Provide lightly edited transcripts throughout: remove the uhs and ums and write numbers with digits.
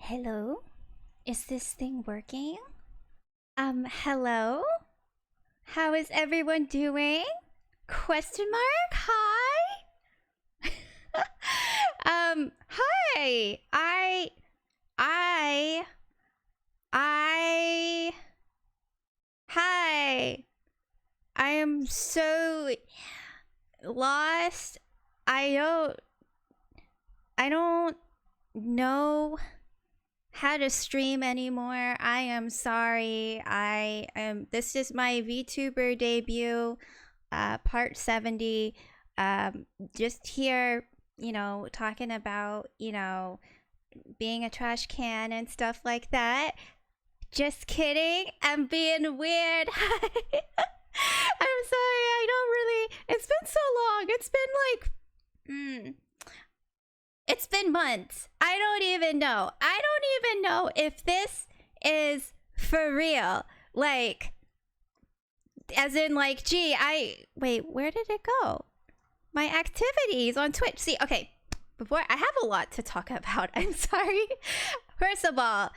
Hello? Is this thing working? Hello? How is everyone doing? Question mark? Hi? Hi! I... I... Hi! I am so lost. I don't know how to stream anymore. I am sorry. This is my VTuber debut, part 70. Just here, talking about, being a trash can and stuff like that. Just kidding. I'm being weird. I'm sorry. I don't really. It's been so long. It's been like. It's been months. I don't even know. I don't even know if this is for real. Like, as in, like, gee, wait, where did it go? My activities on Twitch. See, okay, before, I have a lot to talk about. I'm sorry. First of all,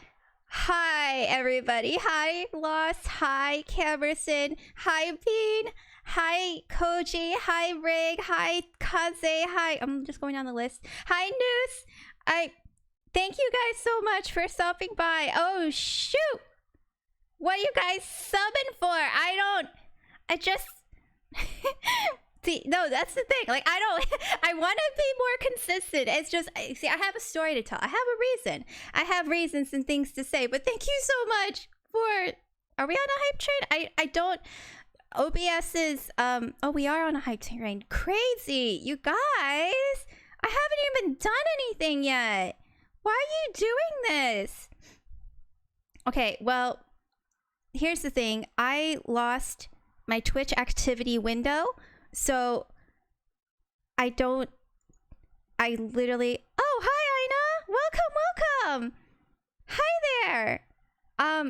hi, everybody. Hi, Lost. Hi, Camerson. Hi, Bean. Hi, Koji. Hi, Rig. Hi, Kaze. Hi. I'm just going down the list. Hi, Noose. I thank you guys so much for stopping by. Oh, shoot. What are you guys subbing for? I just... See, no, that's the thing. Like, I want to be more consistent. It's just, see, I have a story to tell. I have a reason. I have reasons and things to say. But thank you so much for... Are we on a hype train? I don't... OBS is, oh, we are on a hype train. Crazy. You guys, I haven't even done anything yet. Why are you doing this? Okay, well, here's the thing. I lost my Twitch activity window, so I literally, oh, hi, Ina. Welcome. Hi there.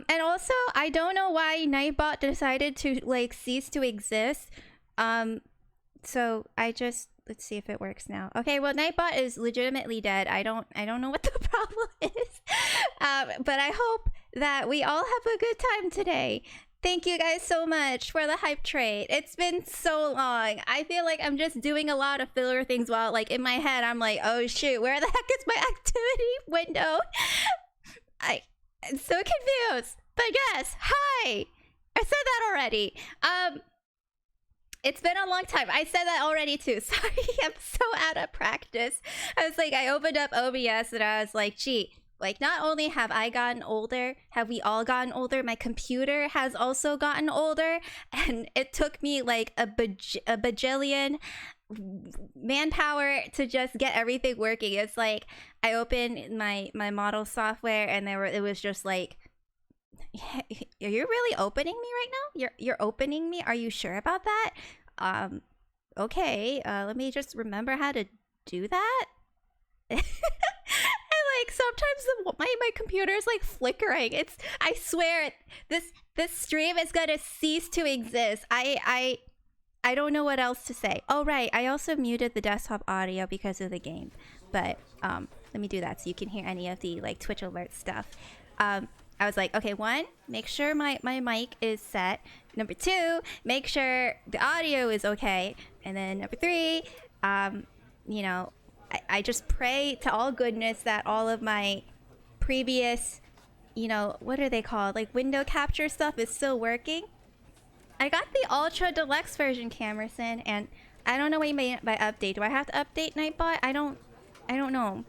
And also, I don't know why Nightbot decided to, like, cease to exist. So I just, let's see if it works now. Okay, well, Nightbot is legitimately dead. I don't know what the problem is. But I hope that we all have a good time today. Thank you guys so much for the hype train. It's been so long. I feel like I'm just doing a lot of filler things while, like, in my head, I'm like, oh shoot, where the heck is my activity window? I'm so confused. But yes, hi! I said that already. It's been a long time. I said that already too. Sorry, I'm so out of practice. I was like, I opened up OBS and I was like, gee, like, not only have I gotten older, have we all gotten older, my computer has also gotten older. And it took me like a bajillion manpower to just get everything working. It's like I opened my model software and it was just like, are you really opening me right now? You're opening me? Are you sure about that? Okay, let me just remember how to do that. And like sometimes my computer is like flickering. I swear this stream is gonna cease to exist. I don't know what else to say. Oh, right. I also muted the desktop audio because of the game. But let me do that so you can hear any of the like Twitch alert stuff. I was like, okay, one, make sure my mic is set. Number two, make sure the audio is okay. And then number three, you know, I just pray to all goodness that all of my previous, you know, what are they called? Like window capture stuff is still working. I got the Ultra Deluxe version, Camerson, and I don't know what you mean by update. Do I have to update Nightbot? I don't know.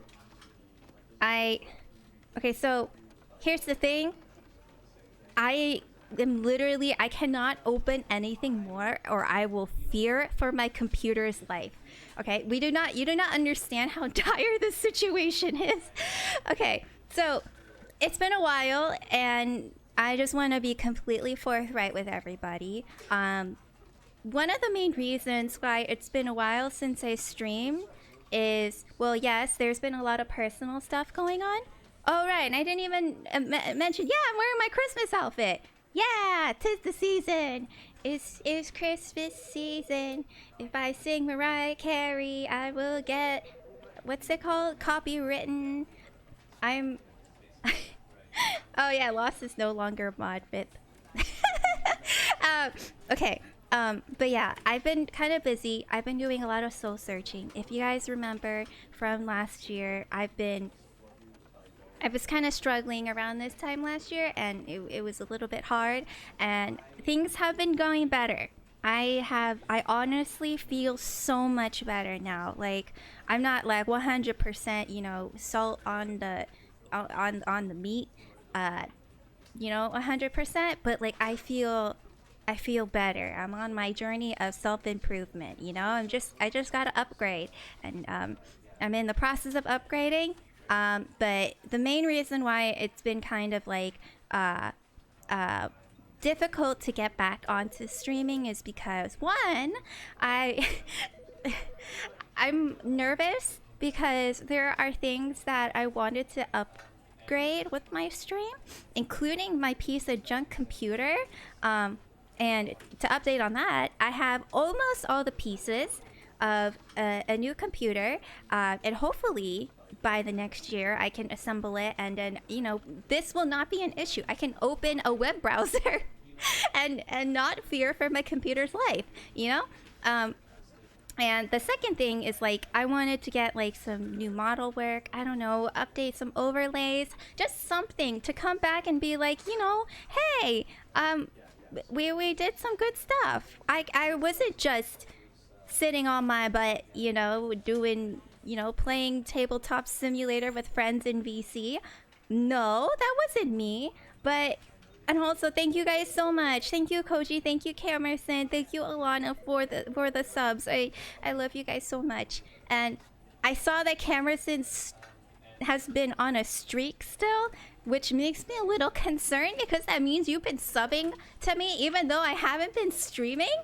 Okay, so here's the thing. I cannot open anything more or I will fear for my computer's life. Okay, you do not understand how dire this situation is. Okay, so it's been a while and I just want to be completely forthright with everybody. One of the main reasons why it's been a while since I streamed is, well, yes, there's been a lot of personal stuff going on. Oh, right, and I didn't even mention, yeah, I'm wearing my Christmas outfit. Yeah, 'tis the season. It's Christmas season. If I sing Mariah Carey, I will get, what's it called? Copywritten. I'm Oh yeah, Lost is no longer mod bit. um, okay. But yeah, I've been kind of busy. I've been doing a lot of soul searching. If you guys remember from last year, I was kind of struggling around this time last year, and it was a little bit hard, and things have been going better. I honestly feel so much better now. Like, I'm not like 100%, salt on the meat, uh, 100%, but like I feel better. I'm on my journey of self-improvement, I just got to upgrade, and I'm in the process of upgrading. But the main reason why it's been kind of like uh uh difficult to get back onto streaming is because, one, I I'm nervous because there are things that I wanted to upgrade with my stream, including my piece of junk computer. And to update on that, I have almost all the pieces of a new computer, and hopefully by the next year I can assemble it, and then this will not be an issue. I can open a web browser and not fear for my computer's life. Um, and the second thing is, like, I wanted to get like some new model work. I don't know, update some overlays, just something to come back and be like, hey, we did some good stuff. I wasn't just sitting on my butt, doing, playing tabletop simulator with friends in VC. No, that wasn't me. But, and also, thank you guys so much. Thank you, Koji. Thank you, Camerson. Thank you, Alana, for the subs. I love you guys so much. And I saw that Camerson has been on a streak still, which makes me a little concerned, because that means you've been subbing to me even though I haven't been streaming.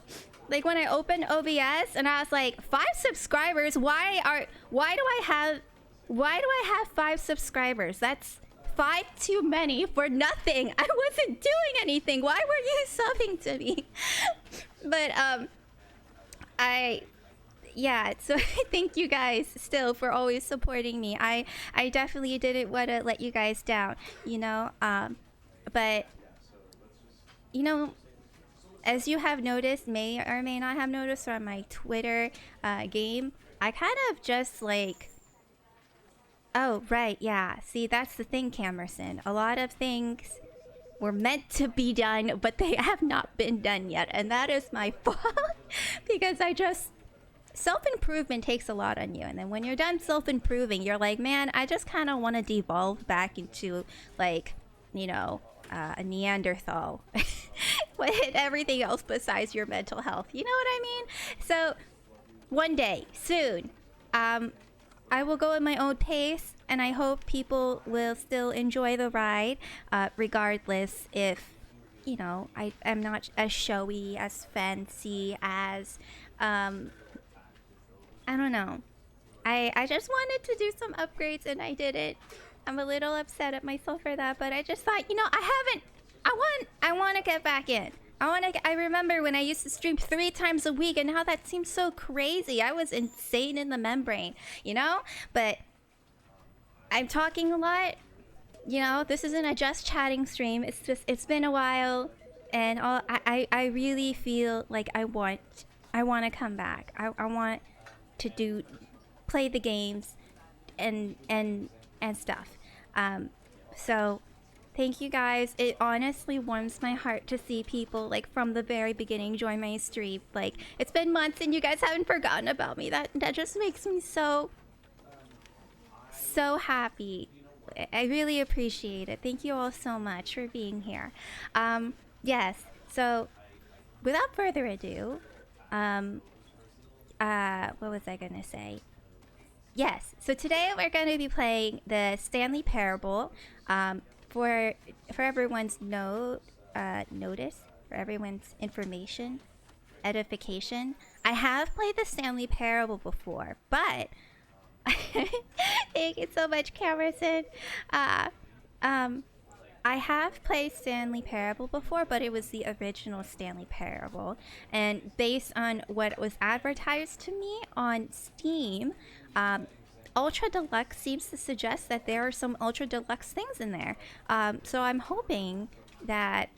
Like, when I opened OBS and I was like, 5 subscribers? Why do I have 5 subscribers? That's 5 too many for nothing. I wasn't doing anything. Why were you subbing to me? But yeah, so thank you guys still for always supporting me. I definitely didn't want to let you guys down, but as you have noticed, may or may not have noticed on my Twitter game, I kind of just like, oh right, yeah, see, that's the thing, Camerson. A lot of things were meant to be done, but they have not been done yet, and that is my fault. Because self-improvement takes a lot on you, and then when you're done self-improving, you're like, man, I just kind of want to devolve back into, like, a Neanderthal with everything else besides your mental health. You know what I mean? So one day soon, I will go at my own pace, and I hope people will still enjoy the ride, regardless if I am not as showy, as fancy, as I don't know. I just wanted to do some upgrades, and I did it. I'm a little upset at myself for that, but I just thought, I want to get back in. I remember when I used to stream 3 times a week, and now that seems so crazy. I was insane in the membrane, But I'm talking a lot. This isn't a just chatting stream. It's been a while, and I really feel like I want to come back. I want to play the games and stuff. So thank you guys. It honestly warms my heart to see people, like, from the very beginning join my stream. Like, it's been months and you guys haven't forgotten about me. That just makes me so happy. I really appreciate it. Thank you all so much for being here. Yes, so without further ado, what was I gonna say? Yes, so today we're going to be playing the Stanley Parable. For everyone's notice, for everyone's information, edification, I have played the Stanley Parable before, but thank you so much, Camerson. I have played Stanley Parable before, but it was the original Stanley Parable, and based on what was advertised to me on Steam, Ultra Deluxe seems to suggest that there are some Ultra Deluxe things in there. So I'm hoping that,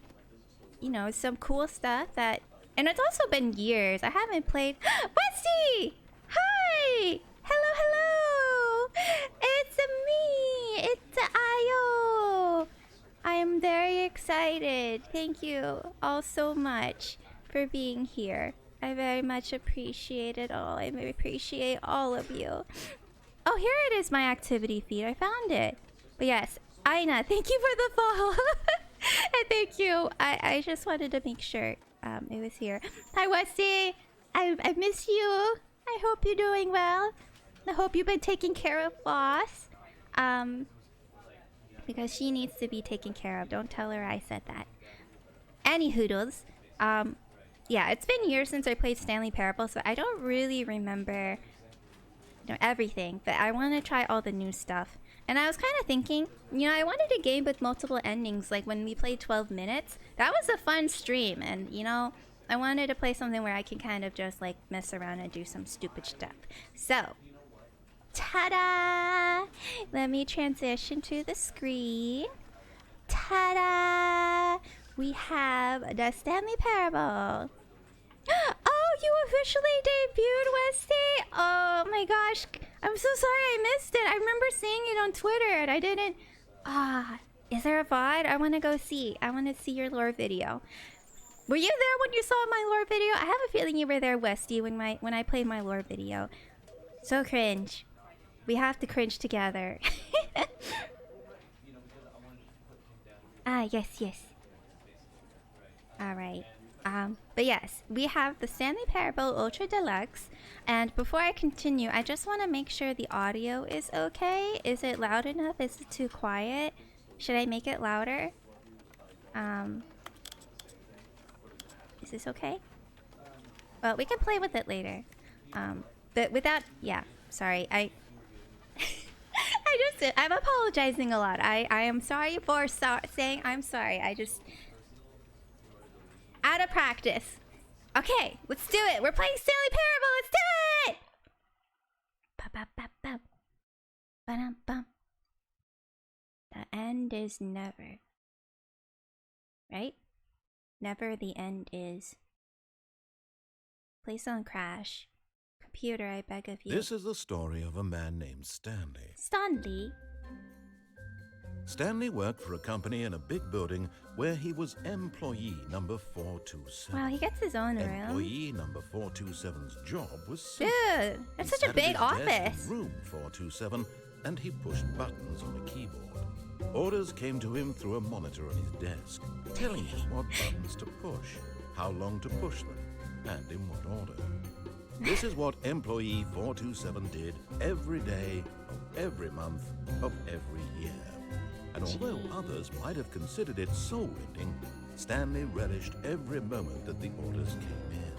you know, some cool stuff that... And it's also been years. I haven't played... Westy! Hi! Hello, hello! It's me! It's Ayo! I am very excited. Thank you all so much for being here. I very much appreciate it all. I appreciate all of you. Oh, here it is, my activity feed. I found it. But yes, Aina, thank you for the follow. And thank you. I just wanted to make sure it was here. Hi, Westy. I miss you. I hope you're doing well. I hope you've been taking care of Boss. Because she needs to be taken care of. Don't tell her I said that. Any hoodles. Yeah, it's been years since I played Stanley Parable, so I don't really remember, you know, everything. But I want to try all the new stuff. And I was kind of thinking, you know, I wanted a game with multiple endings, like when we played 12 minutes. That was a fun stream, and, you know, I wanted to play something where I can kind of just, like, mess around and do some stupid stuff. So, ta-da! Let me transition to the screen. Ta-da! We have the Stanley Parable. Oh, you officially debuted, Westy! Oh my gosh. I'm so sorry I missed it. I remember seeing it on Twitter and I didn't... is there a VOD? I want to go see. I want to see your lore video. Were you there when you saw my lore video? I have a feeling you were there, Westy, when I played my lore video. So cringe. We have to cringe together. Yes. Alright. But yes, we have the Stanley Parable Ultra Deluxe. And before I continue, I just want to make sure the audio is okay. Is it loud enough? Is it too quiet? Should I make it louder? Is this okay? Well, we can play with it later. But without... Yeah, sorry. I'm apologizing a lot. I am sorry for saying I'm sorry. I just... Out of practice. Okay, let's do it. We're playing Stanley Parable. Let's do it! Ba-ba-ba-ba. Ba-dum-bum. The end is never. Right? Never the end is. Place on crash. Computer, I beg of you. This is the story of a man named Stanley. Stanley? Stanley worked for a company in a big building where he was employee number 427. Wow, he gets his own room. Employee number 427's job was simple. Dude, that's such a big office. Room 427, and he pushed buttons on a keyboard. Orders came to him through a monitor on his desk, telling him what buttons to push, how long to push them, and in what order. This is what employee 427 did every day of every month of every year. And although others might have considered it soul-rending, Stanley relished every moment that the orders came in,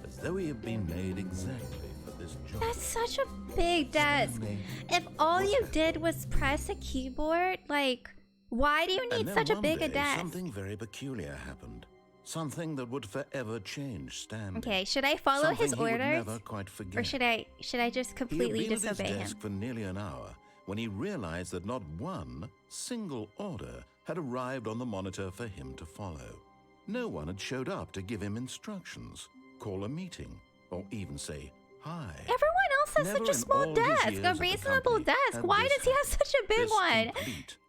as though he had been made exactly for this job. That's such a big desk. If all you did was press a keyboard, like, why do you need such a big a desk? Something very peculiar happened. Something that would forever change Stanley. Okay, should I follow his orders? Never quite forget. Or should I just completely disobey him? He had been at his desk for nearly an hour when he realized that not one single order had arrived on the monitor for him to follow. No one had showed up to give him instructions, call a meeting, or even say hi. Everyone else has such a small desk, a reasonable desk. Why does he have such a big one?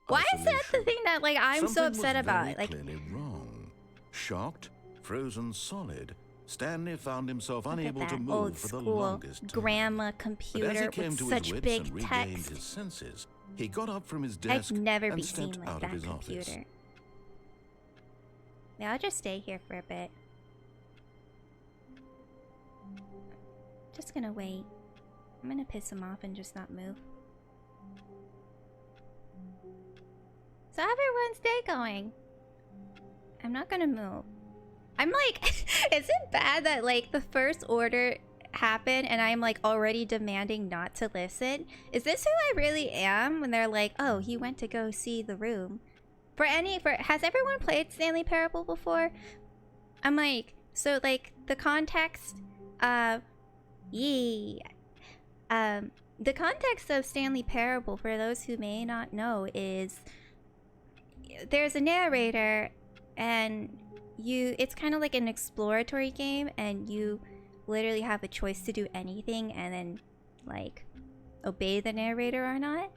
Why is that the thing that, like, I'm so upset about? Like, clearly wrong. Shocked, frozen solid, Stanley found himself unable to move for the longest time. Grandma computer with such big text. His senses, he got up from his desk I've never and been seen stepped like out that of his computer. office. Yeah, I'll just stay here for a bit. Just gonna wait. I'm gonna piss him off and just not move. So how's everyone's day going? I'm not gonna move. I'm like, is it bad that like the first order happened and I'm like already demanding not to listen? Is this who I really am when they're like, oh, he went to go see the room? Has everyone played Stanley Parable before? I'm like, so like the context, the context of Stanley Parable, for those who may not know, is there's a narrator, and it's kind of like an exploratory game, and you literally have a choice to do anything and then like obey the narrator or not.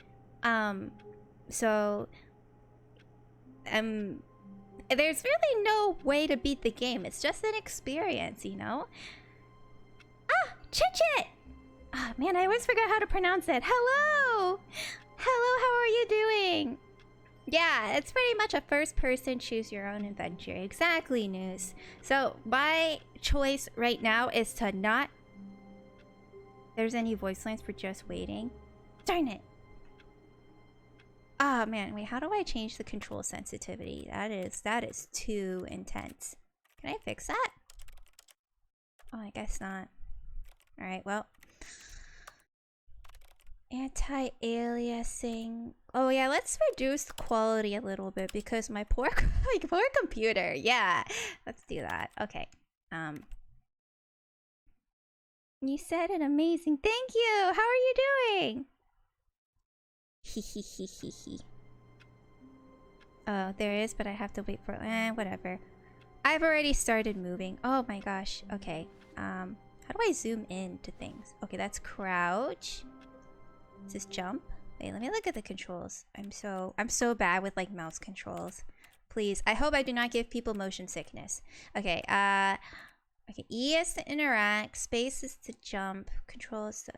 So there's really no way to beat the game. It's just an experience, you know? Ah, Chit! Ah, man, I always forget how to pronounce it. Hello! Hello, how are you doing? Yeah, it's pretty much a first-person choose-your-own-adventure. Exactly, News. So, my choice right now is to not... There's any voice lines for just waiting? Darn it! Ah, man, wait, how do I change the control sensitivity? That is too intense. Can I fix that? Oh, I guess not. Alright, well... Anti-aliasing. Oh yeah, let's reduce the quality a little bit because my poor poor computer. Yeah, let's do that. Okay. You said it amazing. Thank you. How are you doing? He. Oh, there is, but I have to wait for whatever. I've already started moving. Oh my gosh. Okay. How do I zoom in to things? Okay, that's crouch. Is this jump? Wait, let me look at the controls. I'm so bad with like mouse controls. Please, I hope I do not give people motion sickness. Okay, okay, E is to interact, space is to jump, control is to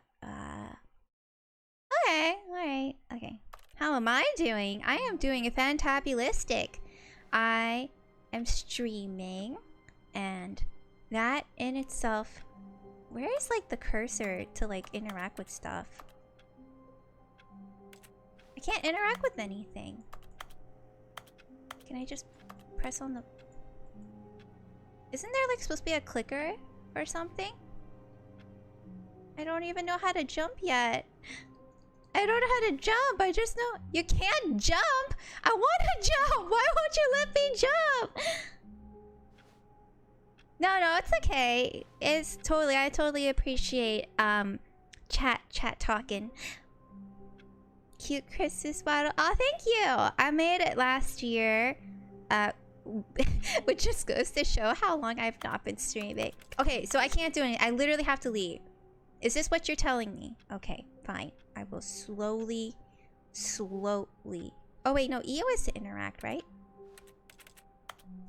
okay, alright, okay. How am I doing? I am doing a fantabulistic. I am streaming, and that in itself, where is like the cursor to like interact with stuff? I can't interact with anything. Can I just press on the... Isn't there like supposed to be a clicker or something? I don't even know how to jump yet. I don't know how to jump. I just know you can't jump. I want to jump. Why won't you let me jump? No, it's okay. I totally appreciate chat talking. Cute Christmas bottle. Oh, thank you. I made it last year. Which just goes to show how long I've not been streaming. Okay, so I can't do anything. I literally have to leave. Is this what you're telling me? Okay, fine. I will slowly. Oh wait, no, EO is to interact, right?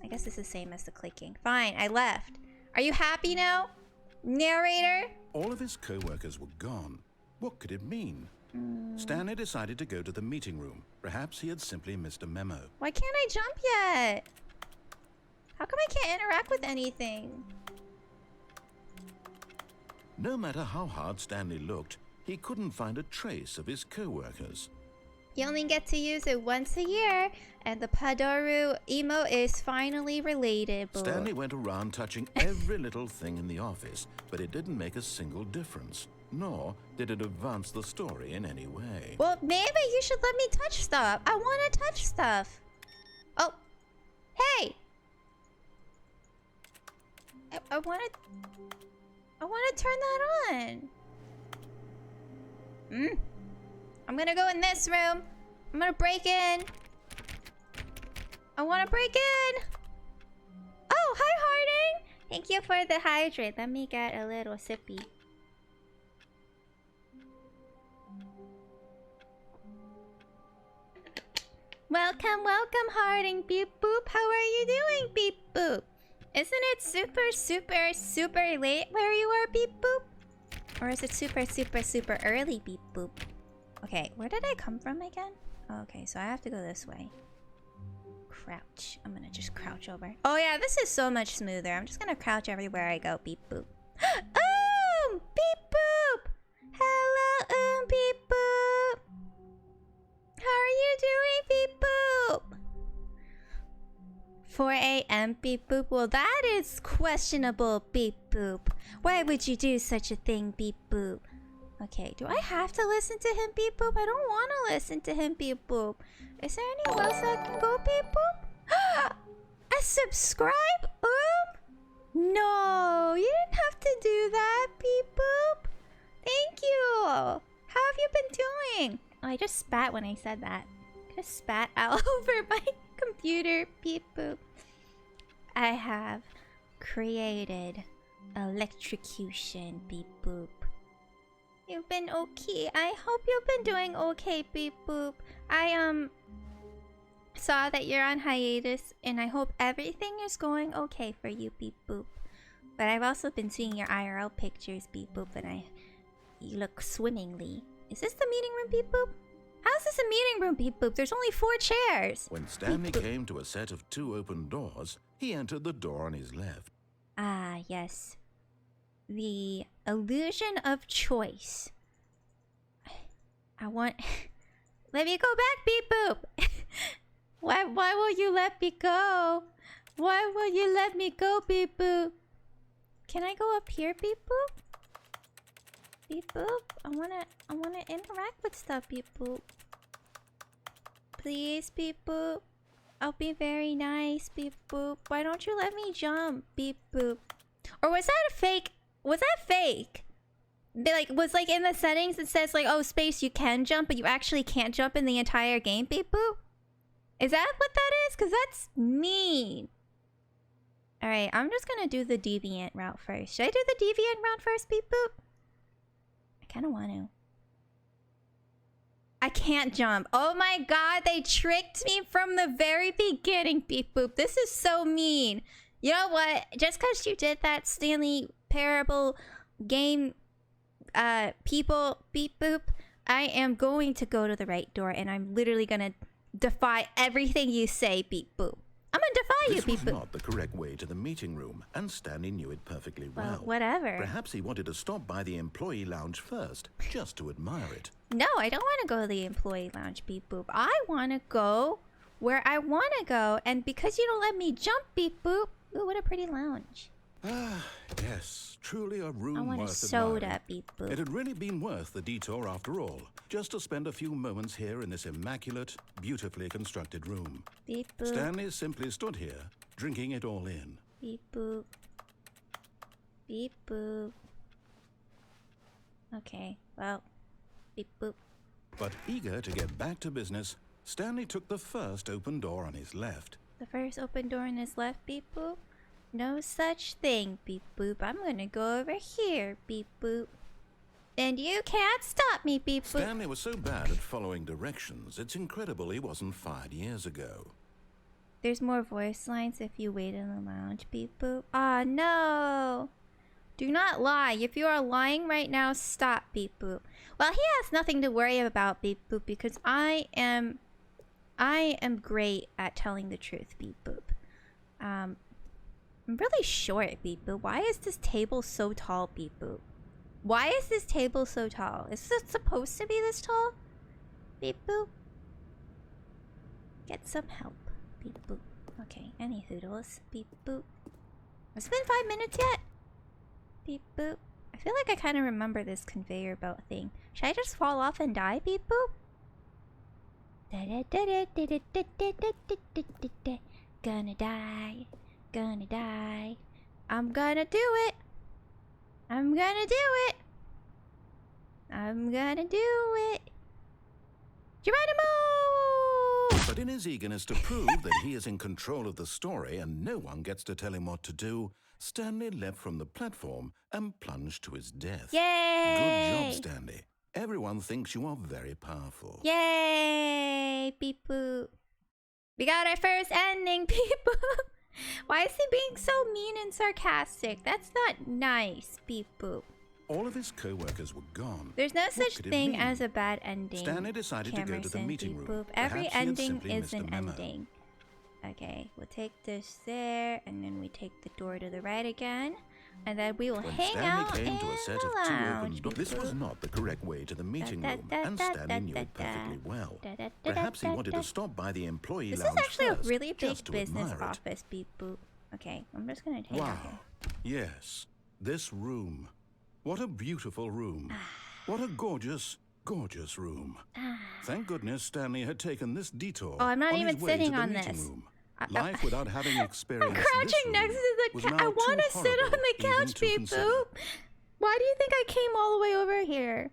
I guess it's the same as the clicking. Fine, I left. Are you happy now, narrator? All of his co-workers were gone. What could it mean? Stanley decided to go to the meeting room. Perhaps he had simply missed a memo. Why can't I jump yet? How come I can't interact with anything? No matter how hard Stanley looked, he couldn't find a trace of his co-workers. You only get to use it once a year, and the Padoru emote is finally relatable. Stanley went around touching every little thing in the office, but it didn't make a single difference. Nor did it advance the story in any way. Well, maybe you should let me touch stuff. I want to touch stuff. Oh, hey! I want to turn that on. I'm gonna go in this room. I'm gonna break in. I want to break in. Oh, hi, Harding. Thank you for the hydrate. Let me get a little sippy. Welcome, Harding. Beep boop. How are you doing, Beep boop? Isn't it super late where you are, Beep boop? Or is it super early, Beep boop? Okay, where did I come from again? Okay, so I have to go this way. Crouch. I'm gonna just crouch over. Oh yeah, this is so much smoother. I'm just gonna crouch everywhere I go, Beep boop. Beep boop! Hello, Beep boop! How are you doing, Beep boop? 4 a.m. Beep boop. Well, that is questionable, Beep boop. Why would you do such a thing, Beep boop? Okay, do I have to listen to him, Beep boop? I don't want to listen to him, Beep boop. Is there anywhere else I can go, Beep boop? A subscribe? No, you didn't have to do that, Beep boop. Thank you. How have you been doing? Oh, I just spat when I said that. Just spat all over my computer. Beep boop. I have created electrocution. Beep boop. You've been okay. I hope you've been doing okay. Beep boop. I saw that you're on hiatus, and I hope everything is going okay for you. Beep boop. But I've also been seeing your IRL pictures. Beep boop, and you look swimmingly. Is this the meeting room? Beep boop. How's this a meeting room? Beep boop. There's only 4 chairs. When Stanley came to a set of 2 open doors, he entered the door on his left. Ah, yes. The illusion of choice. I want... Let me go back, beep boop. Why will you let me go? Why will you let me go, beep boop? Can I go up here, beep boop? Beep boop. I wanna interact with stuff, beep boop. Please, beep boop. I'll be very nice, beep boop. Why don't you let me jump, beep boop? Or was that a fake? Was that fake? Was like in the settings it says like, oh, space, you can jump, but you actually can't jump in the entire game, beep boop? Is that what that is? Because that's mean. Alright, I'm just gonna do the deviant route first. Should I do the deviant route first, beep boop? I kind of want to. I can't jump. Oh my god, they tricked me from the very beginning, beep boop. This is so mean. You know what? Just because you did that, Stanley Parable game people, beep boop, I am going to go to the right door, and I'm literally gonna defy everything you say, beep boop. I'm gonna defy you, beep boop. This was not the correct way to the meeting room, and Stanley knew it perfectly well. Whatever. Perhaps he wanted to stop by the employee lounge first, just to admire it. No, I don't want to go to the employee lounge, beep boop. I want to go where I want to go, and because you don't let me jump, beep boop. Ooh, what a pretty lounge. Ah, yes, truly a room I want a worth soda, admiring. beep boop. It had really been worth the detour after all, just to spend a few moments here in this immaculate, beautifully constructed room. Beep boop. Stanley simply stood here, drinking it all in. Beep boop. Beep boop. Okay, well, beep boop. But eager to get back to business, Stanley took the first open door on his left. The first open door on his left, beep boop. No such thing, beep boop. I'm gonna go over here, beep boop. And you can't stop me, beep boop. Stanley was so bad at following directions, it's incredible he wasn't fired years ago. There's more voice lines if you wait in the lounge, beep boop. Ah, no. Do not lie. If you are lying right now, stop, beep boop. Well, he has nothing to worry about, beep boop, because I am great at telling the truth, beep boop. I'm really short, beep boop. Why is this table so tall, beep boop? Why is this table so tall? Is this supposed to be this tall? Beep boop. Get some help, beep boop. Okay, any hoodles, beep boop. Has it been 5 minutes yet? Beep boop. I feel like I kind of remember this conveyor belt thing. Should I just fall off and die, beep boop? Gonna die. Gonna die. I'm gonna do it. I'm gonna do it. I'm gonna do it. Geronimo! But in his eagerness to prove that he is in control of the story and no one gets to tell him what to do, Stanley leapt from the platform and plunged to his death. Yay! Good job, Stanley. Everyone thinks you are very powerful. Yay! Beep boop. We got our first ending, beep boop. Why is he being so mean and sarcastic? That's not nice, beep boop. All of his co-workers were gone. There's no such could it thing mean? as a bad ending. Stanley decided to go to the Camerson, meeting beep room. boop. Every Perhaps he had ending simply is missed an a memo. ending. Okay, we'll take this there, and then we take the door to the right again, and then we will When hang Stanley out came in to a set the of 2 open lounge. doors, this was not the correct way to the meeting room, and Stanley knew it perfectly well. Perhaps he wanted to stop by the employee This lounge is actually first, a really big just to business admire it. office, beep boop. Okay, I'm just gonna take Wow. out here. Yes, this room. What a beautiful room. What a gorgeous, gorgeous room. Thank goodness Stanley had taken this detour. Oh, I'm not on even his way sitting to the on meeting this. room. Life without having experienced I'm this crouching room next to was the couch. now I want too to sit on horrible the even couch, to beep consider. boop. Why do you think I came all the way over here?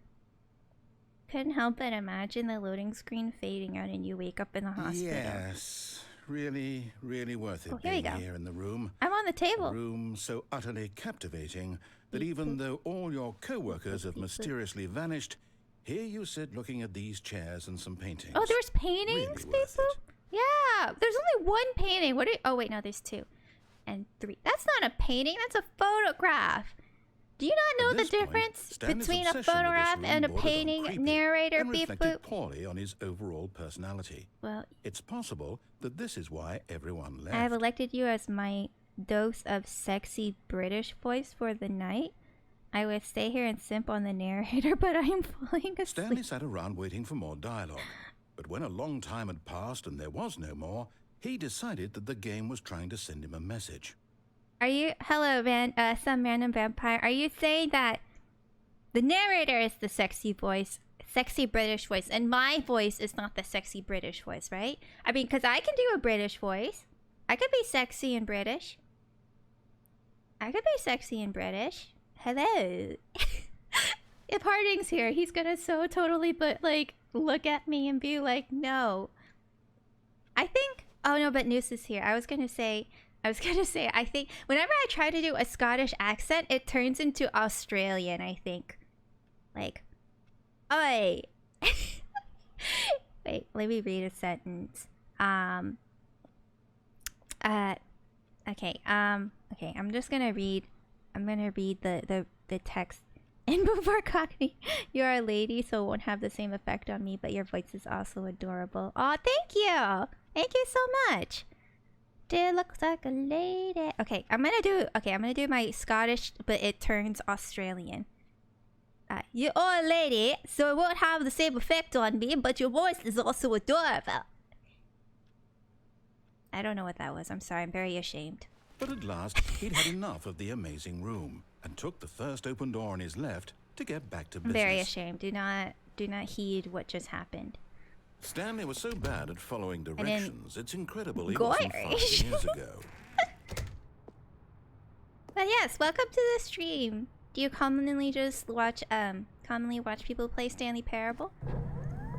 Couldn't help but imagine the loading screen fading out and you wake up in the hospital. Yes, really, really worth it Oh, here we being go. here in the room. I'm on the A table. room so utterly captivating that Beep, even boop. though all your co-workers have Beep, boop. mysteriously vanished, here you sit looking at these chairs and some paintings. Oh, there's paintings, Really worth people? it. Yeah, there's only one painting. What? Oh, wait, no, there's 2 and 3. That's not a painting. That's a photograph. Do you not know the At this point, difference Stanley's between a obsession with this photograph room and a bordered on painting, creepy narrator, and beep reflected boop? poorly on his overall personality. Well, It's possible that this is why everyone left. I have elected you as my dose of sexy British voice for the night. I would stay here and simp on the narrator, but I am falling asleep. Stanley sat around waiting for more dialogue. But when a long time had passed and there was no more, he decided that the game was trying to send him a message. Are you... Hello, some random vampire. Are you saying that the narrator is the sexy voice, sexy British voice, and my voice is not the sexy British voice, right? I mean, because I can do a British voice. I could be sexy and British. I could be sexy and British. Hello. If Harding's here, he's gonna so totally look at me and be like, no. I think... Oh, no, but Noose is here. I was gonna say, I think whenever I try to do a Scottish accent, it turns into Australian, I think. Like, oi. Wait, let me read a sentence. Okay, I'm just gonna read, the text. In before Cockney, you are a lady, so it won't have the same effect on me, but your voice is also adorable. Aw, thank you! Thank you so much! It looks like a lady. Okay, I'm gonna do my Scottish, but it turns Australian. You are a lady, so it won't have the same effect on me, but your voice is also adorable. I don't know what that was. I'm sorry. I'm very ashamed. But at last, he'd had enough of the amazing room and took the first open door on his left to get back to I'm business. very ashamed. Do not heed what just happened. Stanley was so bad at following then directions, it's incredible he wasn't 5 years ago. But yes, welcome to the stream. Do you commonly just watch people play Stanley Parable?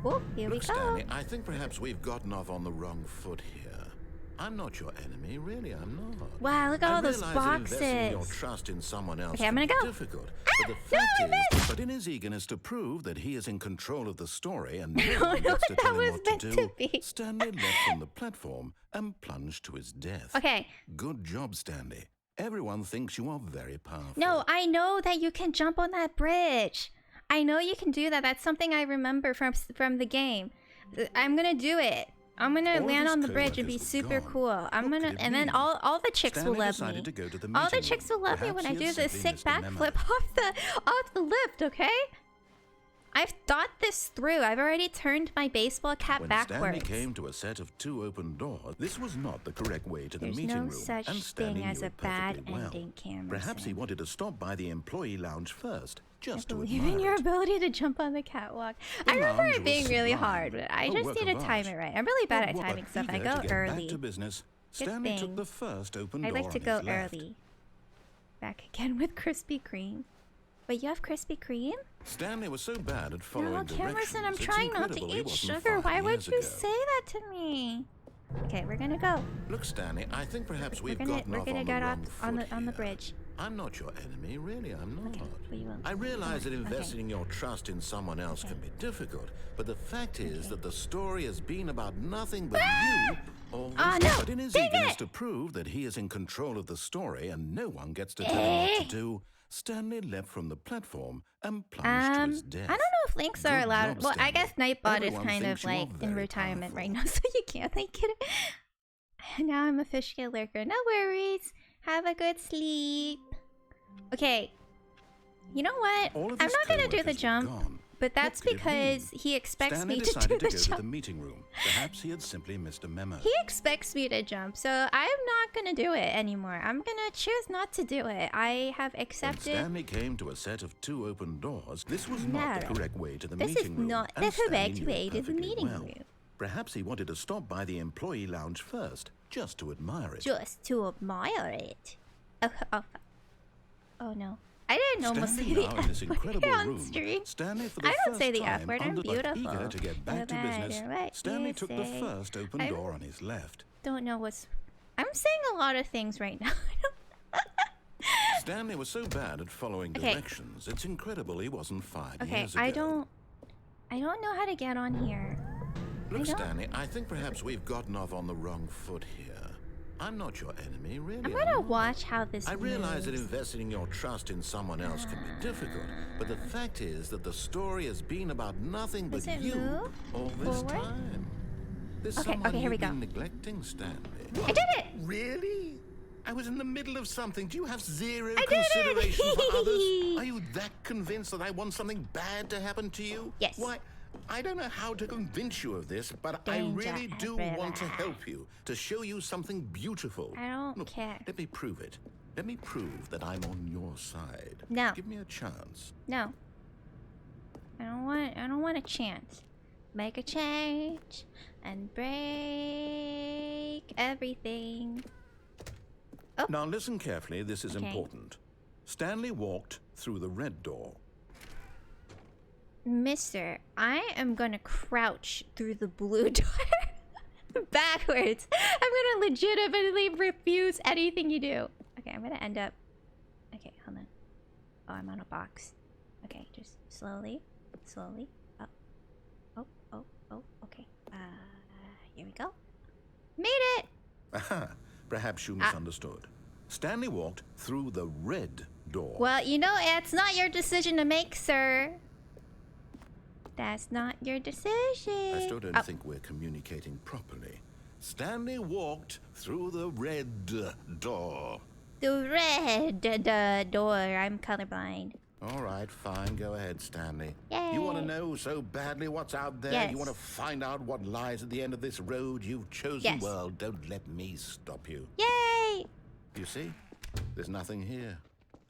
Oh, here we Look, go. Stanley, I think perhaps we've gotten off on the wrong foot here. I'm not your enemy, really. I'm not. Wow, look at all those I realize that investing your boxes. trust in someone else Okay, I'm can gonna be go. difficult. Ah, But the no, fact I is, missed. but in his eagerness to prove that he is in control of the story and no don't one know gets to what tell that him was what to meant do, to be. Stanley leapt from the platform and plunged to his death. Okay. Good job, Stanley. Everyone thinks you are very powerful. No, I know that you can jump on that bridge. I know you can do that. That's something I remember from the game. I'm gonna do it. I'm gonna All of land his on the bridge and be co-workers super were gone. cool. I'm What gonna, could it and then mean? all the chicks Stanley will love decided me. to go to the All the meeting chicks room. will love me Perhaps when I he do had this simply sick missed a memo. backflip off the lift. Okay. I've thought this through. I've already turned my baseball cap When backwards. Stanley came to a set of 2 open doors, this was not the correct way to the There's meeting no room, such and Stanley thing as knew a it bad perfectly well. ending, Cameron. Perhaps he wanted to stop by the employee lounge first, I just to believe admire in your it. ability to jump on the catwalk. The I remember lounge it being was really sublime, hard, but I a just work need to of time art. it right. I'm really bad at But timing stuff. I eager go to get early. Back to business, Good Stanley thing. took the first open I door like to on go his left. early. Back again with Krispy Kreme. Wait, you have Krispy Kreme? Stanley was so bad at following No, directions. Camerson, I'm it's trying not to incredible he eat wasn't sugar. 5 Why would years you ago. say that to me? Okay, we're gonna go. Look, Stanley, I think perhaps We're we've gonna gotten off on the get wrong off on foot the here. bridge. I'm not your enemy, really, I'm not. Okay, we will. I realize that Okay. investing your trust in someone else can be difficult, but the fact is that the story has been about nothing but you all this no! But in his Dang eagerness it! to prove that he is in control of the story and no one gets to tell him what to do, Stanley leapt from the platform and plunged to his death. I don't know if links are Good allowed. job, Well, I Stanley. guess Nightbot is Everyone kind thinks of you are like in very retirement right powerful. now, so you can't like it. Now I'm officially a lurker. No worries. Have a good sleep. Okay. You know what? All of I'm his not gonna do the co-workers were jump, gone. but that's What could it because mean? he expects Stanley me to decided do to the go to the jump. meeting room. Perhaps he had simply missed a memo. He expects me to jump, so I'm not gonna do it anymore. I'm gonna choose not to do it. I have When accepted. Stanley came to a set of 2 open doors, this was not the No. correct way to the This is meeting room. not and the Stanley correct knew it way to the perfectly meeting well. room. Perhaps he wanted to stop by the employee lounge first, just to admire it. Just to admire it. Oh no. I didn't almost say Standing the now in this F word incredible on room, stream. Stanley for the I don't first say the F time word. I'm understood. beautiful. Eager to get back to No business, matter what Stanley you took the say. first open I door on his left. don't know what's... I'm saying a lot of things right now. Stanley was so bad at following Okay. directions, it's incredible he wasn't 5 Okay, years ago. I don't know how to get on here. Look, Stanley, I think perhaps we've gotten off on the wrong foot here. I'm not your enemy, really. I'm gonna watch how this I realize that moves. investing your trust in someone else can be difficult, but the fact is that the story has been about nothing but Does it you move all this forward? time. There's Okay, someone okay, here we you've go. been neglecting, Stanley. I did it! Really? I was in the middle of something. Do you have zero I did it! consideration for others? Are you that convinced that I want something bad to happen to you? Yes. Why, I don't know how to convince you of this, but Danger I really do want to help you, to show you something beautiful. I don't Look, care. let me prove it. Let me prove that I'm on your side. No. Give me a chance. No. I don't want a chance. Make a change and break everything. Oh. Now listen carefully, this is Okay. important. Stanley walked through the red door. Mister, I am gonna crouch through the blue door. Backwards. I'm gonna legitimately refuse anything you do. Okay, I'm gonna end up... Okay, hold on. Oh, I'm on a box. Okay, just slowly. Slowly. Oh, okay. Here we go. Made it! Aha, perhaps you misunderstood. Stanley walked through the red door. Well, you know, it's not your decision to make, sir. That's not your decision. I still don't think we're communicating properly. Stanley walked through the red door. The red door. I'm colorblind. All right, fine. Go ahead, Stanley. Yay. You want to know so badly what's out there? Yes. You want to find out what lies at the end of this road you've chosen? Yes. Well, don't let me stop you. Yay! You see? There's nothing here.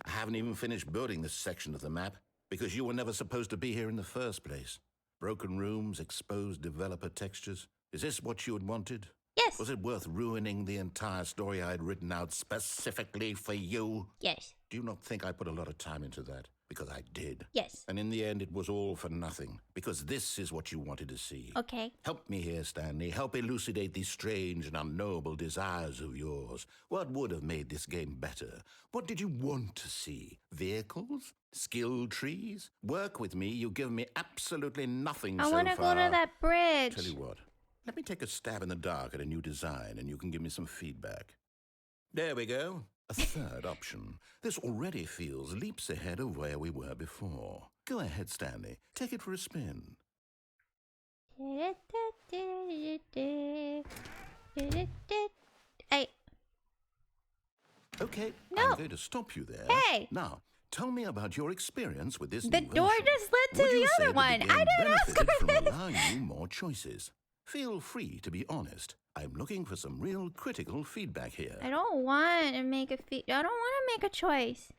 I haven't even finished building this section of the map because you were never supposed to be here in the first place. Broken rooms, exposed developer textures. Is this what you had wanted? Yes. Was it worth ruining the entire story I had written out specifically for you? Yes. Do you not think I put a lot of time into that? Because I did. Yes. And in the end, it was all for nothing. Because this is what you wanted to see. Okay. Help me here, Stanley. Help elucidate these strange and unknowable desires of yours. What would have made this game better? What did you want to see? Vehicles? Skill trees? Work with me. You give me absolutely nothing I so far. want to go to that bridge. Tell you what. Let me take a stab in the dark at a new design, and you can give me some feedback. There we go. A third option. This already feels leaps ahead of where we were before. Go ahead, Stanley. Take it for a spin. Hey. Okay, No. I'm going to stop you there. Hey. Now, tell me about your experience with this The new door version. just led to Would you the say other that one. the game I didn't ask benefited for from this. allowing you more choices. Feel free to be honest. I'm looking for some real critical feedback here. I don't want to make I don't want to make a choice.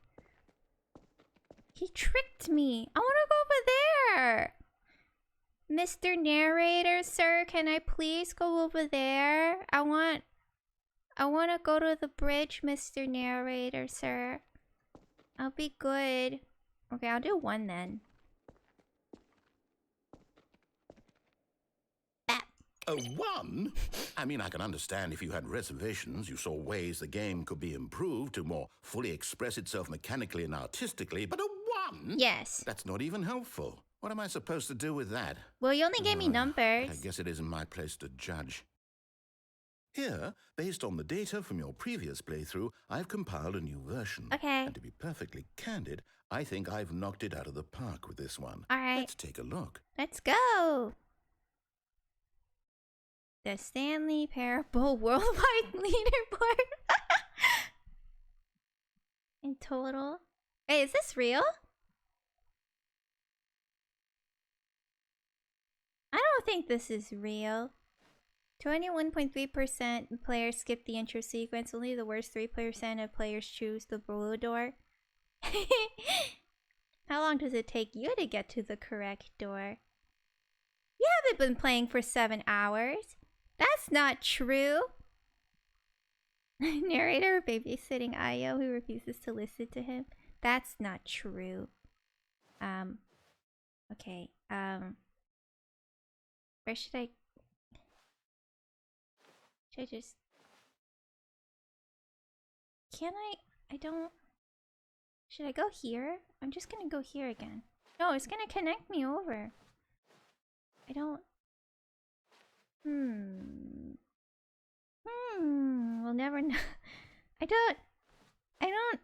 He tricked me. I want to go over there. Mr. Narrator, sir, can I please go over there? I want to go to the bridge, Mr. Narrator, sir. I'll be good. Okay, I'll do one then. A one? I mean, I can understand if you had reservations, you saw ways the game could be improved to more fully express itself mechanically and artistically, but a one? Yes. That's not even helpful. What am I supposed to do with that? Well, you only gave me numbers. I guess it isn't my place to judge. Here, based on the data from your previous playthrough, I've compiled a new version. Okay. And to be perfectly candid, I think I've knocked it out of the park with this one. All right. Let's take a look. Let's go. The Stanley Parable Worldwide Leaderboard. In total. Hey, is this real? I don't think this is real. 21.3% players skip the intro sequence. Only the worst 3% of players choose the blue door. How long does it take you to get to the correct door? You haven't been playing for 7 hours. That's not true. Narrator babysitting Ayo who refuses to listen to him. That's not true. Okay. Where should I... Should I just... Can I don't... Should I go here? I'm just gonna go here again. No, it's gonna connect me over. I don't... We'll never know. I don't... It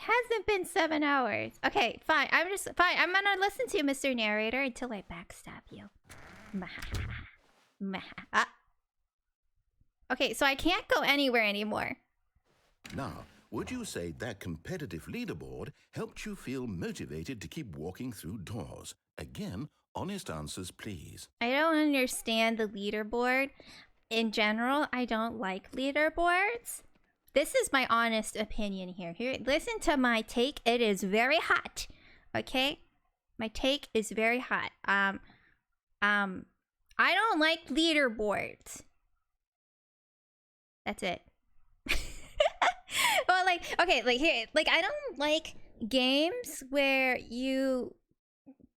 hasn't been 7 hours. Okay, fine. Fine. I'm gonna listen to you, Mr. Narrator, until I backstab you. Ah. Okay, so I can't go anywhere anymore. Now, would you say that competitive leaderboard helped you feel motivated to keep walking through doors? Again, honest answers, please. I don't understand the leaderboard. In general, I don't like leaderboards. This is my honest opinion here. Here, listen to my take. It is very hot. Okay? My take is very hot. I don't like leaderboards. That's it. Well, like, okay, like here, like I don't like games where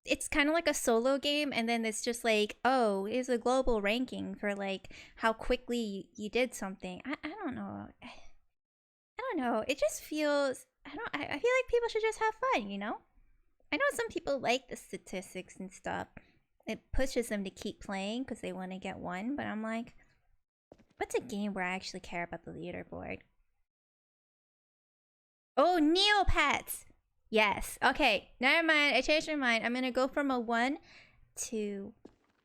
it's kind of like a solo game and then it's just like, oh, here's a global ranking for like how quickly you did something. I don't know. I don't know. It just feels, I feel like people should just have fun, you know? I know some people like the statistics and stuff. It pushes them to keep playing because they want to get one, but I'm like, what's a game where I actually care about the leaderboard? Oh, Neopets! Yes. Okay, never mind. I changed my mind. I'm gonna go from a 1 to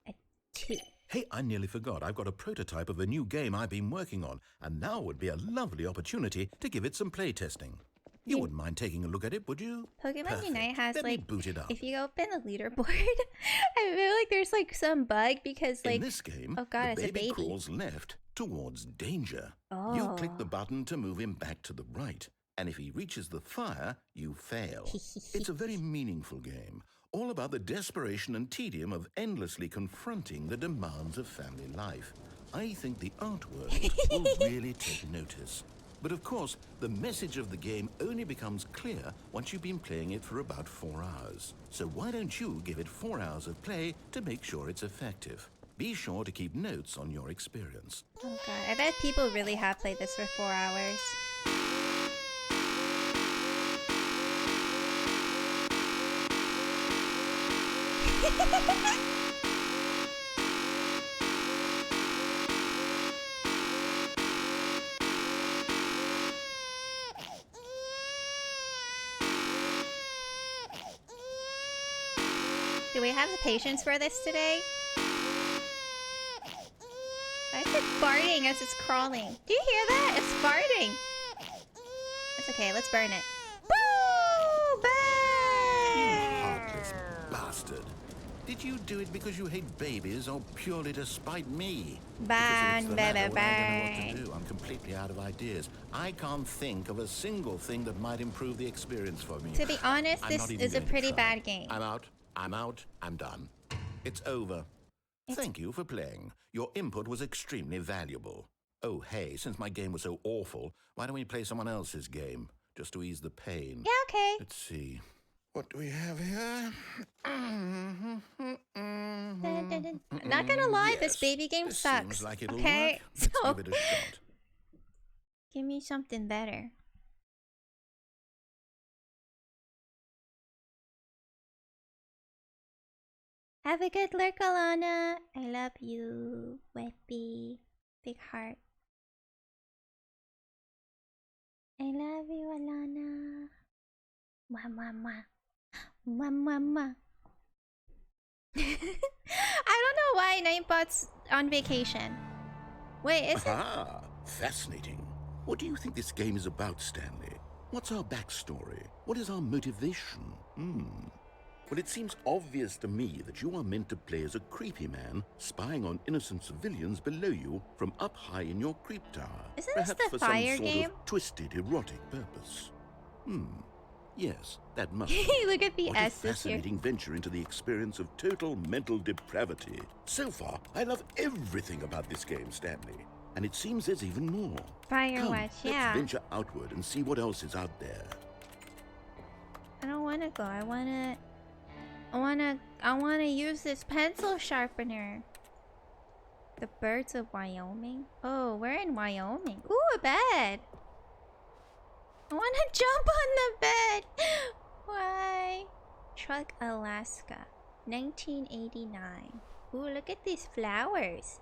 a 2. Hey, I nearly forgot. I've got a prototype of a new game I've been working on, and now would be a lovely opportunity to give it some play testing. You wouldn't mind taking a look at it, would you? Pokemon Perfect. Unite has Let me like, boot it up. if you open the leaderboard, I feel like there's like some bug because like, in this game, oh god, the it's a baby. crawls left towards danger. Oh. You click the button to move him back to the right, and if he reaches the fire, you fail. It's a very meaningful game, all about the desperation and tedium of endlessly confronting the demands of family life. I think the artwork will really take notice. But of course, the message of the game only becomes clear once you've been playing it for about 4 hours. So why don't you give it 4 hours of play to make sure it's effective? Be sure to keep notes on your experience. Oh god, I bet people really have played this for 4 hours. Do we have the patience for this today? Why is it farting as it's crawling? Do you hear that? It's farting. It's okay, let's burn it. Woo! Burn! Heartless bastard. Did you do it because you hate babies or purely to spite me? Burn, baby, Well, I don't know what to burn. do. I'm completely out of ideas. I can't think of a single thing that might improve the experience for me. To be honest, I'm this not even is a going to pretty try. bad game. I'm out. I'm done. It's over. Thank you for playing. Your input was extremely valuable. Oh, hey, since my game was so awful, why don't we play someone else's game? Just to ease the pain. Yeah, okay. Let's see. What do we have here? Dun, dun, dun. I'm not gonna lie, this Yes, baby game this sucks. Seems like it'll Okay, work. Let's so give it a shot. give me something better. Have a good lurk, Alana. I love you, Webby. Big heart. I love you, Alana. Mwah, mwah, mwah. Mwah, mwah, mwah. I don't know why Nightbot's on vacation. Wait, is it? Ah, fascinating. What do you think this game is about, Stanley? What's our backstory? What is our motivation? Well, it seems obvious to me that you are meant to play as a creepy man spying on innocent civilians below you from up high in your creep tower. Isn't this Perhaps the for fire some sort game? of twisted, erotic purpose. Yes, that must be. Look at the What a S this year. fascinating venture into the experience of total mental depravity. So far, I love everything about this game, Stanley. And it seems there's even more. Come, Firewatch, yeah. let's venture outward and see what else is out there. wanna go. I wanna use this pencil sharpener. The birds of Wyoming. Oh, we're in Wyoming. Ooh, a bed. I wanna jump on the bed. Why? Truck, Alaska, 1989. Ooh, look at these flowers.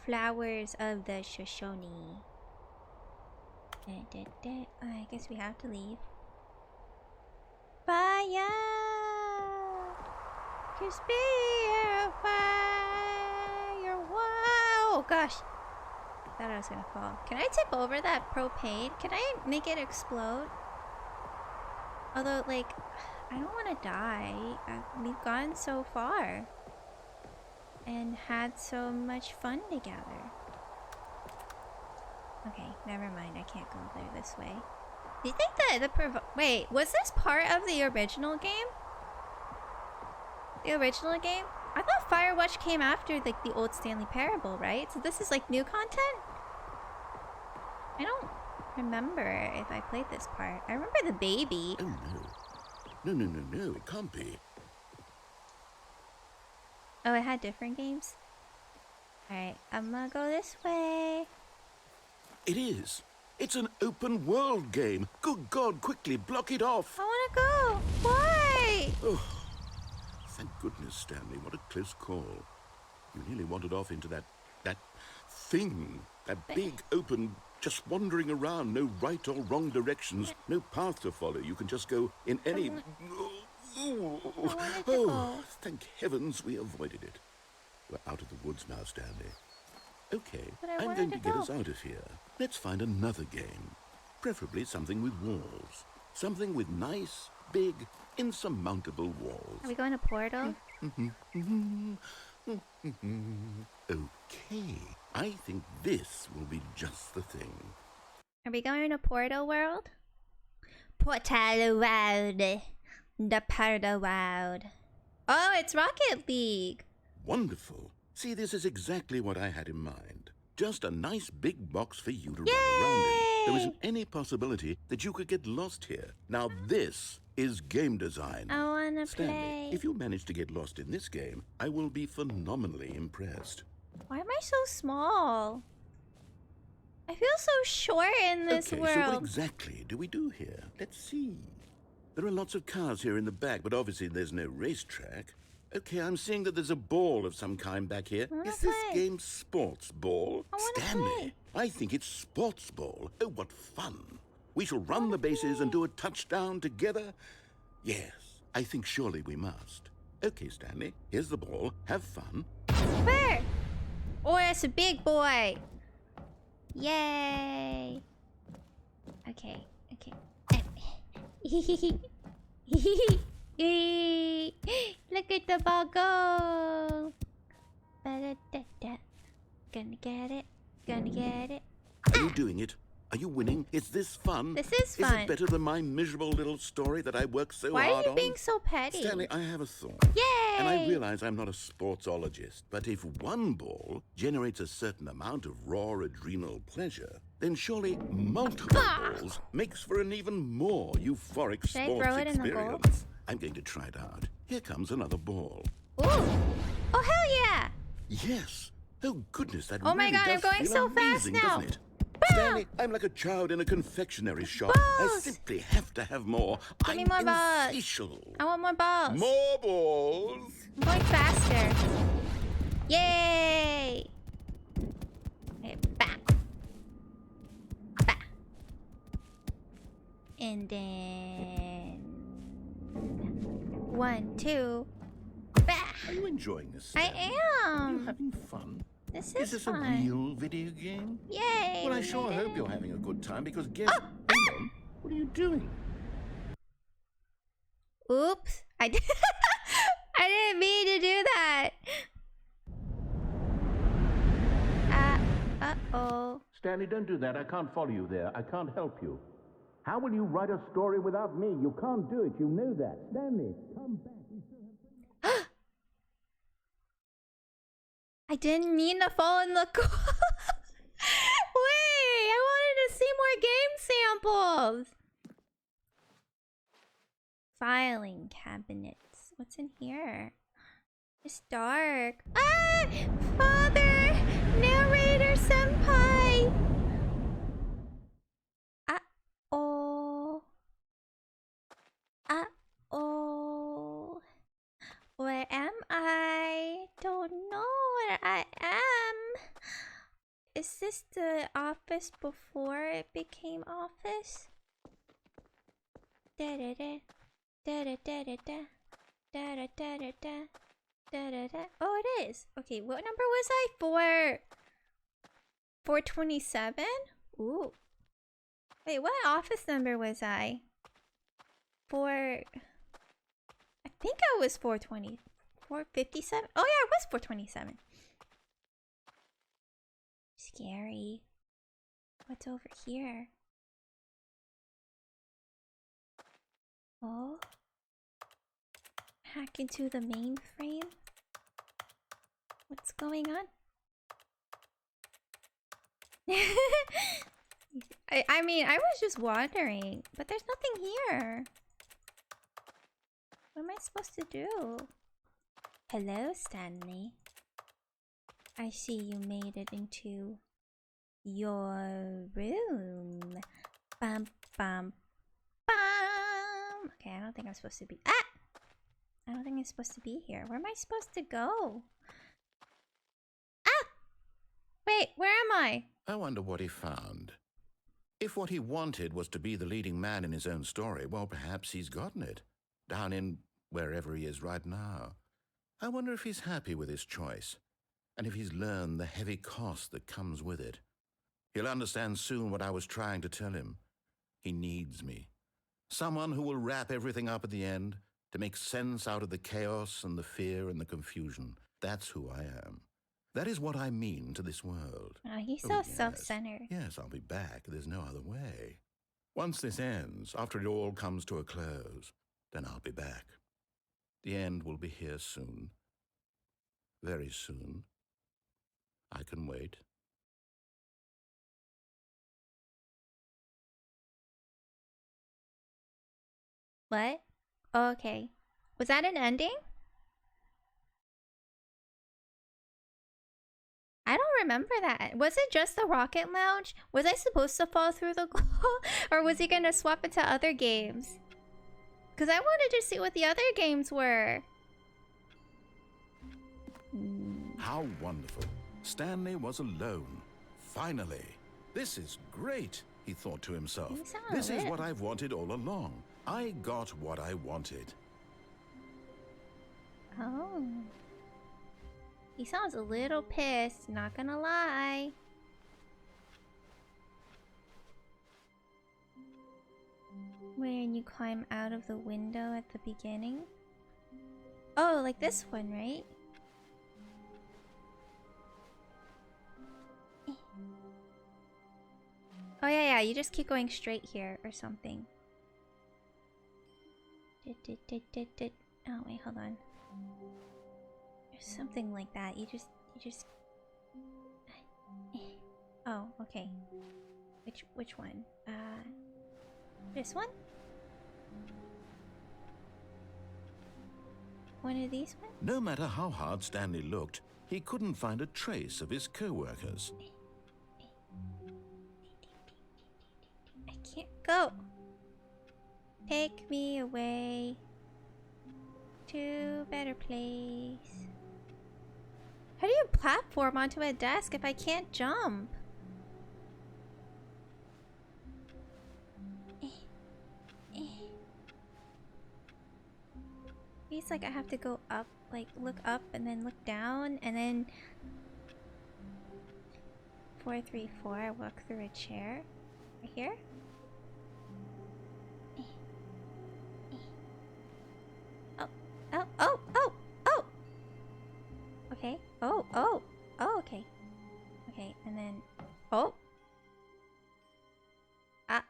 Flowers of the Shoshone. I guess we have to leave. Fire! Conspire fire! Whoa! Oh gosh. Thought I was gonna fall. Can I tip over that propane? Can I make it explode? Although, like, I don't want to die. We've gone so far. And had so much fun together. Okay, never mind. I can't go there this way. Do you think that wait, was this part of the original game? The original game? I thought Firewatch came after, like, the old Stanley Parable, right? So this is, like, new content? I don't remember if I played this part. I remember the baby. Oh, no. No, it can't be. Oh, it had different games? Alright, I'm gonna go this way. It is. It's an open world game. Good God, quickly block it off. I wanna go. Why? Oh, thank goodness, Stanley. What a close call. You nearly wandered off into that thing. That big, open, just wandering around. No right or wrong directions. No path to follow. You can just go in any... Oh, thank heavens we avoided it. We're out of the woods now, Stanley. Okay, I'm going to get us out of here. Let's find another game. Preferably something with walls. Something with nice, big, insurmountable walls. Are we going to Portal? Okay, I think this will be just the thing. Are we going to Portal World? Portal World. The Portal World. Oh, it's Rocket League. Wonderful. See, this is exactly what I had in mind. Just a nice big box for you to run around in. There isn't any possibility that you could get lost here. Now this is game design. I wanna Stanley, play. if you manage to get lost in this game, I will be phenomenally impressed. Why am I so small? I feel so short in this okay, world. so what exactly do we do here? Let's see. There are lots of cars here in the back, but obviously there's no racetrack. Okay, I'm seeing that there's a ball of some kind back here. Is this game sports ball? Stanley, I think it's sports ball. Oh, what fun. We shall run the bases and do a touchdown together. Yes, I think surely we must. Okay, Stanley, here's the ball. Have fun. Where? Oh, it's a big boy. Yay. Okay. Look at the ball go. Gonna get it. Are you doing it? Are you winning? Is this fun? This is fun. Is it better than my miserable little story that I worked so Why hard are you on? being so petty? Stanley, I have a thought. Yay! And I realize I'm not a sportsologist, but if one ball generates a certain amount of raw adrenal pleasure, then surely multiple balls makes for an even more euphoric Should I sports throw it in the goal? experience. I'm going to try it out. Here comes another ball. Ooh! Oh, hell yeah! Yes. Oh, goodness, that Oh my really God, I'm does going feel so amazing, fast now. doesn't it? Stanley, I'm like a child in a confectionery shop. Balls. I simply have to have more. Give me more balls. insatiable. I want more balls. More balls. I'm going faster. Yay! Okay, back. And then 1, 2, back. Are you enjoying this, I Stanley? Are you am. having fun? This Is is this fun. a real video game? Yay! Well, I we sure made hope it. you're having a good time because guess... Hang on. What are you doing? Oops! I didn't mean to do that. Uh-oh. Stanley, don't do that. I can't follow you there. I can't help you. How will you write a story without me? You can't do it. You know that. Stanley, come back. We still have... I didn't mean to fall in the Wait, I wanted to see more game samples. Filing cabinets. What's in here? It's dark. Ah! Father! Narrator senpai! Uh-oh. Uh-oh. Where am I? Don't know where I am. Is this the office before it became office? Da-da-da. Da-da-da-da-da. Da-da-da-da-da. Da-da-da. Oh, it is. Okay, what number was I? 427? Ooh. Wait, what office number was I? 4... I think I was 420. 457? Oh yeah, it was 427. Scary. What's over here? Oh. Hack into the mainframe? What's going on? I mean, I was just wandering, but there's nothing here. What am I supposed to do? Hello, Stanley. I see you made it into your room. Bum, bum, bum. Okay, I don't think I'm supposed to be... Ah! I don't think I'm supposed to be here. Where am I supposed to go? Ah! Wait, where am I? I wonder what he found. If what he wanted was to be the leading man in his own story, well, perhaps he's gotten it. Down in wherever he is right now. I wonder if he's happy with his choice, and if he's learned the heavy cost that comes with it. He'll understand soon what I was trying to tell him. He needs me. Someone who will wrap everything up at the end, to make sense out of the chaos and the fear and the confusion. That's who I am. That is what I mean to this world. Oh, he's so self-centered. Yes, I'll be back. There's no other way. Once this ends, after it all comes to a close, then I'll be back. The end will be here soon. Very soon. I can wait. What? Oh, okay. Was that an ending? I don't remember that. Was it just the rocket lounge? Was I supposed to fall through the wall? Or was he gonna swap it to other games? Because I wanted to see what the other games were. How wonderful. Stanley was alone. Finally. This is great, he thought to himself. This is what I've wanted all along. I got what I wanted. Oh. He sounds a little pissed, not gonna lie. When you climb out of the window at the beginning? Oh, like this one, right? Oh yeah, you just keep going straight here or something. Oh wait, hold on. There's something like that. You just. Oh, okay. Which one? This one? One of these ones? No matter how hard Stanley looked, he couldn't find a trace of his co-workers. I can't go. Take me away to a better place. How do you platform onto a desk if I can't jump? It's like I have to go up, like look up and then look down and then 434, I walk through a chair. Right here? Oh! Okay. Oh, okay. Okay, and then... Oh! Ah.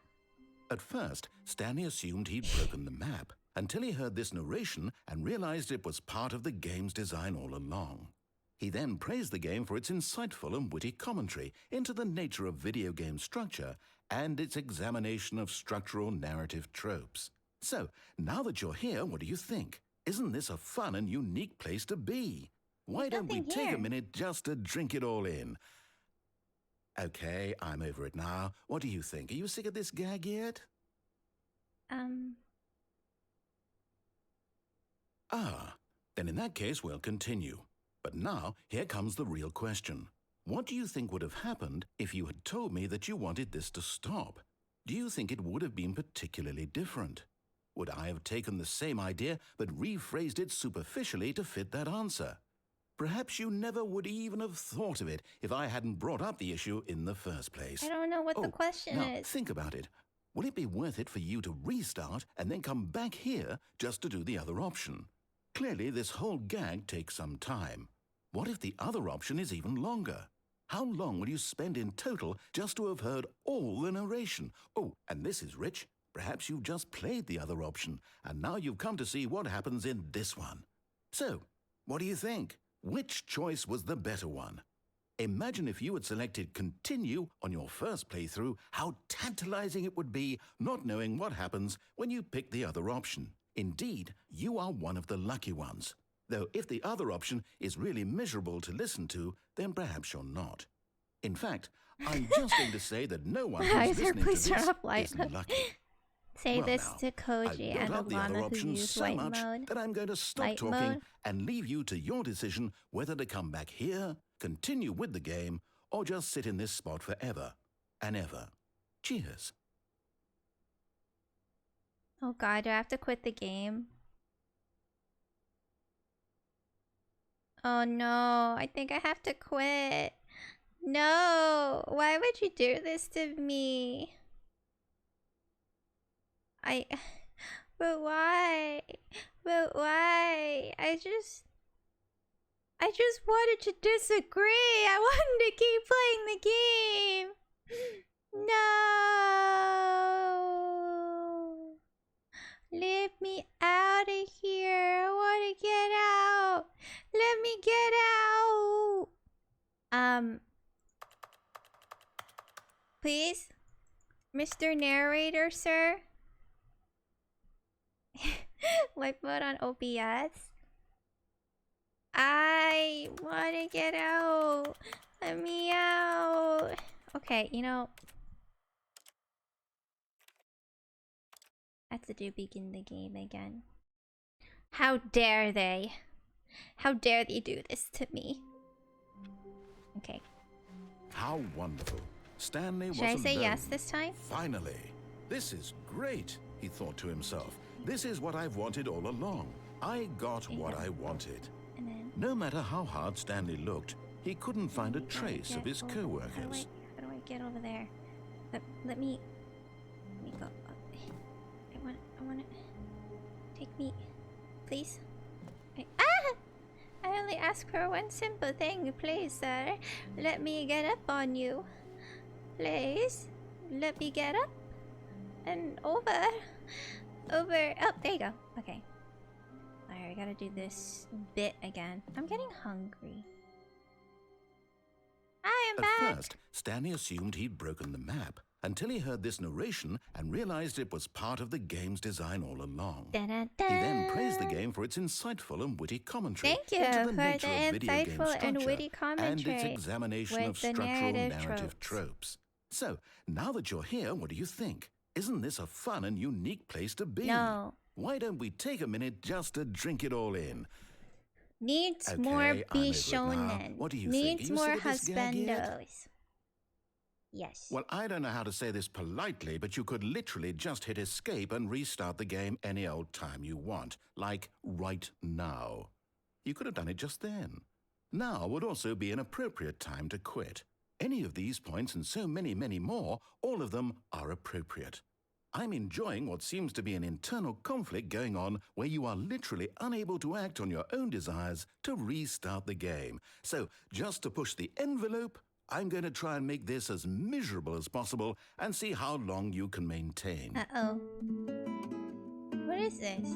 At first, Stanley assumed he'd broken the map, until he heard this narration and realized it was part of the game's design all along. He then praised the game for its insightful and witty commentary into the nature of video game structure and its examination of structural narrative tropes. So, now that you're here, what do you think? Isn't this a fun and unique place to be? Why don't we nothing take here. a minute just to drink it all in? Okay, I'm over it now. What do you think? Are you sick of this gag yet? Ah, then in that case, we'll continue. But now, here comes the real question. What do you think would have happened if you had told me that you wanted this to stop? Do you think it would have been particularly different? Would I have taken the same idea but rephrased it superficially to fit that answer? Perhaps you never would even have thought of it if I hadn't brought up the issue in the first place. I don't know what the question now, is. think about it. Will it be worth it for you to restart and then come back here just to do the other option? Clearly, this whole gag takes some time. What if the other option is even longer? How long will you spend in total just to have heard all the narration? Oh, and this is rich. Perhaps you've just played the other option, and now you've come to see what happens in this one. So, what do you think? Which choice was the better one? Imagine if you had selected continue on your first playthrough, how tantalizing it would be not knowing what happens when you pick the other option. Indeed, you are one of the lucky ones. Though if the other option is really miserable to listen to, then perhaps you're not. In fact, I'm just going to say that no one who's listening to please turn this off light is mode. lucky. Say Well this now, to Koji I've and built up the other Alana who options use so white much mode. that I'm going to stop Light talking mode. and leave you to your decision whether to come back here, continue with the game, or just sit in this spot forever and ever. Cheers. Oh god, do I have to quit the game? Oh no, I think I have to quit. No, why would you do this to me? But why? But why? I just wanted to disagree. I wanted to keep playing the game. No. Let me out of here. I want to get out. Let me get out. Please? Mr. Narrator, sir? Wipe mode on OBS? I want to get out. Let me out. Okay, you know. I have to begin the game again. How dare they? How dare they do this to me? Okay. How wonderful. Stanley Should I was say alone. yes this time? Finally. This is great, he thought to himself. This is what I've wanted all along. I got what I wanted. And then No matter how hard Stanley looked, he couldn't find a trace of his co-workers. How do I get over there? Let me go. I want to take me, please. I only ask for one simple thing, please, sir. Let me get up on you, please. Let me get up and over. Oh, there you go. Okay. Alright, I gotta do this bit again. I'm getting hungry. I am back. At first, Stanley assumed he'd broken the map until he heard this narration and realized it was part of the game's design all along. Da-da-da. He then praised the game for its insightful and witty commentary Thank you into the for nature the of video game insightful and structure witty commentary and its examination with of the structural narrative narrative tropes. So, now that you're here, what do you think? Isn't this a fun and unique place to be? No. Why don't we take a minute just to drink it all in? Needs Okay, more I'm over it now. Bishonen. What do you think? Needs Are you more sick of this gag yet? husbandos. Yes. Well, I don't know how to say this politely, but you could literally just hit escape and restart the game any old time you want, like right now. You could have done it just then. Now would also be an appropriate time to quit. Any of these points and so many, many more, all of them are appropriate. I'm enjoying what seems to be an internal conflict going on where you are literally unable to act on your own desires to restart the game. So, just to push the envelope, I'm going to try and make this as miserable as possible and see how long you can maintain. Uh-oh. What is this?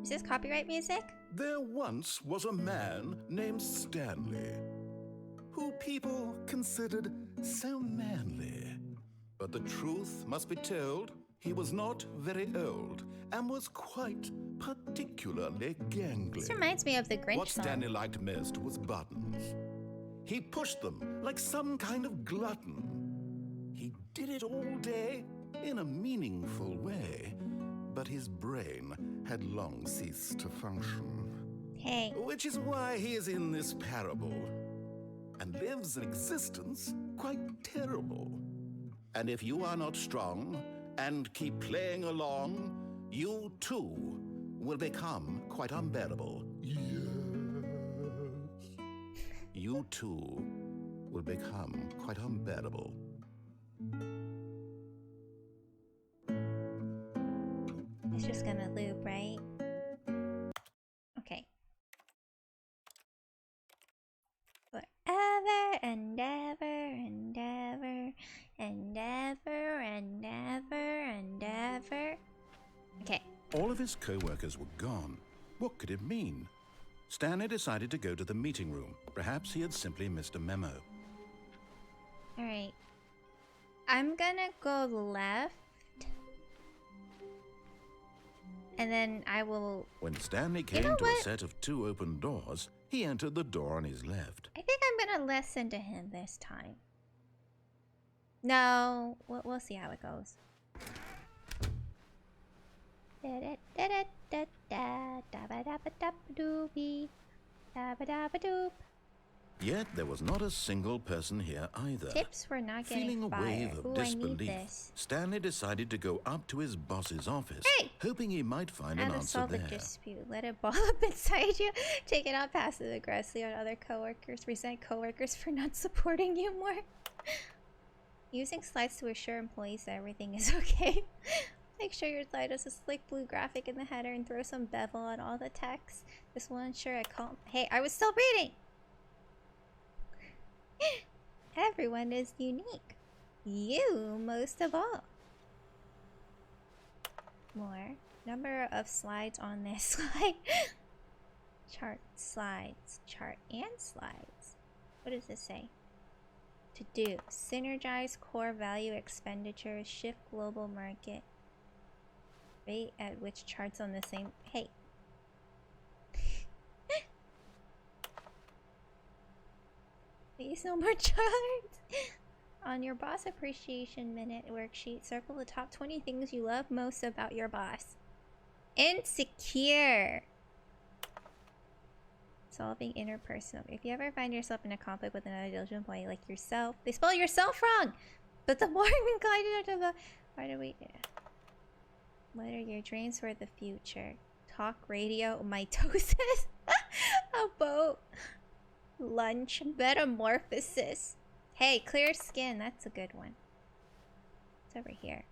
Is this copyright music? There once was a man named Stanley, who people considered so manly. But the truth must be told, He was not very old and was quite particularly gangly. This reminds me of the Grinch What song. Stanley liked most was buttons. He pushed them like some kind of glutton. He did it all day in a meaningful way, but his brain had long ceased to function. Hey. Which is why he is in this parable and lives an existence quite terrible. And if you are not strong and keep playing along, you too will become quite unbearable. Yes. You too will become quite unbearable. It's just gonna loop, right? Okay. Forever and ever and ever and ever and ever and ever. Okay. All of his co-workers were gone. What could it mean? Stanley decided to go to the meeting room. Perhaps he had simply missed a memo. Alright. I'm gonna go left. And then I will... When Stanley came to a set of 2 open doors, he entered the door on his left. I think I'm gonna listen to him this time. No, we'll see how it goes. Yet there was not a single person here either. Tips for not getting Feeling a fired. wave of Ooh, disbelief, I need this. Stanley decided to go up to his boss's office, Hey! hoping he might find How an to answer solve a there. dispute. Let it ball up inside you. Take it out passive aggressively on other coworkers. Resent coworkers for not supporting you more. Using slides to assure employees that everything is okay. Make sure your slide has a slick blue graphic in the header and throw some bevel on all the text. This will ensure a calm. Hey, I was still reading! Everyone is unique. You most of all. More. Number of slides on this slide. Chart, slides, chart, and slides. What does this say? To do. Synergize core value expenditures. Shift global market. Rate at which charts on the same... Hey. Please no more charts. On your boss appreciation minute worksheet, circle the top 20 things you love most about your boss. Insecure. Solving interpersonal. If you ever find yourself in a conflict with another diligent employee like yourself, they spell yourself wrong. But the more inclined to the... Why do we... What are your dreams for the future? Talk radio, mitosis, a boat, lunch, metamorphosis. Hey, clear skin, that's a good one. It's over here.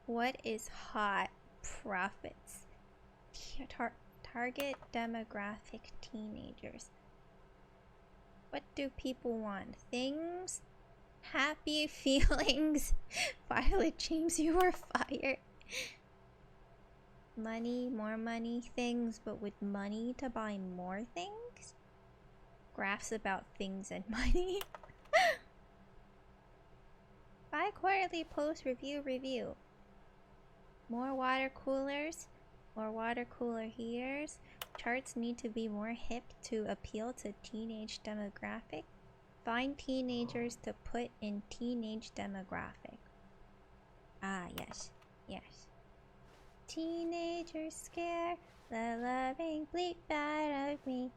What is hot? Profits. Target demographic teenagers. What do people want? Things? Happy feelings. Violet James, you were fired. Money, more money, things, but with money to buy more things? Graphs about things and money. Bi-quarterly post review. More water coolers. More water cooler heaters. Charts need to be more hip to appeal to teenage demographic. Find teenagers to put in teenage demographic. Ah, yes. Yes. Teenagers scare the loving bleep out of me.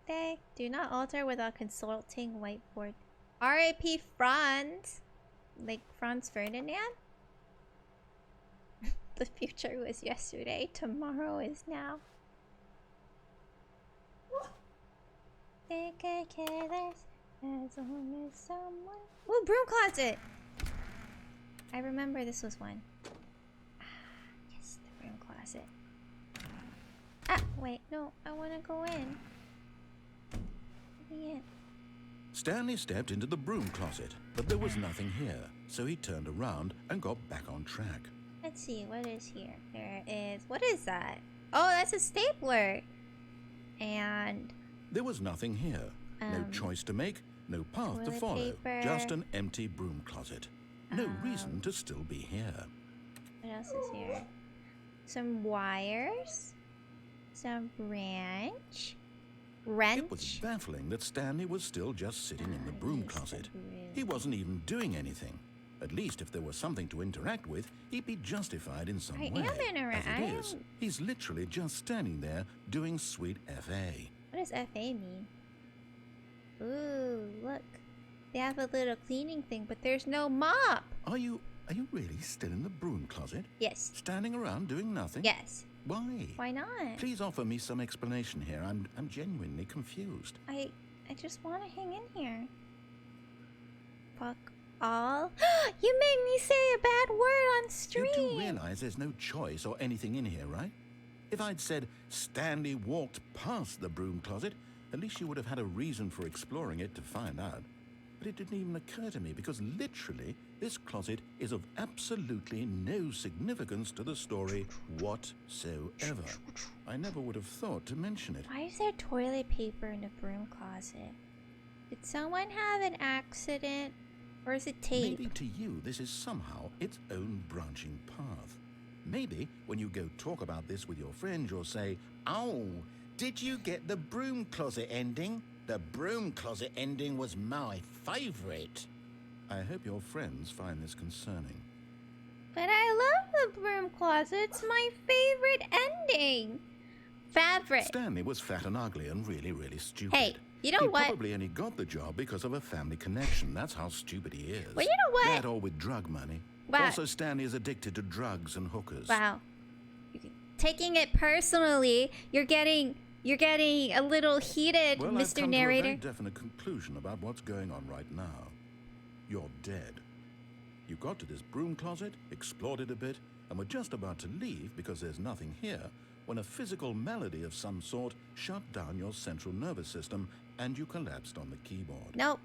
They do not alter without consulting whiteboard. R.I.P. Franz. Like Franz Ferdinand? The future was yesterday. Tomorrow is now. They could care less. As long as someone... Ooh, broom closet! I remember this was one. Ah, yes, the broom closet. Ah, wait, no, I want to go in. Yeah. Stanley stepped into the broom closet, but there was nothing here, so he turned around and got back on track. Let's see, what is here? There is... What is that? Oh, that's a stapler! And... There was nothing here. No choice to make, no path to toilet follow. paper. Just an empty broom closet. No reason to still be here. What else is here? Some wires. Some wrench. It was baffling that Stanley was still just sitting in the broom closet. He wasn't even doing anything. At least if there was something to interact with, he'd be justified in some way. As it is, he's literally just standing there doing sweet FA. What does FA mean? Ooh, look. They have a little cleaning thing, but there's no mop. Are you really still in the broom closet? Yes. Standing around doing nothing? Yes. Why? Why not? Please offer me some explanation here. I'm genuinely confused. I just want to hang in here. Fuck all. You made me say a bad word on stream. You do realize there's no choice or anything in here, right? If I'd said Stanley walked past the broom closet, at least you would have had a reason for exploring it to find out. But it didn't even occur to me because literally this closet is of absolutely no significance to the story whatsoever. I never would have thought to mention it. Why is there toilet paper in the broom closet? Did someone have an accident? Or is it tape? Maybe to you this is somehow its own branching path. Maybe when you go talk about this with your friend you'll say, "Oh, did you get the broom closet ending? The broom closet ending was my favorite." I hope your friends find this concerning. But I love the broom closet. It's my favorite ending. Favorite. Stanley was fat and ugly and really, really stupid. Hey, you know he what? He probably only got the job because of a family connection. That's how stupid he is. Well, you know what? That or with drug money. Wow. Also, Stanley is addicted to drugs and hookers. Wow. Taking it personally, you're getting a little heated, well, Mr. I've come Narrator. to a very definite conclusion about what's going on right now. You're dead. You got to this broom closet, explored it a bit, and were just about to leave because there's nothing here when a physical malady of some sort shut down your central nervous system and you collapsed on the keyboard. Nope.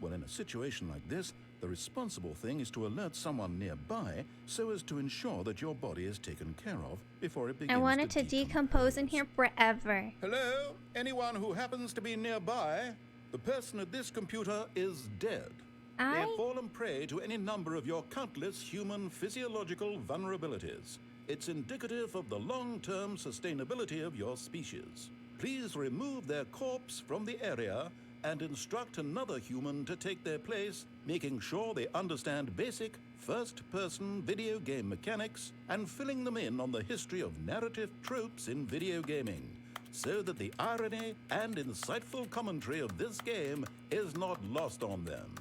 Well, in a situation like this, the responsible thing is to alert someone nearby so as to ensure that your body is taken care of before it begins I wanted to decompose in here forever. Hello? Anyone who happens to be nearby? The person at this computer is dead. They have fallen prey to any number of your countless human physiological vulnerabilities. It's indicative of the long-term sustainability of your species. Please remove their corpse from the area and instruct another human to take their place, making sure they understand basic first-person video game mechanics and filling them in on the history of narrative tropes in video gaming, so that the irony and insightful commentary of this game is not lost on them.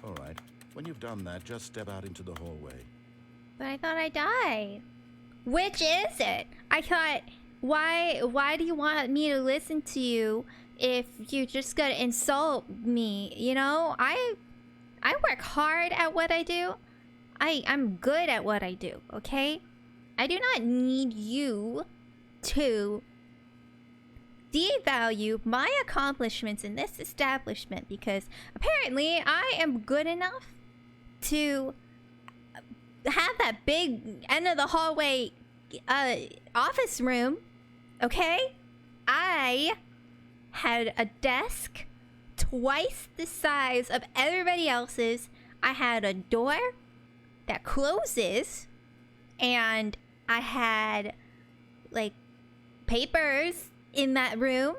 All right, when you've done that, just step out into the hallway. But I thought I died. Which is it? I thought, why do you want me to listen to you if you're just gonna insult me? You know, I work hard at what I do. I'm good at what I do, okay? I do not need you to devalue my accomplishments in this establishment because apparently I am good enough to have that big end of the hallway office room, okay? I had a desk twice the size of everybody else's. I had a door that closes, and I had like papers in that room.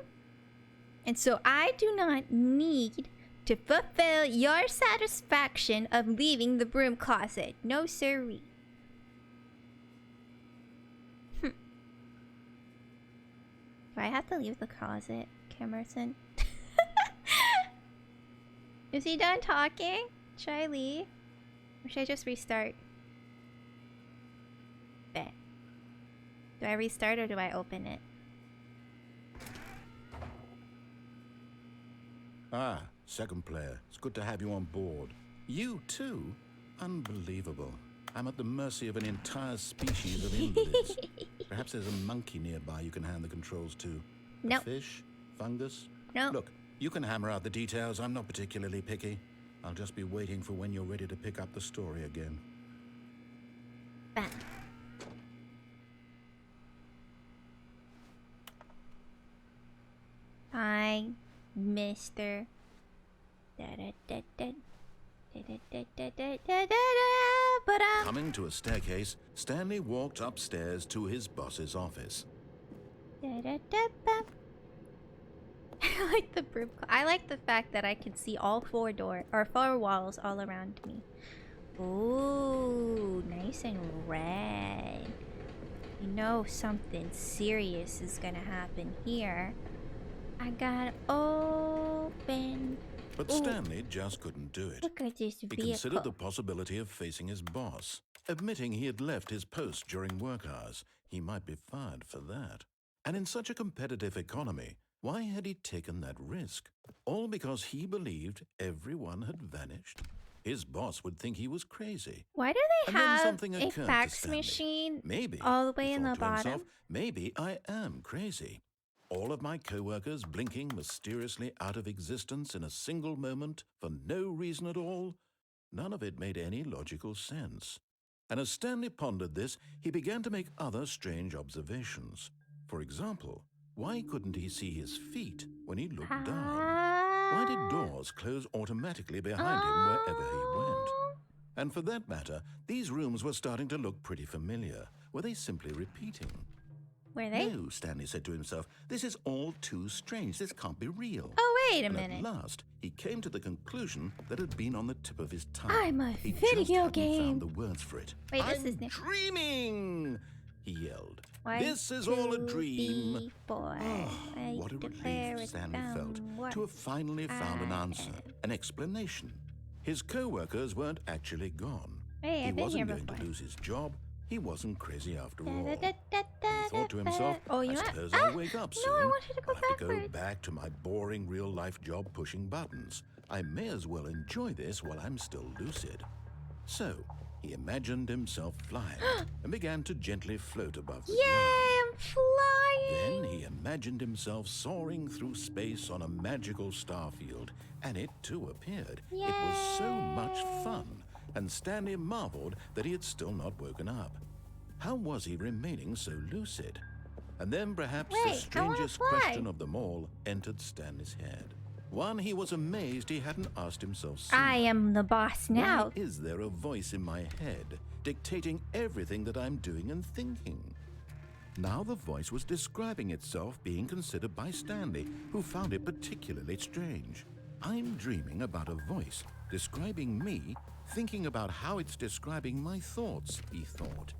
And so I do not need to fulfill your satisfaction of leaving the broom closet. No siree. Do I have to leave the closet, Camerson? Is he done talking? Should I leave? Or should I just restart? Bet. Do I restart or do I open it? Ah, second player. It's good to have you on board. You too? Unbelievable. I'm at the mercy of an entire species of invalids. Perhaps there's a monkey nearby you can hand the controls to. Nope. A fish? Fungus? Nope. Look, you can hammer out the details. I'm not particularly picky. I'll just be waiting for when you're ready to pick up the story again. Back. Hi, Mr. Da-da-da-da. Coming to a staircase, Stanley walked upstairs to his boss's office. I like the broom. I like the fact that I can see all four walls all around me. Ooh, nice and red. You know something serious is gonna happen here. I gotta open. But Ooh. Stanley just couldn't do it. Look at this He vehicle. considered the possibility of facing his boss, admitting he had left his post during work hours. He might be fired for that. And in such a competitive economy, why had he taken that risk? All because he believed everyone had vanished? His boss would think he was crazy. Why do they And then have something a occurred to fax Stanley. machine Maybe, all the way he in the thought to bottom? himself, maybe I am crazy. All of my co-workers blinking mysteriously out of existence in a single moment for no reason at all? None of it made any logical sense. And as Stanley pondered this, he began to make other strange observations. For example, why couldn't he see his feet when he looked down? Why did doors close automatically behind him wherever he went? And for that matter, these rooms were starting to look pretty familiar. Were they simply repeating? Were they? No, Stanley said to himself, this is all too strange. This can't be real. Oh, wait a And minute. at last, he came to the conclusion that had been on the tip of his tongue. I'm a He just video hadn't game. found the words for it. Wait, this I'm is new. dreaming, he yelled. One, This is all a two, dream. three, four. I What a declare relief it's Stanley felt what to have finally found an I answer, am. an explanation. His co-workers weren't actually gone. Hey, He I've been wasn't here going before. to lose his job. He wasn't crazy after all. Da, da, He thought to himself, oh, you I know what? suppose I'll wake up soon. No, I wanted to go I'll have to go backwards. back to my boring real-life job pushing buttons. I may as well enjoy this while I'm still lucid. So, he imagined himself flying and began to gently float above the Yay, ground. I'm flying! Then he imagined himself soaring through space on a magical star field, and it too appeared. It was so much fun, and Stanley marveled that he had still not woken up. How was he remaining so lucid? And then perhaps the Wait, I wanna strangest fly. question of them all entered Stanley's head. One he was amazed he hadn't asked himself sooner. I am the boss now. Why is there a voice in my head dictating everything that I'm doing and thinking? Now the voice was describing itself being considered by Stanley, who found it particularly strange. I'm dreaming about a voice describing me, thinking about how it's describing my thoughts, he thought.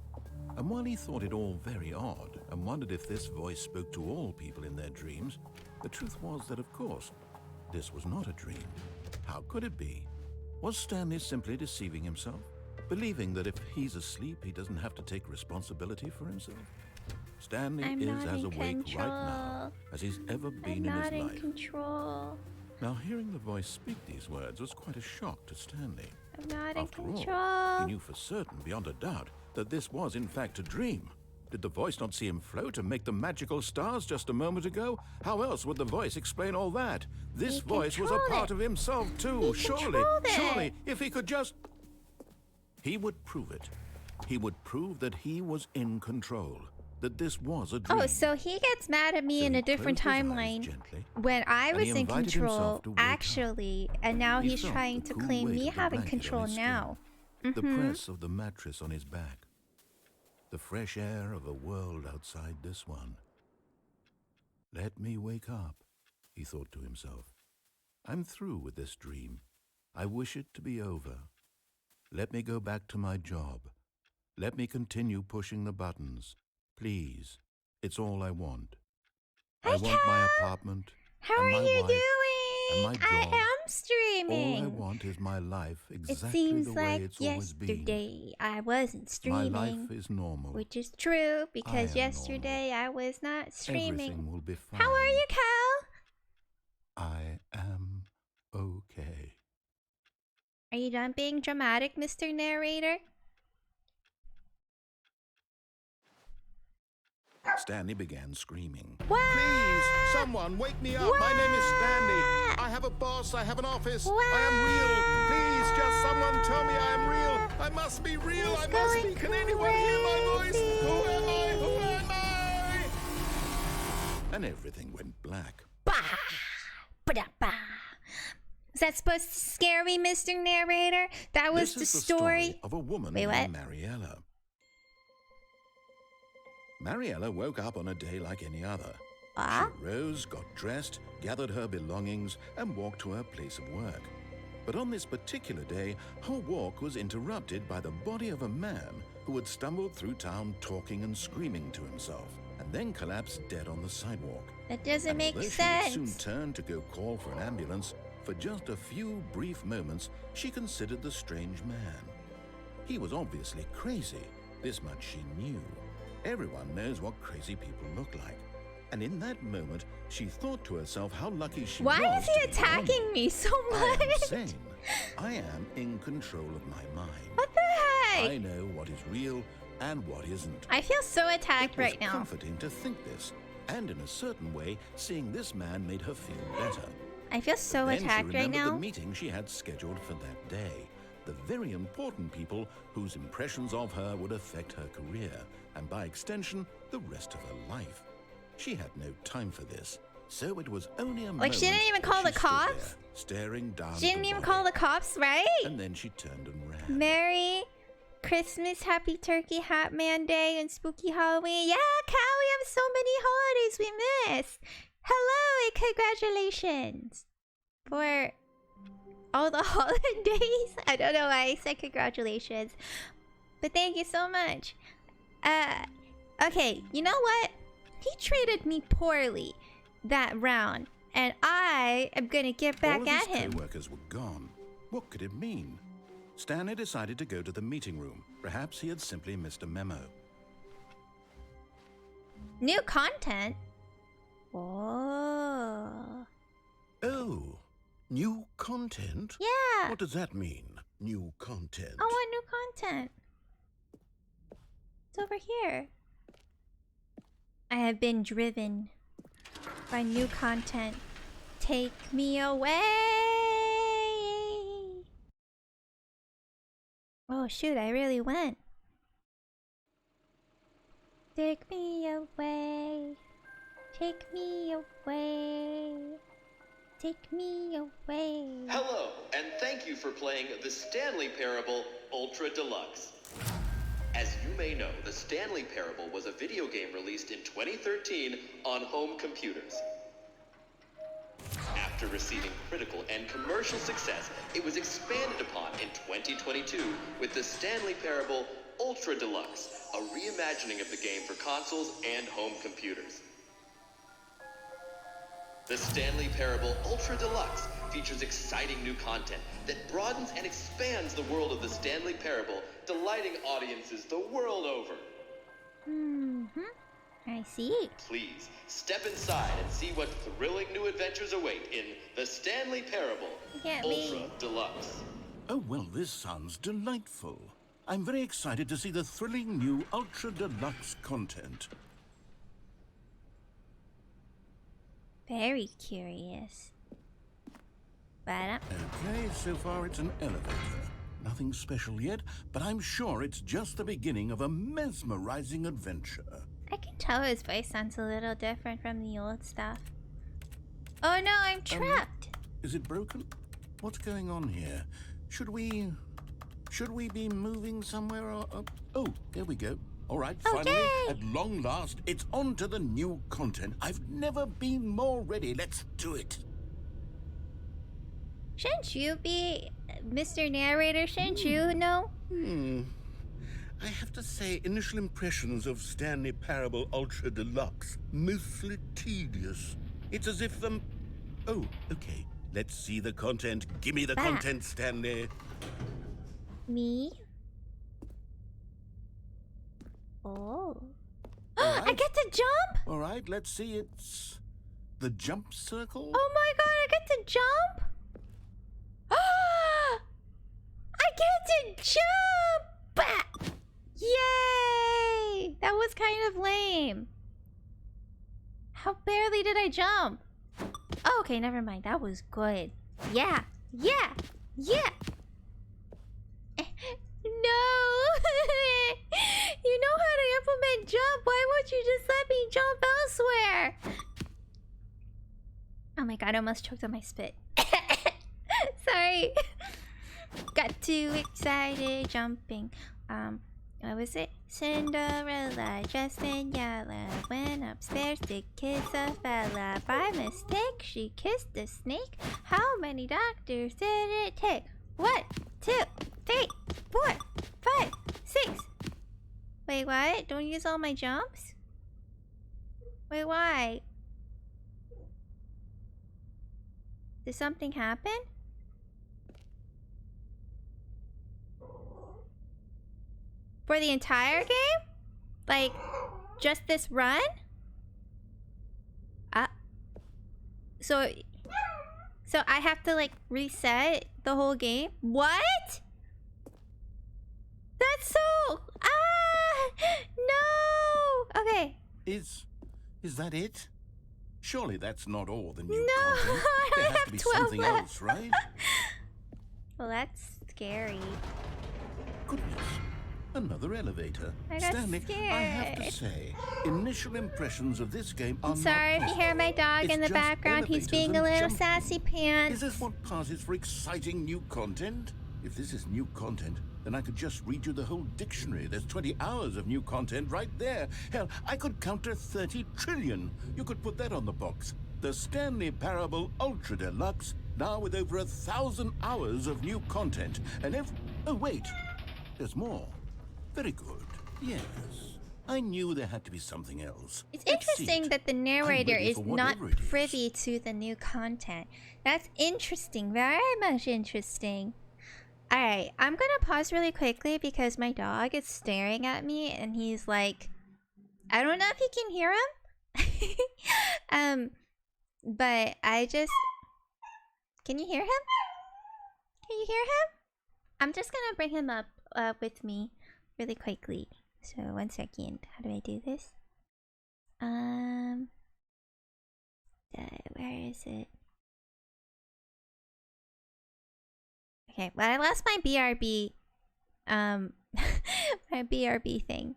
And while he thought it all very odd and wondered if this voice spoke to all people in their dreams, the truth was that, of course, this was not a dream. How could it be? Was Stanley simply deceiving himself, believing that if he's asleep, he doesn't have to take responsibility for himself? Stanley I'm is not as in awake control. right now as he's ever been I'm in not his in life. control. Now, hearing the voice speak these words was quite a shock to Stanley. I'm not in After all, control. he knew for certain, beyond a doubt, that this was in fact a dream. Did the voice not see him float and make the magical stars just a moment ago? How else would the voice explain all that? This He voice was a controlled part it. of himself too. He Surely, controlled it. surely, if he could just... He would prove it. He would prove that he was in control, that this was a dream. Oh, so he gets mad at me So in he a different closed his eyes timeline gently, when I and was he in invited control, himself to wake up. actually, and now He he's felt trying the to cool claim weight me of the having blanket on control his skin, now. the press of the mattress on his back, the fresh air of a world outside this one. Let me wake up, he thought to himself. I'm through with this dream. I wish it to be over. Let me go back to my job. Let me continue pushing the buttons. Please, it's all I want. I Hey, want my Cal. apartment How and are my you wife doing? and my I job. am All streaming. I want is my life It exactly seems the way like it's always been. yesterday I wasn't My streaming, life is normal. which is true because am yesterday I was not streaming. Everything will be fine. How are you, Cal? I am okay. Are you done being dramatic, Mr. Narrator? Stanley began screaming. What? Please, someone wake me up. My name is Stanley. I have a boss. I have an office. I am real. Please, just someone tell me I am real. I must be real. I must be. Can anyone hear my voice? Who am I? Who am I? And everything went black. Bah! Ba-da-ba! Was that supposed to scare me, Mr. Narrator? That was This the is the story. of a woman Wait, what? named Mariella. Mariella woke up on a day like any other. Ah? She rose, got dressed, gathered her belongings, and walked to her place of work. But on this particular day, her walk was interrupted by the body of a man who had stumbled through town talking and screaming to himself, and then collapsed dead on the sidewalk. That doesn't And make although sense. she would soon turned to go call for an ambulance, for just a few brief moments, she considered the strange man. He was obviously crazy. This much she knew. Everyone knows what crazy people look like. And in that moment, she thought to herself how lucky she was. Why is he to be attacking normal. me so I am much? sane. I am in control of my mind. What the heck? I know what is real and what isn't. I feel so attacked It was right now. comforting to think this, and in a certain way, seeing this man made her feel better. I feel so Then she attacked right remembered the now. meeting she had scheduled for that day. The very important people whose impressions of her would affect her career, and by extension, the rest of her life. She had no time for this, so it was only a moment. Like, she didn't even call that the she stood cops? there, staring down. She at didn't the even body, call the cops, right? And then she turned and ran. Merry Christmas, Happy Turkey, Hat Man Day, and Spooky Halloween. Yeah, Cal, we have so many holidays we miss. Hello and congratulations for all the holidays. I don't know why I said congratulations, but thank you so much. Okay, you know what? He treated me poorly that round, and I am gonna get back All of at his him. co-workers were gone. What could it mean? Stanley decided to go to the meeting room. Perhaps he had simply missed a memo. New content? Oh. Oh, new content? Yeah. What does that mean, new content? I want new content. It's over here. I have been driven by new content. Take me away. Oh shoot, I really went. Take me away. Take me away. Take me away. Hello, and thank you for playing the Stanley Parable Ultra Deluxe. As you may know, the Stanley Parable was a video game released in 2013 on home computers. After receiving critical and commercial success, it was expanded upon in 2022 with the Stanley Parable Ultra Deluxe, a reimagining of the game for consoles and home computers. The Stanley Parable Ultra Deluxe features exciting new content that broadens and expands the world of the Stanley Parable, delighting audiences the world over. I see. Please, step inside and see what thrilling new adventures await in the Stanley Parable Can't Ultra leave. Deluxe. Oh, well, this sounds delightful. I'm very excited to see the thrilling new Ultra Deluxe content. Very curious. But Okay, so far it's an elevator. Nothing special yet, but I'm sure it's just the beginning of a mesmerizing adventure. I can tell his voice sounds a little different from the old stuff. Oh no, I'm trapped. Is it broken? What's going on here? Should we be moving somewhere or oh, there we go. All right, finally, Okay. at long last, it's on to the new content. I've never been more ready. Let's do it. Shouldn't you be Mr. Narrator? Shouldn't you know? I have to say, initial impressions of Stanley Parable Ultra Deluxe, mostly tedious. It's as if oh, okay. Let's see the content. Give me the Back. content, Stanley. Me? Oh. All I right. get to jump? All right, let's see. It's the jump circle. Oh my god, I get to jump? I get to jump! Yay! That was kind of lame. How barely did I jump? Oh, okay, never mind. That was good. Yeah, yeah, yeah. No! You know how to implement jump. Why won't you just let me jump elsewhere? Oh my god, I almost choked on my spit. sorry. Got too excited jumping. What was it? Cinderella dressed in yellow went upstairs to kiss a fella. By mistake, she kissed a snake. How many doctors did it take? 1, 2, 3, 4, 5, 6. Wait, what? Don't use all my jumps? Wait, why? Did something happen? For the entire game? Like, just this run? So I have to, like, reset the whole game? What? That's so... No! Okay. Is that it? Surely that's not all the new No, content. There I has to have be 12 something left. else, right? Well, that's scary. Goodness. Another elevator. I got Stanley, I have to scared. say, initial impressions of this game are I'm sorry not if you hear my dog It's in the just background. He's elevators being a and little jumping. sassy pants. Is this what passes for exciting new content? If this is new content, then I could just read you the whole dictionary. There's 20 hours of new content right there. Hell, I could counter 30 trillion. You could put that on the box. The Stanley Parable Ultra Deluxe, now with over 1,000 hours of new content. And oh, wait. There's more. Very good. Yes. I knew there had to be something else. It's Let's see interesting it. that the I'm narrator ready is for not whatever it is. privy to the new content. That's interesting. Very much interesting. Alright, I'm gonna pause really quickly because my dog is staring at me and he's like... I don't know if you can hear him. But I just... Can you hear him? Can you hear him? I'm just gonna bring him up with me really quickly. So, 1 second. How do I do this? Where is it? Okay, well, I lost my BRB, my BRB thing.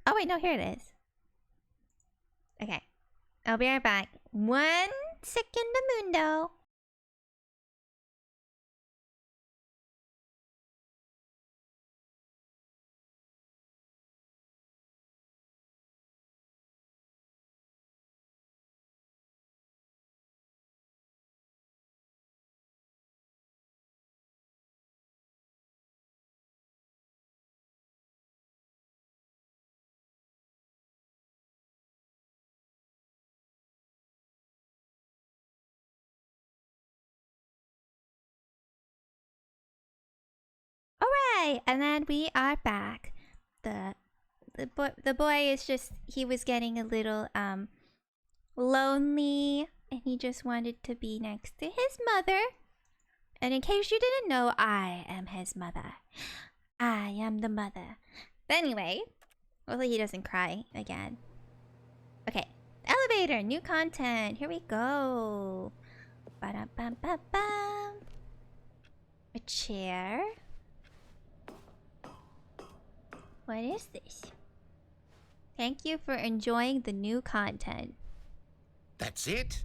Oh, wait, no, here it is. Okay, I'll be right back. 1 second, mundo. Alright, and then we are back. The boy is just, he was getting a little lonely and he just wanted to be next to his mother. And in case you didn't know, I am his mother. I am the mother. But anyway, hopefully he doesn't cry again. Okay, elevator, new content. Here we go. Ba-dum-bum-bum-bum. A chair. What is this? Thank you for enjoying the new content. That's it?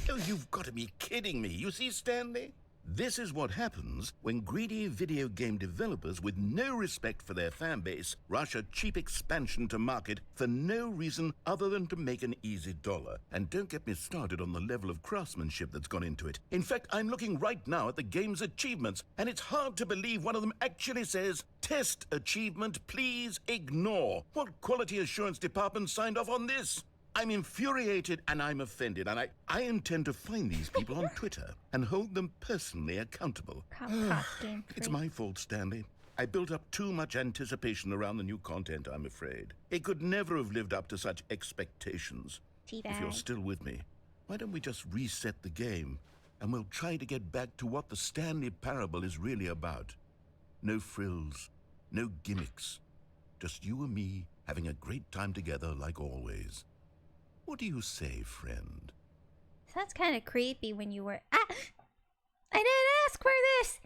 Oh, you've got to be kidding me. You see, Stanley? This is what happens when greedy video game developers with no respect for their fan base rush a cheap expansion to market for no reason other than to make an easy dollar. And don't get me started on the level of craftsmanship that's gone into it. In fact, I'm looking right now at the game's achievements, and it's hard to believe one of them actually says, "Test achievement, please ignore." What quality assurance department signed off on this? I'm infuriated and I'm offended, and I intend to find these people on Twitter and hold them personally accountable. It's my fault, Stanley. I built up too much anticipation around the new content, I'm afraid. It could never have lived up to such expectations. If you're still with me, why don't we just reset the game and we'll try to get back to what the Stanley Parable is really about. No frills, no gimmicks. Just you and me having a great time together like always. What do you say, friend? Sounds kind of creepy when you were... I didn't ask for this!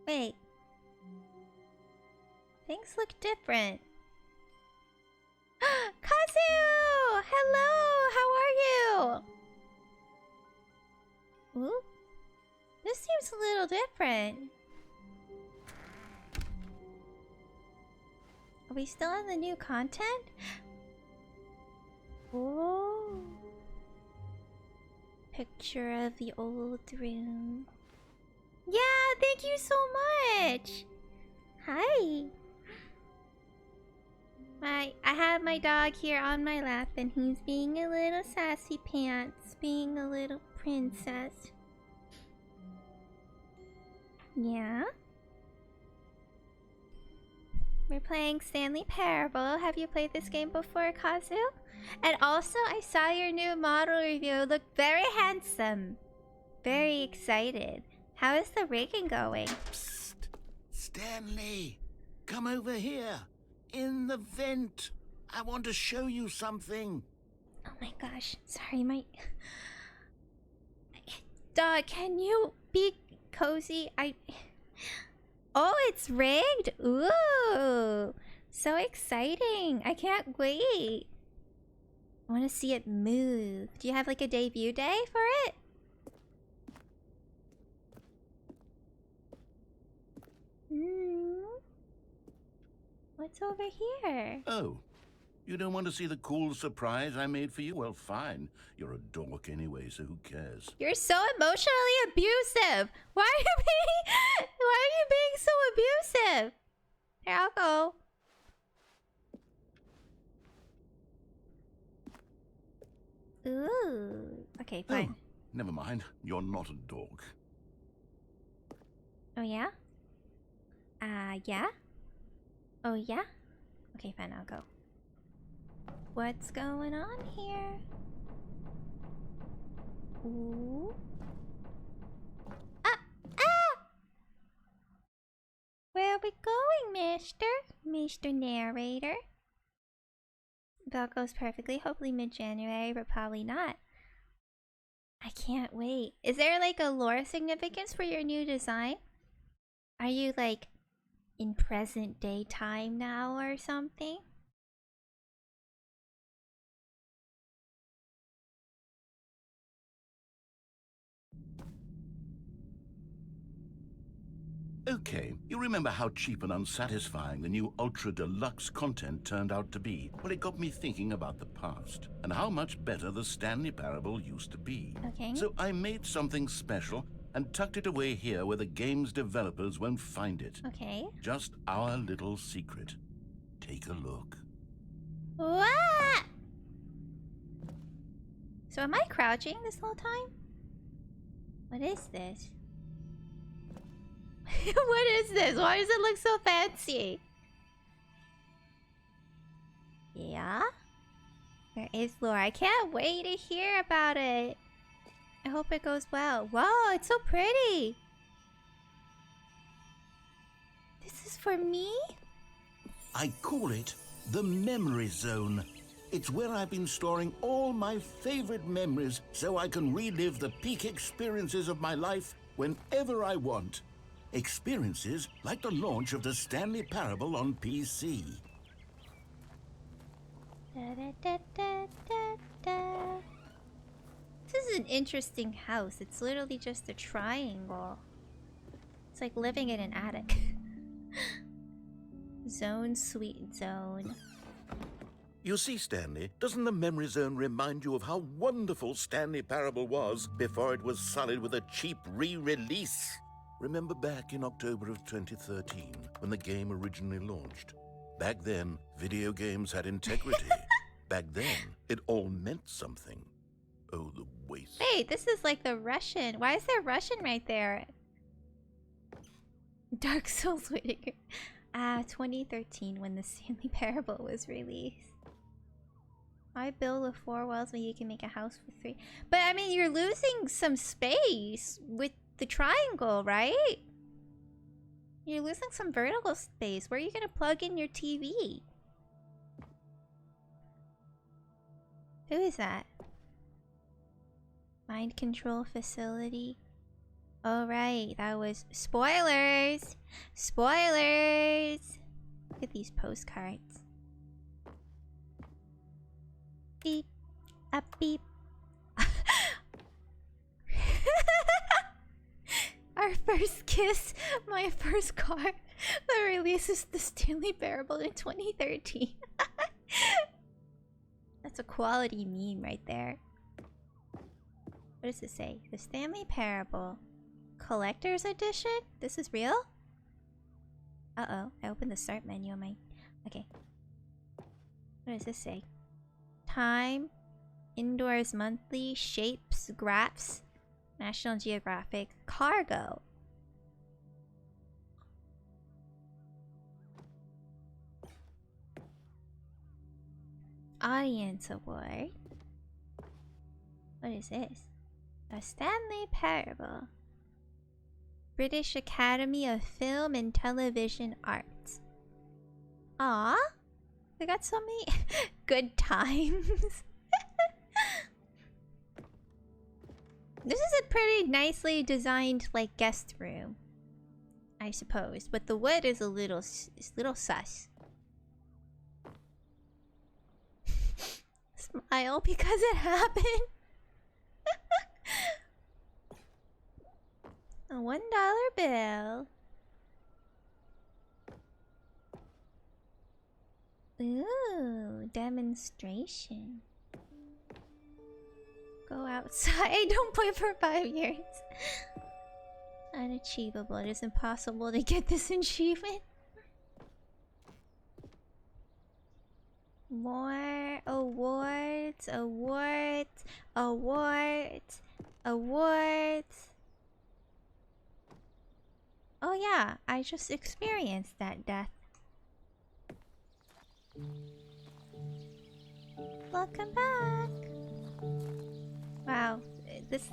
Wait. Things look different. Hello, how are you? Ooh, this seems a little different. Are we still on the new content? Oh. Picture of the old room. Yeah, thank you so much. Hi. I have my dog here on my lap and he's being a little sassy pants, being a little princess. Yeah? We're playing Stanley Parable. Have you played this game before, Kazu? And also, I saw your new model review. Look very handsome. Very excited. How is the rigging going? Psst! Stanley! Come over here! In the vent! I want to show you something! Oh my gosh. Sorry, my... Dog, can you be cozy? Oh, it's rigged? Ooh! So exciting. I can't wait. I want to see it move. Do you have like a debut day for it? What's over here? Oh, you don't want to see the cool surprise I made for you? Well, fine. You're a dork anyway, so who cares? You're so emotionally abusive. Why are you being so abusive? Here, I'll go. Ooh. Okay, fine. Oh, never mind. You're not a dork. Oh yeah? Yeah? Oh yeah? Okay, fine, I'll go. What's going on here? Ooh. Ah! Where are we going, mister? Mr. Narrator? That goes perfectly. Hopefully mid-January, but probably not. I can't wait. Is there like a lore significance for your new design? Are you like in present day time now or something? Okay, you remember how cheap and unsatisfying the new Ultra Deluxe content turned out to be? Well, it got me thinking about the past, and how much better the Stanley Parable used to be. Okay. So I made something special and tucked it away here where the game's developers won't find it. Okay. Just our little secret. Take a look. What? So am I crouching this whole time? What is this? What is this? Why does it look so fancy? Yeah? There is lore. I can't wait to hear about it. I hope it goes well. Wow, it's so pretty. This is for me? I call it the Memory Zone. It's where I've been storing all my favorite memories so I can relive the peak experiences of my life whenever I want. Experiences like the launch of the Stanley Parable on PC. This is an interesting house. It's literally just a triangle. It's like living in an attic. Zone, sweet zone. You see, Stanley, doesn't the Memory Zone remind you of how wonderful Stanley Parable was before it was sullied with a cheap re-release? Remember back in October of 2013, when the game originally launched? Back then, video games had integrity. Back then, it all meant something. Oh, the waste. Wait, this is like the Russian. Why is there Russian right there? Dark Souls Whittaker. 2013 when the Stanley Parable was released. I build with 4 walls when you can make a house with 3. But I mean, you're losing some space with the triangle, right? You're losing some vertical space. Where are you gonna plug in your TV? Who is that? Mind control facility. Oh right, that was spoilers. Spoilers. Look at these postcards. Beep A beep. Our first kiss, my first car. The release is the Stanley Parable in 2013. That's a quality meme right there. What does it say? The Stanley Parable Collector's Edition? This is real? Uh-oh, I opened the start menu on my... Okay. What does this say? Time, Indoors Monthly, Shapes, Graphs, National Geographic, Cargo. Audience Award. What is this? A Stanley Parable. British Academy of Film and Television Arts. Ah, they got so many good times. This is a pretty nicely designed, like, guest room, I suppose. But the wood is a little sus. Smile because it happened. A $1 bill. Ooh, demonstration. Go outside. Don't play for 5 years. Unachievable. It is impossible to get this achievement. More awards, awards, awards, awards. Oh yeah, I just experienced that death. Welcome back. Wow, this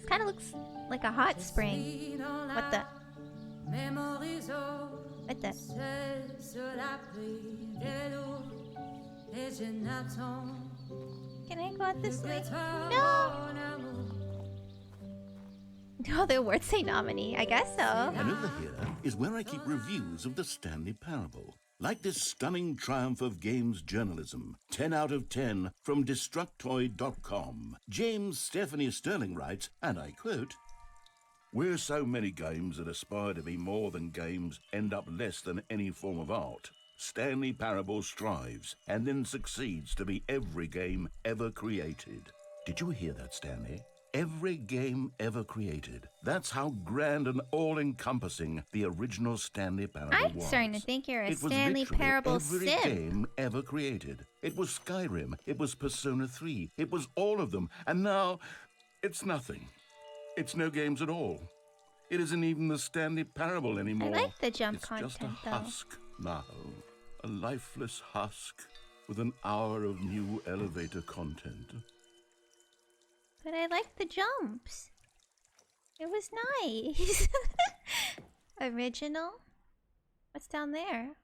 kind of looks like a hot spring. What the? What the? Can I go out this way? No! No, the awards say nominee. I guess so. And over here is where I keep reviews of the Stanley Parable. Like this stunning triumph of games journalism, 10 out of 10 from Destructoid.com. James Stephanie Sterling writes, and I quote, "Where so many games that aspire to be more than games end up less than any form of art, Stanley Parable strives and then succeeds to be every game ever created." Did you hear that, Stanley? Every game ever created. That's how grand and all-encompassing the original Stanley Parable was. I'm starting to think you're a It was Stanley literally Parable every simp. game ever created. It was Skyrim. It was Persona 3. It was all of them. And now, it's nothing. It's no games at all. It isn't even the Stanley Parable anymore. I like the jump it's content, just a though. husk now. A lifeless husk with an hour of new elevator content. But I like the jumps. It was nice. Original? What's down there?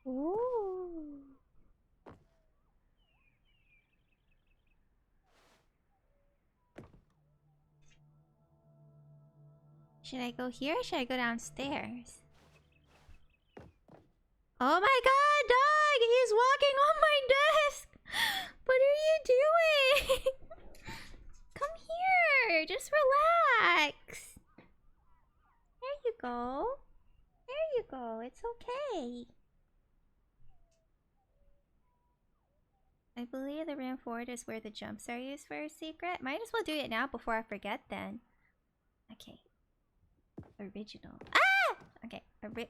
Ooh. Should I go here or should I go downstairs? Oh my god, dog! He's walking on my desk! What are you doing? Come here! Just relax! There you go. There you go. It's okay. I believe the room forward is where the jumps are used for a secret. Might as well do it now before I forget then. Okay. Original. Ah! Okay,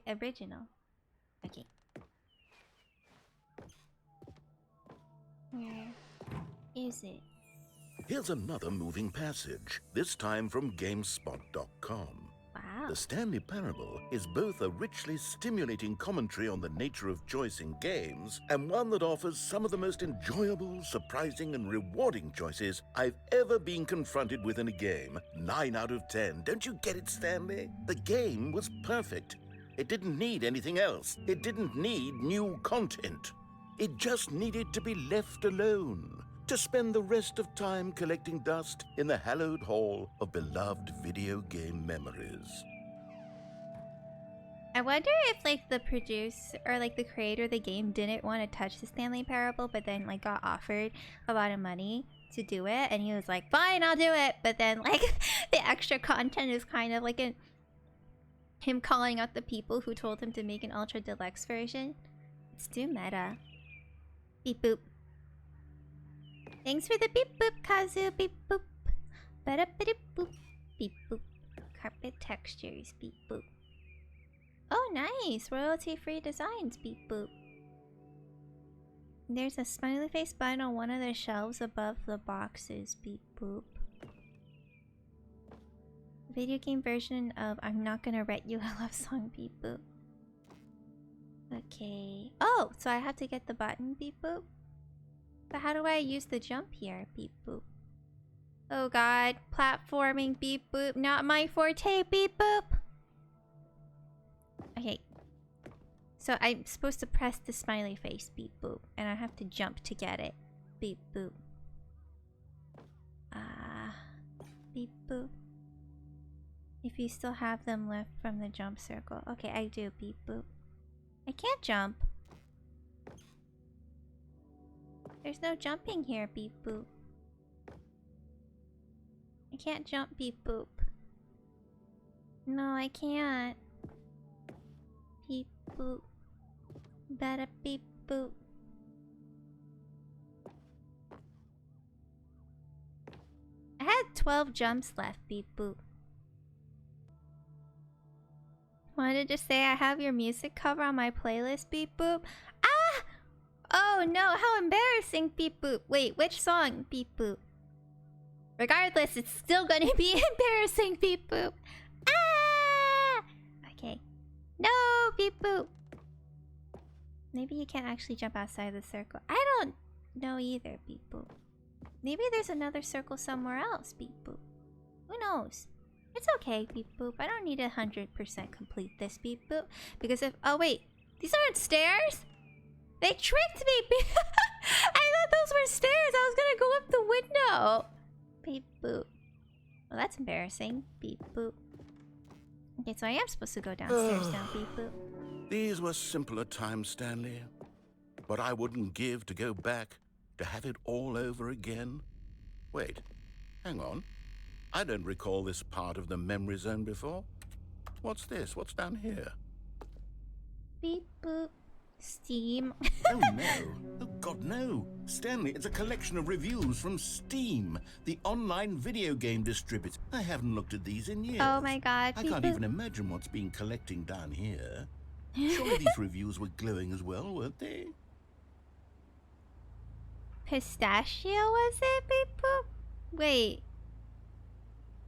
original. Okay. Where is it? Here's another moving passage, this time from GameSpot.com. Wow. The Stanley Parable is both a richly stimulating commentary on the nature of choice in games and one that offers some of the most enjoyable, surprising, and rewarding choices I've ever been confronted with in a game. 9 out of 10. Don't you get it, Stanley? The game was perfect. It didn't need anything else. It didn't need new content. It just needed to be left alone, to spend the rest of time collecting dust in the hallowed hall of beloved video game memories. I wonder if like the producer or like the creator of the game didn't want to touch the Stanley Parable, but then like got offered a lot of money to do it, and he was like, "Fine, I'll do it." But then like the extra content is kind of like him calling out the people who told him to make an ultra deluxe version. It's too meta. Beep boop. Thanks for the beep boop, Kazu. Beep boop. Ba-da ba boop. Beep boop. Carpet textures. Beep boop. Oh, nice! Royalty-free designs. Beep boop. There's a smiley face button on one of the shelves above the boxes. Beep boop. Video game version of I'm Not Gonna Write You a Love Song. Beep boop. Okay. Oh, so I have to get the button. Beep boop. But how do I use the jump here? Beep boop. Oh god. Platforming. Beep boop. Not my forte. Beep boop. Okay. So I'm supposed to press the smiley face. Beep boop. And I have to jump to get it. Beep boop. Beep boop. If you still have them left from the jump circle. Okay, I do. Beep boop. I can't jump. There's no jumping here. Beep boop. I can't jump. Beep boop. No, I can't. Beep boop. Better beep boop. I had 12 jumps left. Beep boop. Wanted to say I have your music cover on my playlist. Beep boop. Ah! Oh no, how embarrassing. Beep boop. Wait, which song? Beep boop. Regardless, it's still gonna be embarrassing. Beep boop. Ah! Okay. No, beep boop. Maybe you can't actually jump outside the circle. I don't know either. Beep boop. Maybe there's another circle somewhere else. Beep boop. Who knows? It's okay. Beep boop. I don't need 100% complete this. Beep boop. Because if... Oh wait. These aren't stairs? They tricked me! I thought those were stairs! I was gonna go up the window! Beep boop. Well, that's embarrassing. Beep boop. Okay, so I am supposed to go downstairs now. Beep boop. These were simpler times, Stanley. But I wouldn't give to go back, to have it all over again. Wait, hang on. I don't recall this part of the memory zone before. What's this? What's down here? Beep boop. Steam. Oh no. Oh god, no. Stanley, it's a collection of reviews from Steam, the online video game distributor. I haven't looked at these in years. Oh my god. I can't even imagine what's been collecting down here. Surely these reviews were glowing as well, weren't they? Pistachio, was it? Beep boop. Wait.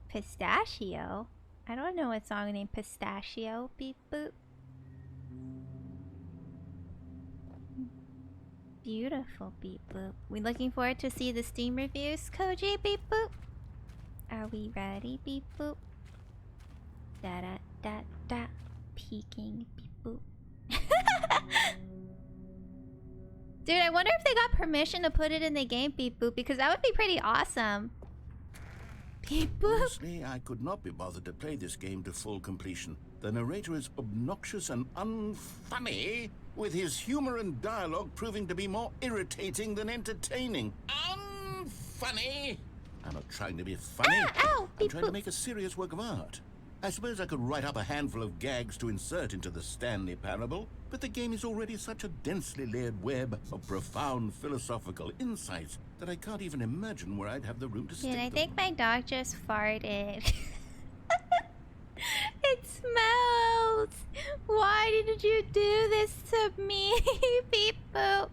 Pistachio? I don't know a song named Pistachio. Beep boop. Beautiful. Beep boop. We looking forward to see the Steam reviews, Koji. Beep boop. Are we ready? Beep boop. Da da da da. Peeking. Beep boop. Dude, I wonder if they got permission to put it in the game. Beep boop, because that would be pretty awesome. Beep boop. Honestly, I could not be bothered to play this game to full completion. The narrator is obnoxious and unfunny, with his humor and dialogue proving to be more irritating than entertaining. Unfunny! I'm not trying to be funny. Ow! I'm Beep trying boop. to make a serious work of art. I suppose I could write up a handful of gags to insert into the Stanley Parable, but the game is already such a densely layered web of profound philosophical insights that I can't even imagine where I'd have the room to stick Dude, I them. think my dog just farted. It smells! Why did you do this to me? Beep boop.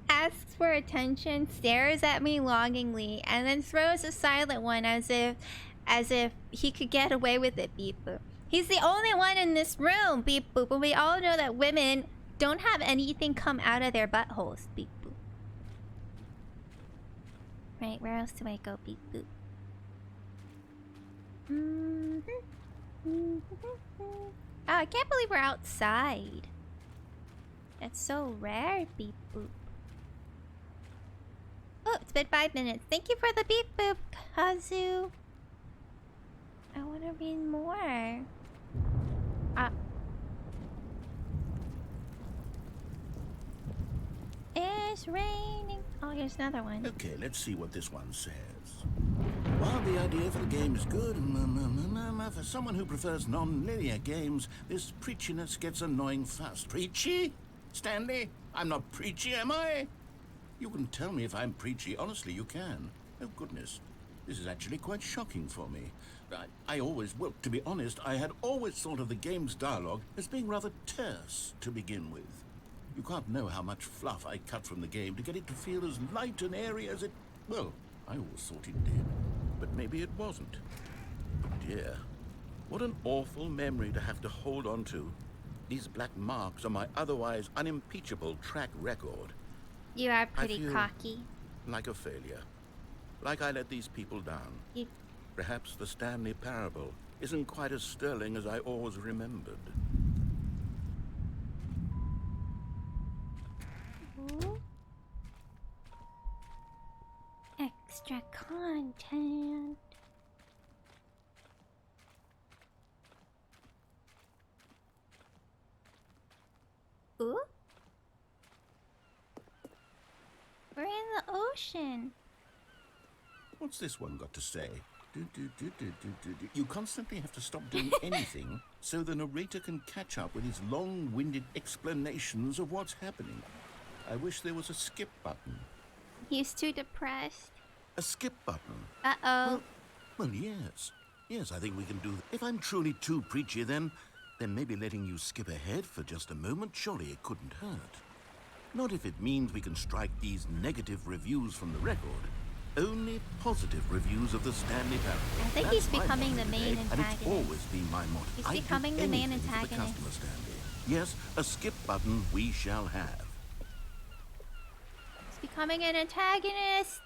Asks for attention, stares at me longingly, and then throws a silent one as if he could get away with it. Beep boop. He's the only one in this room. Beep boop. And we all know that women don't have anything come out of their buttholes. Beep boop. Right, where else do I go? Beep boop. Oh, I can't believe we're outside. That's so rare. Beep boop. Oh, it's been 5 minutes. Thank you for the beep boop, Kazu. I want to read more. Ah. It's raining. Oh, here's another one. Okay, let's see what this one says. While the idea for the game is good, for someone who prefers non-linear games, this preachiness gets annoying fast. Preachy? Stanley? I'm not preachy, am I? You can tell me if I'm preachy. Honestly, you can. Oh, goodness. This is actually quite shocking for me. Well, to be honest, I had always thought of the game's dialogue as being rather terse to begin with. You can't know how much fluff I cut from the game to get it to feel as light and airy as it... Well, I always thought it did. But maybe it wasn't. Oh dear. What an awful memory to have to hold on to. These black marks on my otherwise unimpeachable track record. You are pretty feel cocky. like a failure. Like I let these people down. You... Perhaps the Stanley Parable isn't quite as sterling as I always remembered. Ooh. Extra content. Ooh. We're in the ocean. What's this one got to say? You constantly have to stop doing anything so the narrator can catch up with his long-winded explanations of what's happening. I wish there was a skip button. He's too depressed. A skip button? Uh-oh. Well, yes. Yes, I think we can do that. If I'm truly too preachy, then maybe letting you skip ahead for just a moment, surely it couldn't hurt. Not if it means we can strike these negative reviews from the record. Only positive reviews of the Stanley Parable. I think That's he's my becoming motto the main today, antagonist. And it's always been my motto. He's I'd do becoming the main anything for the antagonist. customer, Stanley. Yes, a skip button we shall have. He's becoming an antagonist.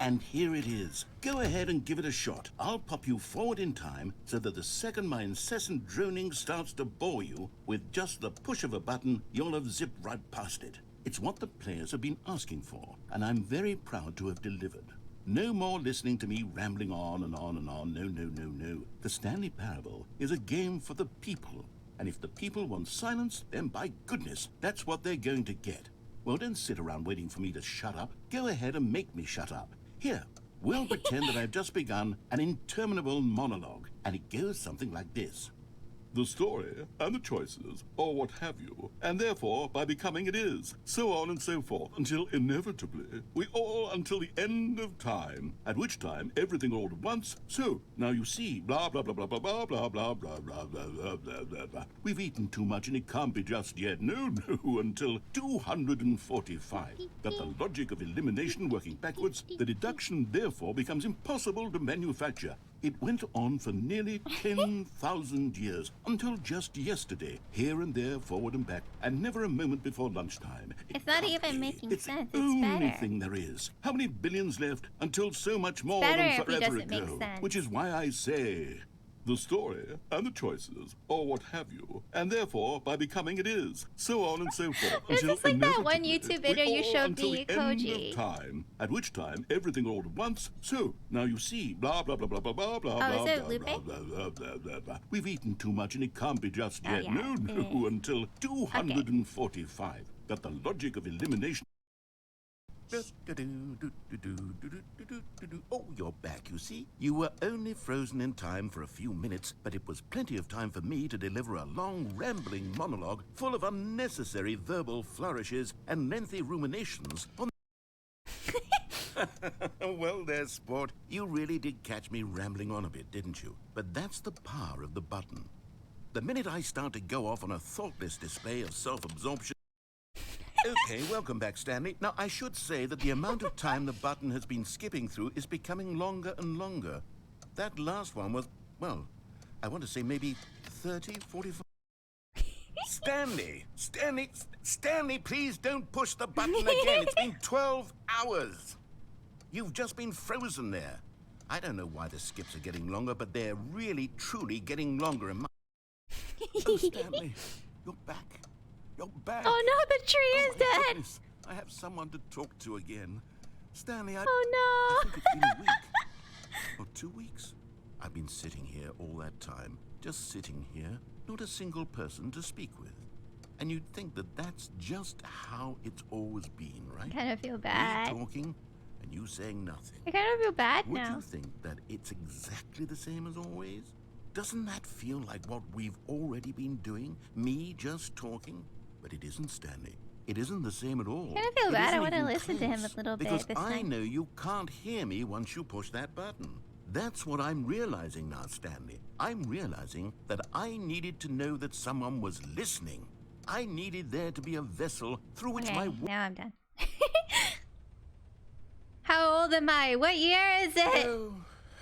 And here it is. Go ahead and give it a shot. I'll pop you forward in time so that the second my incessant droning starts to bore you, with just the push of a button, you'll have zipped right past it. It's what the players have been asking for, and I'm very proud to have delivered. No more listening to me rambling on and on and on. No, no, no, no. The Stanley Parable is a game for the people. And if the people want silence, then by goodness, that's what they're going to get. Well, don't sit around waiting for me to shut up. Go ahead and make me shut up. Here, we'll pretend that I've just begun an interminable monologue, and it goes something like this. The story and the choices, or what have you, and therefore by becoming it is, so on and so forth, until inevitably we all until the end of time, at which time everything all at once, so now you see, blah blah blah blah blah blah blah blah blah blah blah blah blah blah. We've eaten too much and it can't be just yet, no, until 245. That the logic of elimination working backwards, the deduction therefore becomes impossible to manufacture. It went on for nearly 10,000 years, until just yesterday, here and there, forward and back, and never a moment before lunchtime. It's not can't even be. making It's sense. the It's only better. thing there is. How many billions left until so much more better than if he forever doesn't make ago? sense. Which is why I say... the story and the choices, or what have you, and therefore by becoming it is, so on and so forth. This until is like that one inevitably YouTube we video you all showed until me, the end Koji. of time, at which time everything all at once. So now you see, blah blah blah blah blah blah blah Oh, is blah it blah Lupe? blah blah blah blah blah. We've eaten too much and it can't be just Oh, yet. yeah. No, until 245. That the logic of elimination. Oh, you're back, you see. You were only frozen in time for a few minutes, but it was plenty of time for me to deliver a long, rambling monologue full of unnecessary verbal flourishes and lengthy ruminations on... Well, there, sport. You really did catch me rambling on a bit, didn't you? But that's the power of the button. The minute I start to go off on a thoughtless display of self-absorption... Okay, welcome back, Stanley. Now, I should say that the amount of time the button has been skipping through is becoming longer and longer. That last one was, well, I want to say maybe 30, 45... Stanley, please don't push the button again. It's been 12 hours. You've just been frozen there. I don't know why the skips are getting longer, but they're really, truly getting longer. Oh, Stanley, you're back. You're back. Oh no, the tree is my dead. goodness. I have someone to talk to again. Stanley, I Oh think it's been a week. Or 2 weeks. I've been sitting here all that time, just sitting here, not a single person to speak with. And you'd think that that's just how it's always been, I right? kind of feel Me bad. talking and you saying nothing. I kind of feel bad Would now. you think that it's exactly the same as always? Doesn't that feel like what we've already been doing? Me just talking? But it isn't, Stanley. It isn't the same at all. I kind of feel It bad. I isn't want to even listen to him a close, little because bit this I time. know you can't hear me once you push that button. That's what I'm realizing now, Stanley. I'm realizing that I needed to know that someone was listening. I needed there to be a vessel through which my... Okay, now I'm done. How old am I? What year is it? Oh,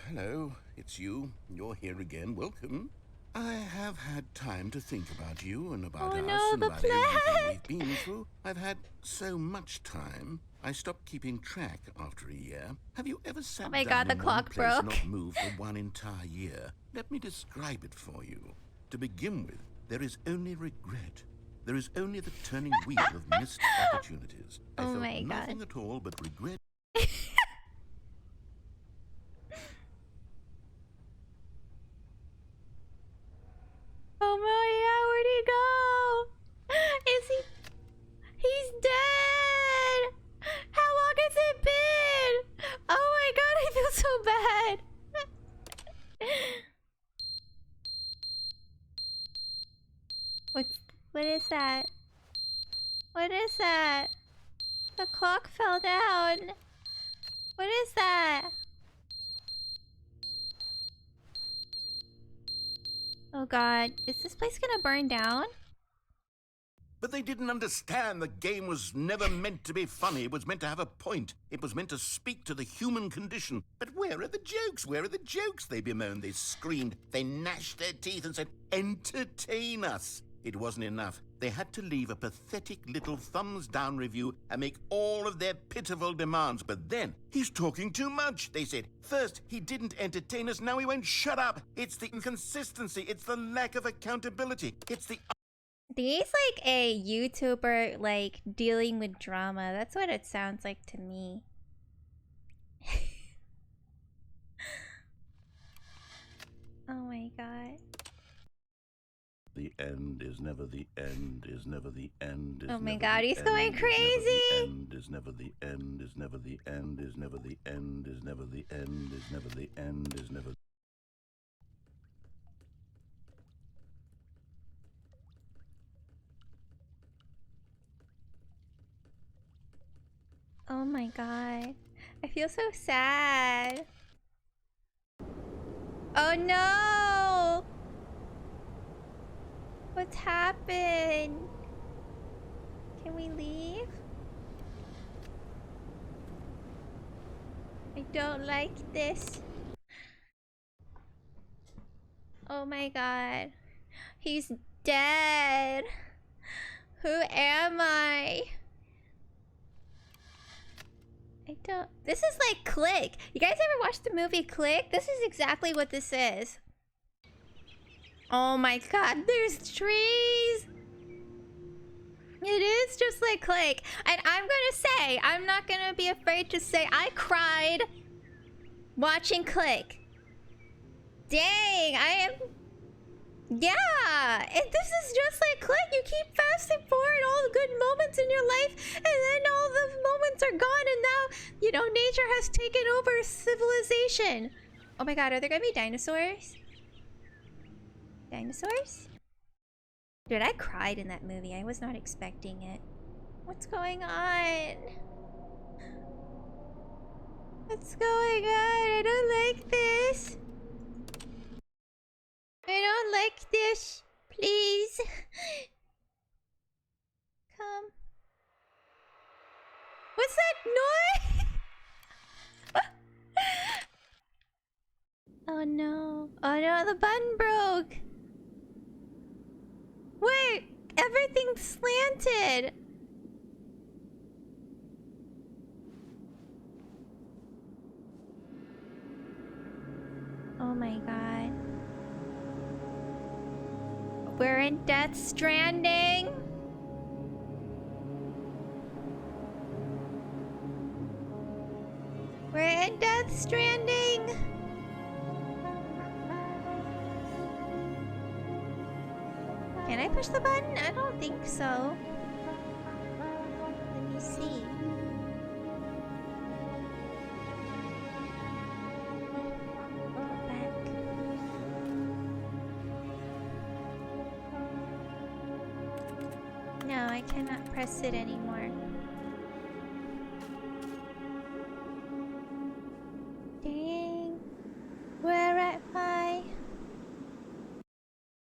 hello. It's you. You're here again. Welcome. I have had time to think about you and about Oh us no, and the about plague! everything we've been through. I've had so much time. I stopped keeping track after a year. Have you ever sat Oh my down God, the in one clock place and broke. not moved for one entire year? Let me describe it for you. To begin with, there is only regret. There is only the turning wheel of missed opportunities. I Oh felt my God. nothing at all but regret. Oh my God, where'd he go? Is he? He's dead! How long has it been? Oh my God, I feel so bad. What is that? What is that? The clock fell down. What is that? Oh God, is this place gonna burn down? But they didn't understand the game was never meant to be funny. It was meant to have a point. It was meant to speak to the human condition. But where are the jokes? Where are the jokes? They bemoaned, they screamed, they gnashed their teeth and said, entertain us. It wasn't enough. They had to leave a pathetic little thumbs down review and make all of their pitiful demands. But then, he's talking too much, they said. First, he didn't entertain us, now he won't shut up. It's the inconsistency, it's the lack of accountability, it's the... He's like a YouTuber, like, dealing with drama. That's what it sounds like to me. Oh my God. The end is never the end, is never the end, is Oh my never God, the he's end, going is crazy! never the end, is never the end, is never the end, is never the end, is never the end, is never the end, is never... Oh my God. I feel so sad. Oh no! What's happened? Can we leave? I don't like this. Oh my God. He's dead. Who am I? I don't... This is like Click. You guys ever watched the movie Click? This is exactly what this is. Oh my God, there's trees. It is just like Click. And I'm gonna say, I'm not gonna be afraid to say, I cried watching Click. Dang, I am... Yeah, this is just like Click. You keep fasting forward all the good moments in your life, and then all the moments are gone, and now, you know, nature has taken over civilization. Oh my God, are there gonna be dinosaurs? Dinosaurs? Dude, I cried in that movie. I was not expecting it. What's going on? What's going on? I don't like this. I don't like this. Please. Come. What's that noise? Oh no. Oh no, the button broke. Wait, everything's slanted. Oh my God. We're in Death Stranding. We're in Death Stranding. I push the button? I don't think so. Let me see. Go back. No, I cannot press it anymore. Dang. Where am I?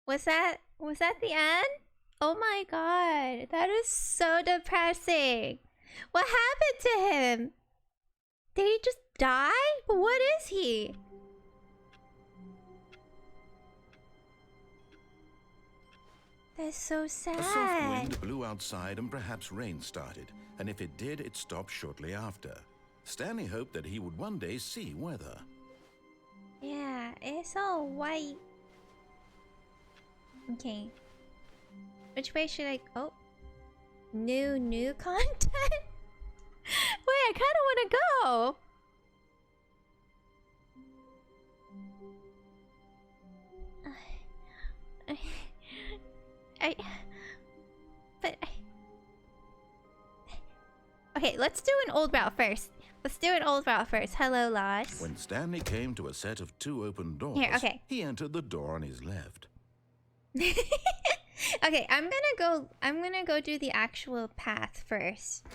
Was that the end? Oh my god, that is so depressing. What happened to him? Did he just die? What is he? That's so sad. A soft wind blew outside and perhaps rain started, and if it did, it stopped shortly after. Stanley hoped that he would one day see weather. Yeah, it's all white. Okay. Which way should I go? New content? Wait, I kind of want to go. Okay, let's do an old route first. Hello, Lost. When Stanley came to a set of 2 open doors, Here, okay. he entered the door on his left. Okay, I'm gonna go do the actual path first.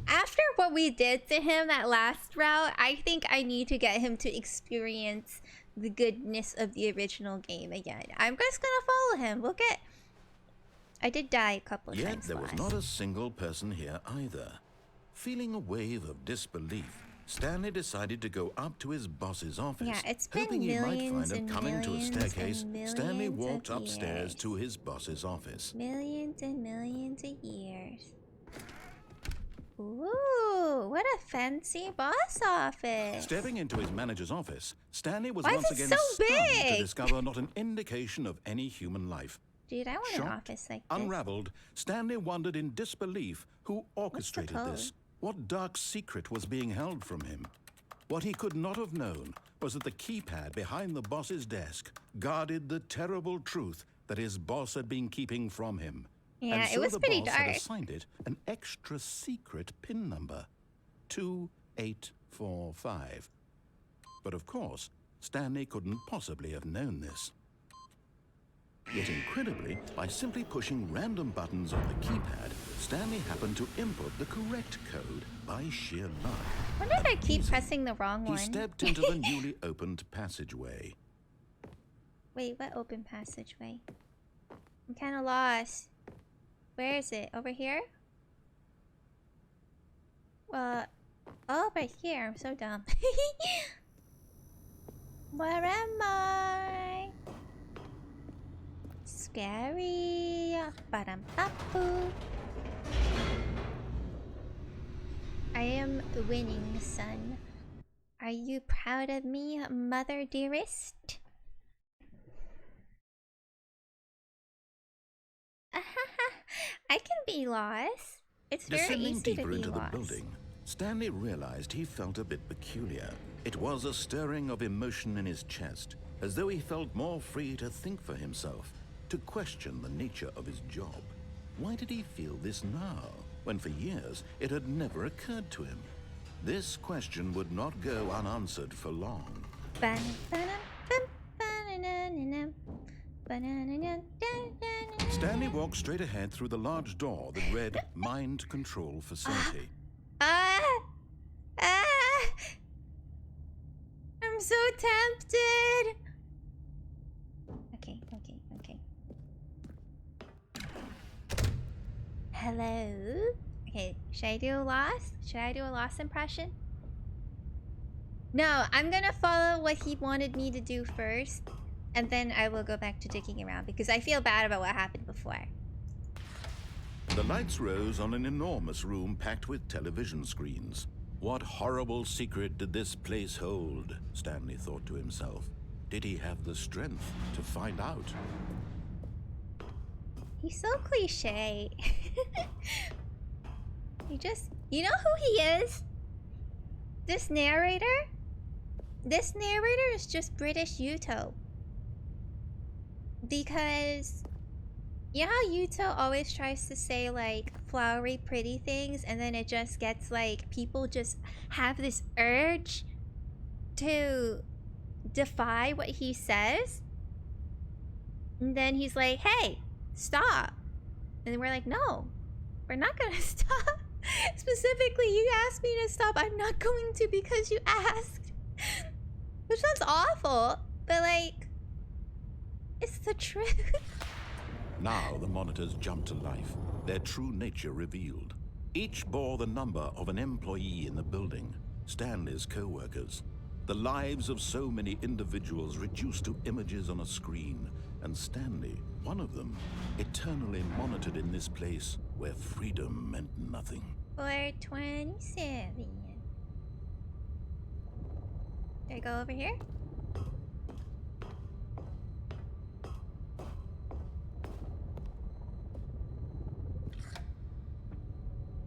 After what we did to him that last route, I think I need to get him to experience the goodness of the original game again. I'm just gonna follow him. Look at... I did die a couple of Yet times there was last. not a single person here either. Feeling a wave of disbelief, Stanley decided to go up to his boss's office. Yeah, it's been hoping he might millions find him and coming to a millions staircase. and Stanley millions walked of upstairs years. to his boss's office. Millions and millions of years. Ooh, what a fancy boss office. Stepping into his manager's office, Stanley was Why is once it again so stunned to big? discover not an indication of any human life. Dude, I want an Shocked, office like this. unraveled, Stanley wondered in disbelief who orchestrated code? this. What dark secret was being held from him? What he could not have known was that the keypad behind the boss's desk guarded the terrible truth that his boss had been keeping from him. Yeah, and so it was the pretty boss had dark. assigned it an extra secret PIN number, 2845. But of course, Stanley couldn't possibly have known this. Yet incredibly, by simply pushing random buttons on the keypad, Stanley happened to input the correct code by sheer luck. Wonder if I keep pressing the wrong He one. stepped into the newly opened passageway. Wait, what open passageway? I'm kind of lost. Where is it? Over here? Oh, right here. I'm so dumb. Where am I? Scary. Ba-dum-ba-boo. I am winning, son. Are you proud of me, mother dearest? I can be lost. It's very Descending easy to deeper be into lost. the building, Stanley realized he felt a bit peculiar. It was a stirring of emotion in his chest, as though he felt more free to think for himself, to question the nature of his job. Why did he feel this now, when for years it had never occurred to him? This question would not go unanswered for long. Stanley walked straight ahead through the large door that read Mind Control Facility. I'm so tempted. Okay. Hello? Okay, should I do a lost? Should I do a lost impression? No, I'm gonna follow what he wanted me to do first, and then I will go back to digging around because I feel bad about what happened before. The lights rose on an enormous room packed with television screens. What horrible secret did this place hold? Stanley thought to himself. Did he have the strength to find out? He's so cliche. You know who he is? This narrator? This narrator is just British YouTube. Because You know how Yuto always tries to say like flowery, pretty things, and then it just gets like people just have this urge to defy what he says, and then he's like, "Hey, stop!" And we're like, "No, we're not gonna stop." Specifically, you asked me to stop. I'm not going to because you asked. Which sounds awful, but like, it's the truth. Now the monitors jumped to life, their true nature revealed. Each bore the number of an employee in the building, Stanley's co-workers. The lives of so many individuals reduced to images on a screen, and Stanley, one of them, eternally monitored in this place where freedom meant nothing. 427. Do I go over here?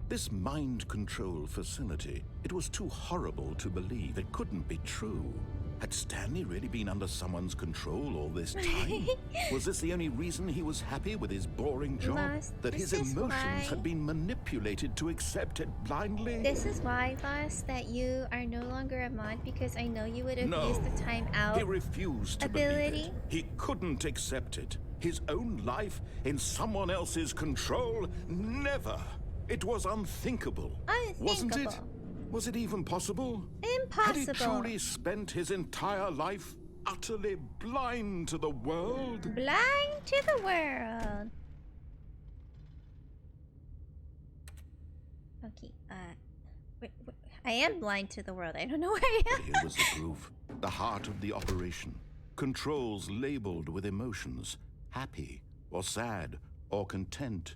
This mind control facility, it was too horrible to believe. It couldn't be true. Had Stanley really been under someone's control all this time? Was this the only reason he was happy with his boring job? Lost, that his this is emotions why- had been manipulated to accept it blindly? This is why, Lost, that you are no longer a mod, because I know you would have used the time out. He refused to ability. believe it. He couldn't accept it. His own life in someone else's control? Never. It was unthinkable. Wasn't it? Unthinkable. Was it even possible? Impossible. Had he truly spent his entire life utterly blind to the world? Blind to the world. Okay, wait, I am blind to the world. I don't know where I But am. here was the groove, the heart of the operation. Controls labeled with emotions, happy or sad or content.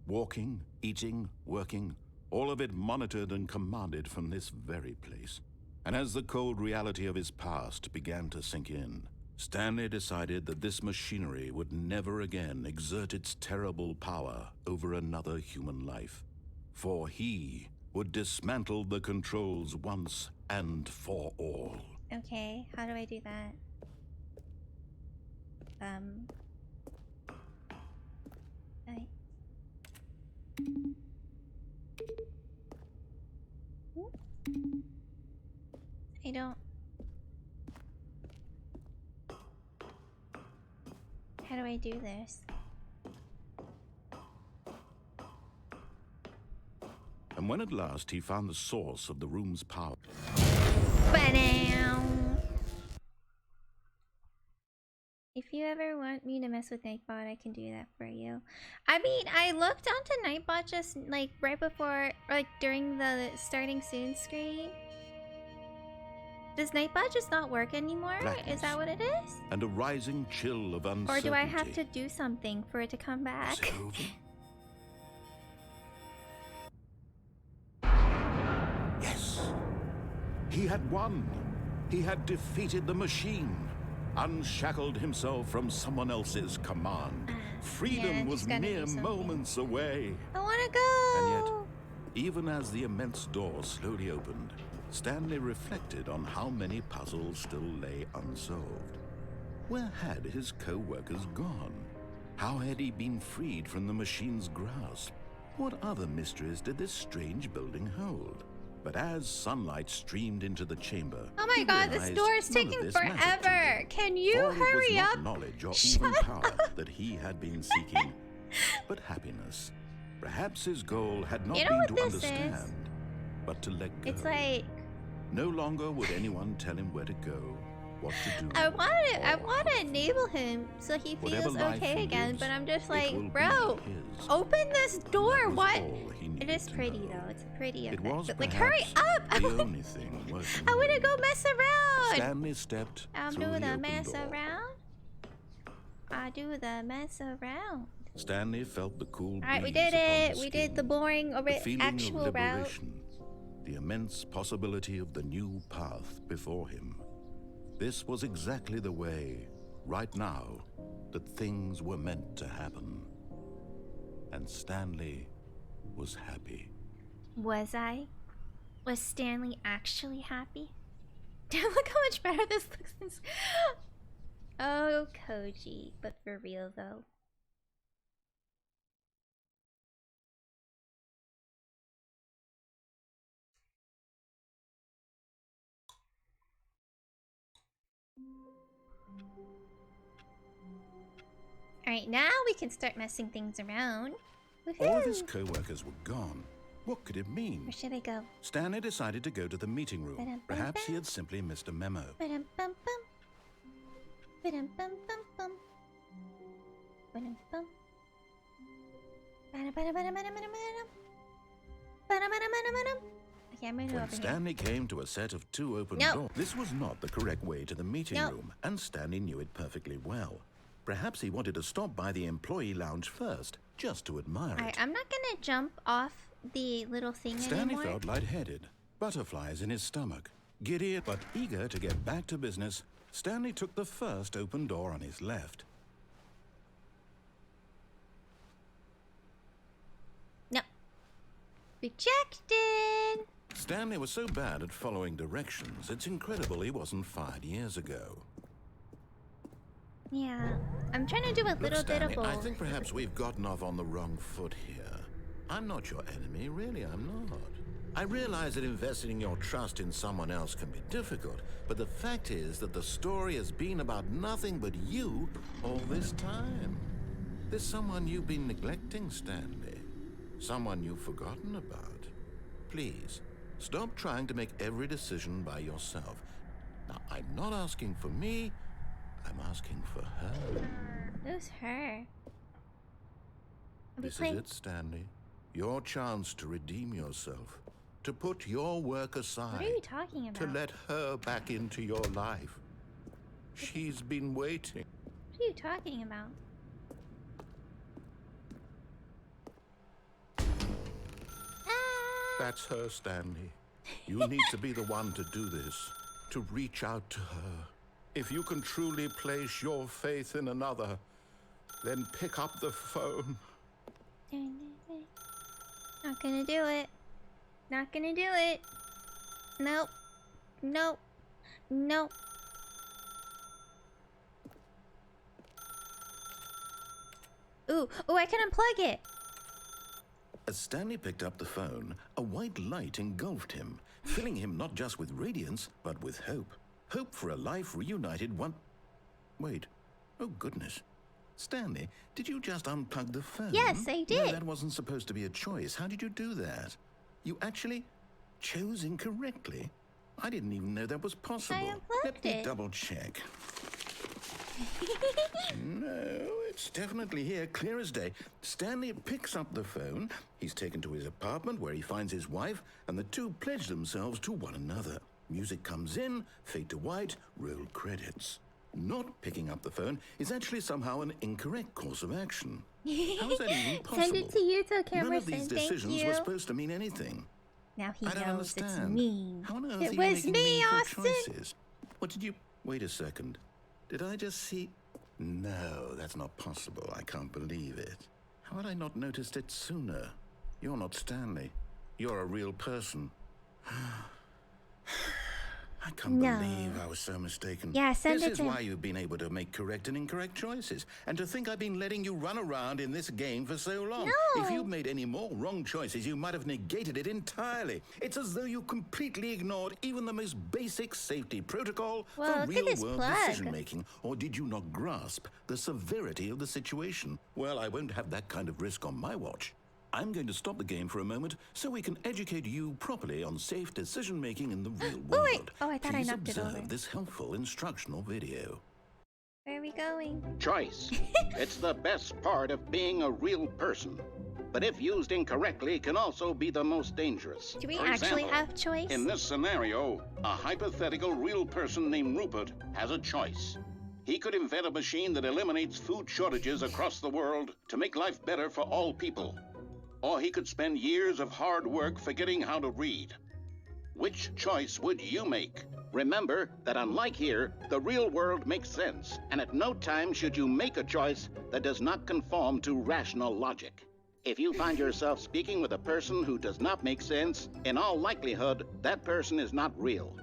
Walking, eating, working, all of it monitored and commanded from this very place. And as the cold reality of his past began to sink in, Stanley decided that this machinery would never again exert its terrible power over another human life. For he would dismantle the controls once and for all. Okay, how do I do that? I don't... How do I do this? And when at last he found the source of the room's power... Ba-dow. If you ever want me to mess with Nightbot, I can do that for you. I mean, I looked onto Nightbot just like right before, like during the starting soon screen. Does Nightbot just not work anymore? Blackness. Is that what it is? and a rising chill of uncertainty. Or do I have to do something for it to come back? Was it over? Yes. He had won. He had defeated the machine. Unshackled himself from someone else's command. Freedom yeah, was just gotta do mere something. moments away. I wanna go! And yet, even as the immense door slowly opened, Stanley reflected on how many puzzles still lay unsolved. Where had his co-workers gone? How had he been freed from the machine's grasp? What other mysteries did this strange building hold? But as sunlight streamed into the chamber, Oh my he god, this realized door is none of taking this mattered to forever! him. Can you For it was hurry not up? knowledge or Shut even power that he had been seeking, but happiness. Perhaps his goal had not You know been what to this is? understand, but to let go. It's like No longer would anyone tell him where to go, what to do. I or want to how. enable him so he Whatever feels life okay he again, lives, but I'm just it like, will be bro, his. open this door. That was What? all he It needed is to pretty know. though. It's a pretty It effect. was But like, hurry up! perhaps the only thing worth I want to knowing. go mess around. Stanley stepped I'm through doing the the open mess door. around. I do the mess around. Stanley felt the cool breeze Alright, we did upon it. his We did skin, the boring the feeling actual of route. liberation, the immense possibility of the new path before him. This was exactly the way, right now, that things were meant to happen. And Stanley was happy. Was I? Was Stanley actually happy? Look how much better this looks. Oh, Koji. But for real though. Alright, now we can start messing things around. All of Woohoo! his co-workers were gone. What could it mean? Where should I go? Stanley decided to go to the meeting room. Ba-dum-bum-bum. Perhaps he had simply missed a memo. Ba-dum-bum-bum. Ba-dum-bum-bum-bum. Ba-dum-bum. Ba-da-ba-da-ba-da-ba-da-ba-da-ba-dum. Ba-da-ba-da-ba-da-ba-dum. Okay, I'm gonna go When over here. Stanley came to a set of 2 open No. doors, this was not the correct way to the meeting No. room, and Stanley knew it perfectly well. Perhaps he wanted to stop by the employee lounge first, just to admire Alright, it. I'm not gonna jump off the little thing Stanley anymore. felt lightheaded, butterflies in his stomach. Giddy but eager to get back to business, Stanley took the first open door on his left. No. Rejected! Stanley was so bad at following directions, it's incredible he wasn't fired years ago. Yeah. I'm trying to do a Look, little bit Stanley, of I both. think perhaps we've gotten off on the wrong foot here. I'm not your enemy, really, I'm not. I realize that investing your trust in someone else can be difficult, but the fact is that the story has been about nothing but you all this time. There's someone you've been neglecting, Stanley. Someone you've forgotten about. Please, stop trying to make every decision by yourself. Now, I'm not asking for me, I'm asking for her. Who's her? Are we This is playing? it, Stanley. Your chance to redeem yourself. To put your work aside. What are you talking about? To let her back into your life. She's been waiting. What are you talking about? Ah! That's her, Stanley. You need to be the one to do this. To reach out to her. If you can truly place your faith in another, then pick up the phone. Not gonna do it. Not gonna do it. Nope. Nope. Nope. Ooh, I can unplug it. As Stanley picked up the phone, a white light engulfed him, filling him not just with radiance, but with hope. Hope for a life reunited one... Wait. Oh, goodness. Stanley, did you just unplug the phone? Yes, I No, did. that wasn't supposed to be a choice. How did you do that? You actually chose incorrectly? I didn't even know that was possible. unplugged Let me it. double check. No, it's definitely here, clear as day. Stanley picks up the phone. He's taken to his apartment where he finds his wife, and the two pledge themselves to one another. Music comes in, fade to white, roll credits. Not picking up the phone is actually somehow an incorrect course of action. How is that even possible? Send it to you, so None camera of these send. Thank decisions you. were supposed to mean anything. Now he I don't knows it's understand. me. How on earth It are you was making me, meaningful Austin. choices? What did you... Wait a second. Did I just see... No, that's not possible. I can't believe it. How had I not noticed it sooner? You're not Stanley. You're a real person. I can't No. believe I was so mistaken. Yeah, send this it is to why him. you've been able to make correct and incorrect choices. And to think I've been letting you run around in this game for so long. No. If you'd made any more wrong choices, you might have negated it entirely. It's as though you completely ignored even the most basic safety protocol Well, for look at his real-world plug. decision-making. Or did you not grasp the severity of the situation? Well, I won't have that kind of risk on my watch. I'm going to stop the game for a moment so we can educate you properly on safe decision-making in the real world. wait. Oh, I thought I Please knocked it observe over. this helpful instructional video. Where are we going? Choice. It's the best part of being a real person. But if used incorrectly, can also be the most dangerous. Do we For actually example, have choice? in this scenario, a hypothetical real person named Rupert has a choice. He could invent a machine that eliminates food shortages across the world to make life better for all people. Or he could spend years of hard work forgetting how to read. Which choice would you make? Remember that unlike here, the real world makes sense, and at no time should you make a choice that does not conform to rational logic. If you find yourself speaking with a person who does not make sense, in all likelihood, that person is not real.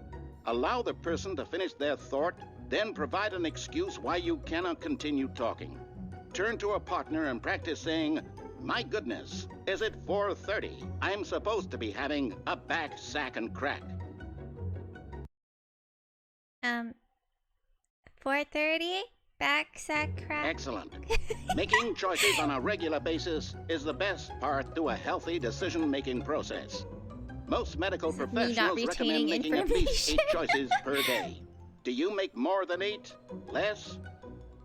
Allow the person to finish their thought, then provide an excuse why you cannot continue talking. Turn to a partner and practice saying, "My goodness, is it 4:30? I'm supposed to be having a back, sack, and crack." 4:30? Back sack crack. Excellent. Making choices on a regular basis is the best part to a healthy decision-making process. Most medical This is me not professionals recommend retaining making at least 8 information. choices per day. Do you make more than 8? Less?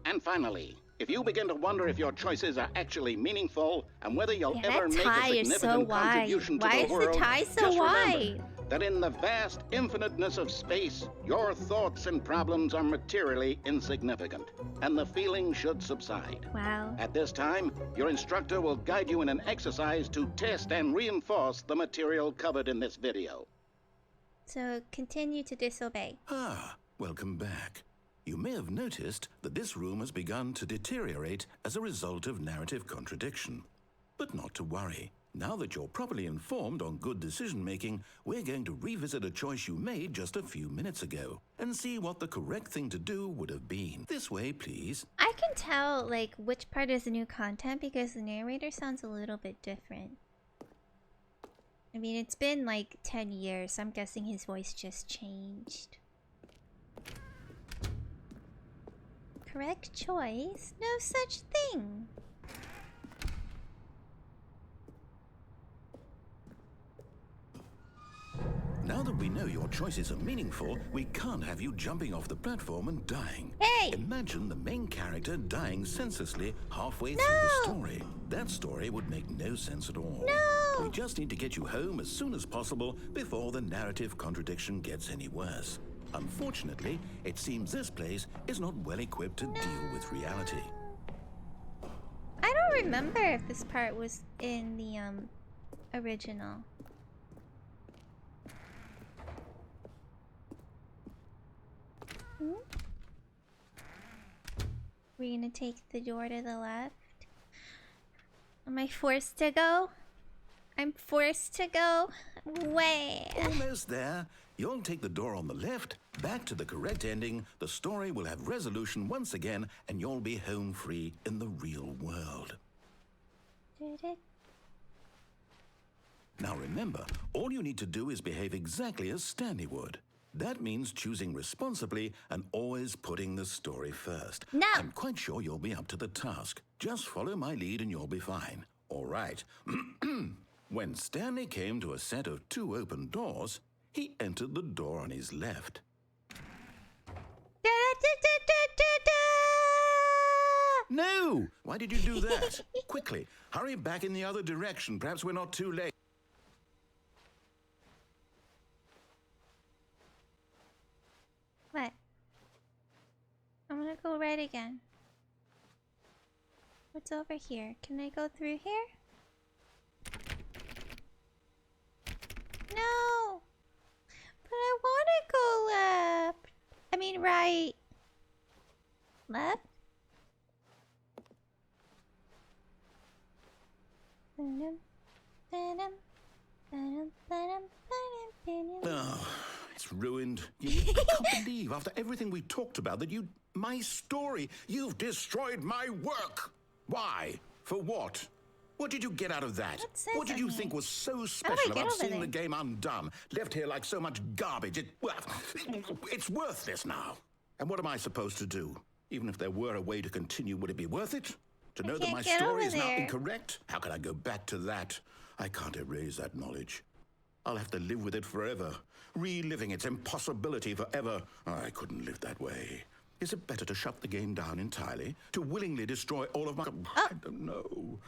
And finally, if you begin to wonder if your choices are actually meaningful and whether you'll Yeah, ever that make a tie is so significant wide. contribution to Why the is the world, tie so just remember wide? that in the vast infiniteness of space, your thoughts and problems are materially insignificant, and the feeling should subside. Wow. At this time, your instructor will guide you in an exercise to test and reinforce the material covered in this video. So continue to disobey. Ah, welcome back. You may have noticed that this room has begun to deteriorate as a result of narrative contradiction. But not to worry. Now that you're properly informed on good decision-making, we're going to revisit a choice you made just a few minutes ago and see what the correct thing to do would have been. This way, please. I can tell, like, which part is the new content because the narrator sounds a little bit different. I mean, it's been like 10 years, so I'm guessing his voice just changed. Correct choice? No such thing. Now that we know your choices are meaningful, we can't have you jumping off the platform and dying. Hey! Imagine the main character dying senselessly halfway No! through the story. That story would make no sense at all. No! We just need to get you home as soon as possible before the narrative contradiction gets any worse. Unfortunately, it seems this place is not well equipped to deal with reality. I don't remember if this part was in the original. We're gonna take the door to the left. Am I forced to go? I'm forced to go? Where? Almost there. You'll take the door on the left, back to the correct ending, the story will have resolution once again, and you'll be home free in the real world. Now remember, all you need to do is behave exactly as Stanley would. That means choosing responsibly and always putting the story first. No. I'm quite sure you'll be up to the task. Just follow my lead and you'll be fine. All right. When Stanley came to a set of 2 open doors, he entered the door on his left. No! Why did you do that? Quickly, hurry back in the other direction. Perhaps we're not too late. What? I'm gonna go right again. What's over here? Can I go through here? No! But I wanna go left. I mean right. Left? Oh, it's ruined. I can't believe, after everything we talked about, that you... My story! You've destroyed my work! Why? For what? What did you get out of that? What says What did you on think here? was so How do I special get about over seeing there? the game undone? Left here like so much garbage. It's worthless now. And what am I supposed to do? Even if there were a way to continue, would it be worth it? To know that can't my get story over is now there. incorrect? How can I go back to that? I can't erase that knowledge. I'll have to live with it forever, reliving its impossibility forever. I couldn't live that way. Is it better to shut the game down entirely? To willingly destroy all of my... I don't know.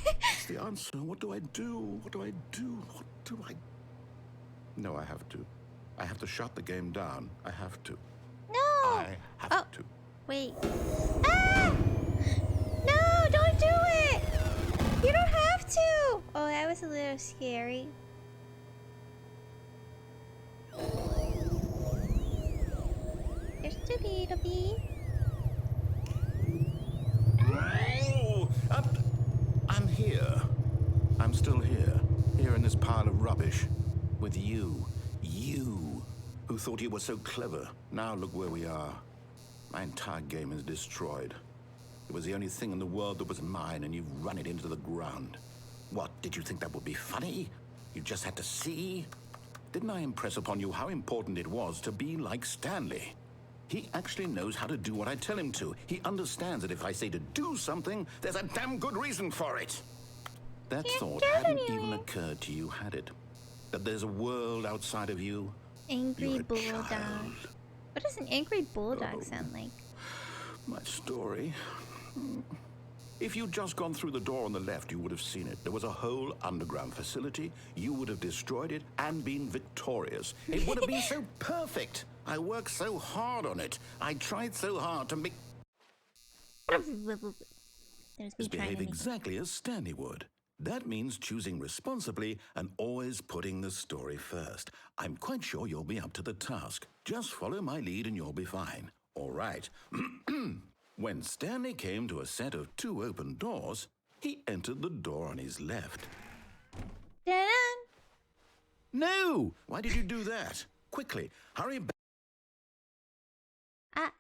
What's the answer? What do I do? What do I do? What do I... No, I have to. I have to shut the game down. I have to. No! I have to. Wait. Ah! No, don't do it! You don't have to! Oh, that was a little scary. There's the beetle bee. Oh, I'm here. I'm still here. Here in this pile of rubbish. With you. You. Who thought you were so clever. Now look where we are. My entire game is destroyed. It was the only thing in the world that was mine, and you've run it into the ground. What, did you think that would be funny? You just had to see? Didn't I impress upon you how important it was to be like Stanley? He actually knows how to do what I tell him to. He understands that if I say to do something, there's a damn good reason for it. That Can't thought do it hadn't anyway. even occurred to you, had it? That there's a world outside of you? Angry You're a bulldog. child. What does an angry bulldog sound like? My story. If you'd just gone through the door on the left, you would have seen it. There was a whole underground facility. You would have destroyed it and been victorious. It would have been so perfect. I worked so hard on it. I tried so hard to make... There's me trying to behave make exactly as Stanley would. That means choosing responsibly and always putting the story first. I'm quite sure you'll be up to the task. Just follow my lead and you'll be fine. All right. When Stanley came to a set of 2 open doors, he entered the door on his left. Ta-da! No! Why did you do that? Quickly, hurry back. Ah,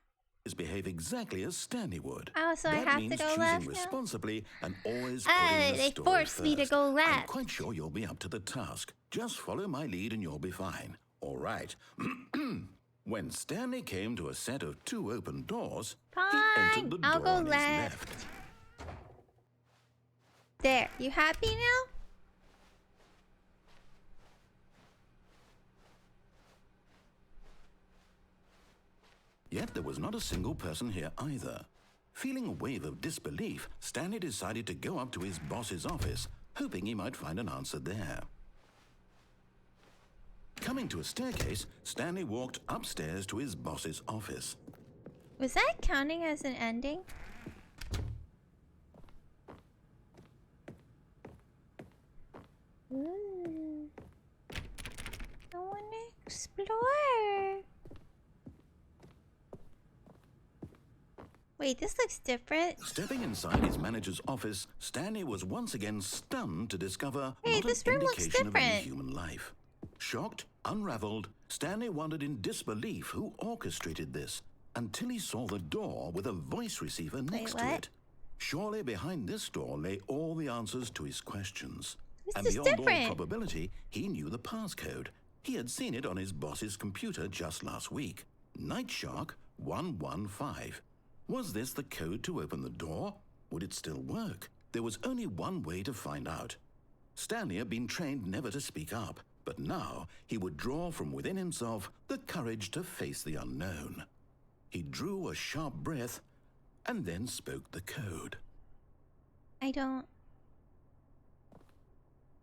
Behave exactly as Stanley would. oh, so I That have to means go choosing left now? responsibly and always putting the They story forced me to first. go I'm left. quite sure you'll be up to the task. Just follow my lead and you'll be fine. All right. When Stanley came to a set of 2 open doors, he entered the Fine, I'll door go on his left. left. There, you happy now? Yet there was not a single person here either. Feeling a wave of disbelief, Stanley decided to go up to his boss's office, hoping he might find an answer there. Coming to a staircase, Stanley walked upstairs to his boss's office. Was that counting as an ending? Ooh. I wanna explore. Wait, this looks different. Stepping inside his manager's office, Stanley was once again stunned to discover Hey, not this an room looks indication of any different. human life. Shocked, unraveled, Stanley wondered in disbelief who orchestrated this until he saw the door with a voice receiver next to what? it. Surely behind this door lay all the answers to his questions. This And is beyond different. all probability, he knew the passcode. He had seen it on his boss's computer just last week. Night Shark 115. Was this the code to open the door? Would it still work? There was only one way to find out. Stanley had been trained never to speak up, but now he would draw from within himself the courage to face the unknown. He drew a sharp breath and then spoke the code. I can't.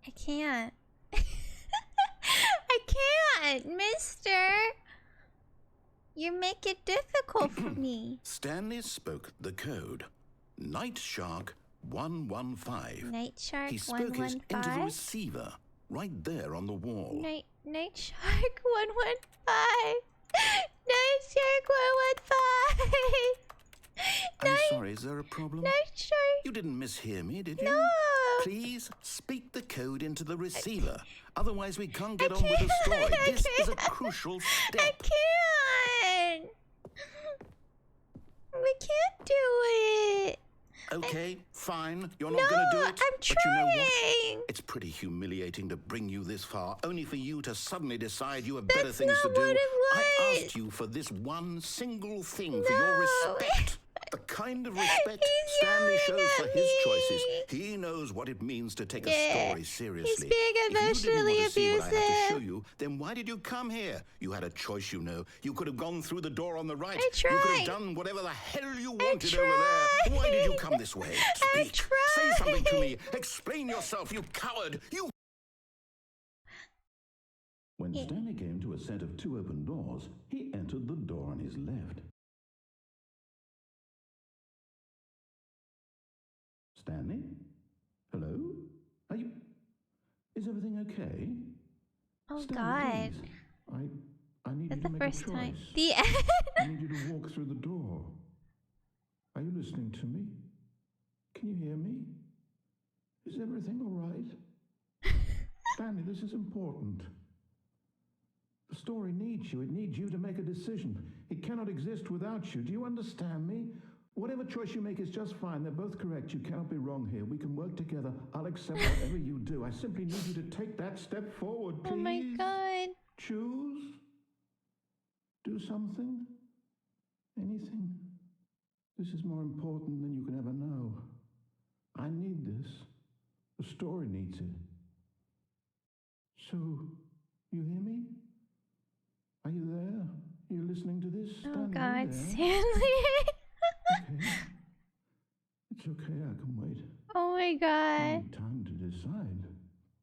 I can't, mister. You make it difficult for me. Stanley spoke the code. Night Shark 115. Night Shark He spoke it into the 115? receiver, right there on the wall. Night Shark 115. Night Shark 115. I'm sorry, is there a problem? Night Shark. You didn't mishear me, did you? No. Please speak the code into the receiver. Otherwise, we can't get on with the story. This is a crucial I step. can't. We can't do it. Okay, fine. You're No, not going to do it. I'm But you know what? trying. It's pretty humiliating to bring you this far, only for you to suddenly decide you have better That's things to not do. what it I was. asked you for this one single thing, for your No. respect. The kind of respect He's Stanley yelling shows for at his me. choices. He knows what it means to take a Yeah, story seriously. being If you emotionally didn't want to see what I had to show abusive. you, then why did you come here? You had a choice, you know. You could have gone through the door on the right. I You could tried. have done whatever the hell you wanted over there. Why did you come this way? I Speak. Say something to tried. me. Explain yourself, you coward. You. When Stanley came to a set of 2 open doors, he entered the door on his left. Stanley? Hello? Are you... Is everything okay? Oh Stanley, God. please. I need That's you to the make first a choice. time. The end. I need you to walk through the door. Are you listening to me? Can you hear me? Is everything all right? Stanley, this is important. The story needs you. It needs you to make a decision. It cannot exist without you. Do you understand me? Whatever choice you make is just fine. They're both correct. You cannot be wrong here. We can work together. I'll accept whatever you do. I simply need you to take that step forward, please. Oh my God. Choose. Do something. Anything? This is more important than you can ever know. I need this. The story needs it. So, you hear me? Are you there? Are you listening to this? Oh Stanley, God, there? Stanley. Okay. It's okay, I can wait. Oh my You God. need time to decide.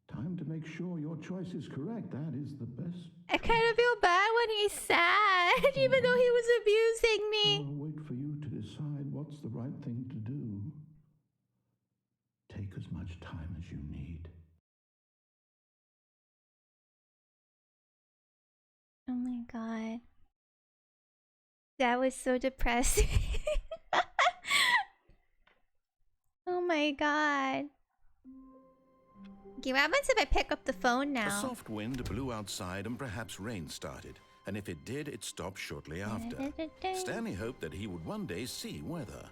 Time to make sure your choice is correct. That is the best. I kind of feel bad when he's sad, even though he was abusing me. I'll wait for you to decide what's the right thing to do. Take as much time as you need. Oh my God. That was so depressing. Oh my God. Okay, what happens if I pick up the phone A now? soft wind blew outside and perhaps rain started, and if it did, it stopped shortly after. Stanley hoped that he would one day see weather.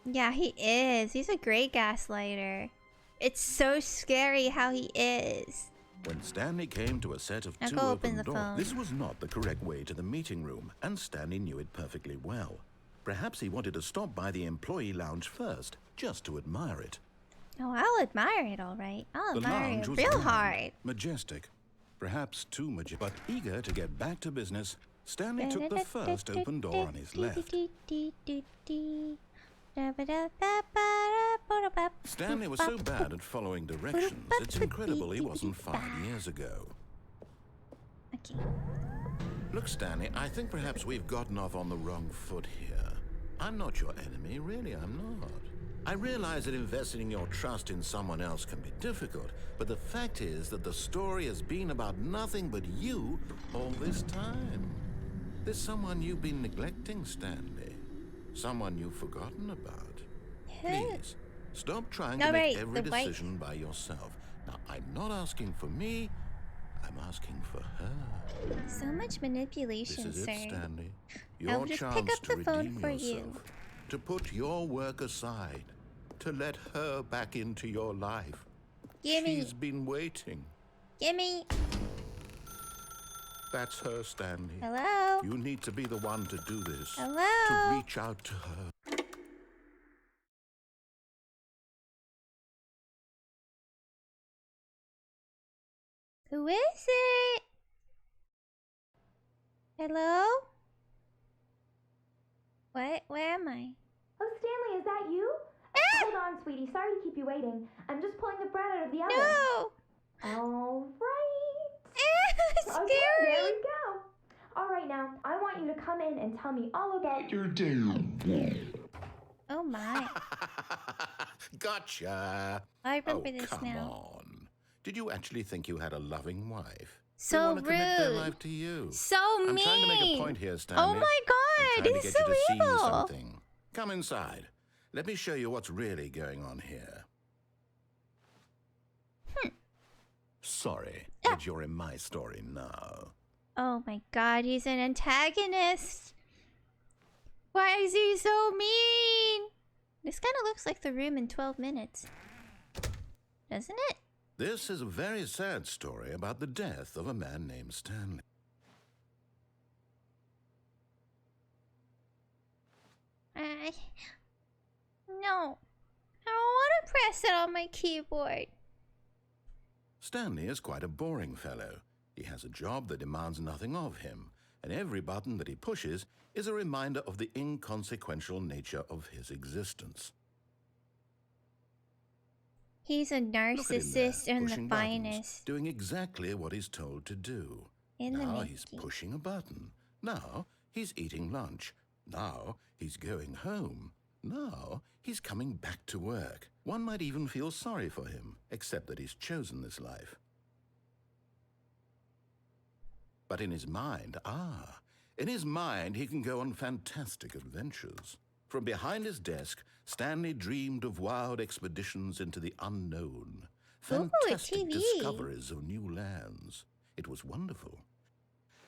Yeah, he is. He's a great gaslighter. It's so scary how he is. When Stanley came to a set of Now two go open open the doors, phone. this was not the correct way to the meeting room, and Stanley knew it perfectly well. Perhaps he wanted to stop by the employee lounge first, just to admire it. Oh, I'll admire it, all right. I'll The admire lounge it was real grand, hard. majestic, perhaps too majestic. But eager to get back to business, Stanley took the first open door on his left. Stanley was so bad at following directions, it's incredible he wasn't 5 years ago. Okay. Look, Stanley, I think perhaps we've gotten off on the wrong foot here. I'm not your enemy, really, I'm not. I realize that investing your trust in someone else can be difficult, but the fact is that the story has been about nothing but you all this time. There's someone you've been neglecting, Stanley. Someone you've forgotten about. Please, stop trying to make every decision by yourself. Now, I'm not asking for me, I'm asking for her. So much manipulation, This is sir. it, Stanley. I'll Your just chance pick up to the phone redeem for yourself. you. To put your work aside. To let her back into your life. Gimme. She's been waiting. Gimme. That's her, Stanley. Hello? You need to be the one to do this. To Hello? reach out to her. Who is it? Hello? What? Where am I? Oh, Stanley, is that you? Hold on, sweetie. Sorry to keep you waiting. I'm just pulling the bread out of the oven. No! All right. It's Okay, scary! there we go. All right, now, I want you to come in and tell me all about Your day. Oh my. Gotcha. I remember this come now. on. Did you actually think you had a loving wife? So they want to commit their rude. life to you. So I'm mean! trying to make a point here, Stanley. Oh my I'm God! trying to He's get so you to see evil! something. Come inside. Let me show you what's really going on here. Sorry, but you're in my story now. Oh my God, he's an antagonist! Why is he so mean? This kind of looks like the room in 12 minutes. Doesn't it? This is a very sad story about the death of a man named Stanley. No. I don't want to press it on my keyboard. Stanley is quite a boring fellow. He has a job that demands nothing of him, and every button that he pushes is a reminder of the inconsequential nature of his existence. He's a Look at him there, narcissist in the pushing buttons, finest. doing exactly what he's told to do. In the Now he's making. pushing a button. Now he's eating lunch. Now he's going home. Now he's coming back to work. One might even feel sorry for him, except that he's chosen this life. But in his mind, in his mind he can go on fantastic adventures. From behind his desk, Stanley dreamed of wild expeditions into the unknown. Fantastic TV. discoveries of new lands. It was wonderful.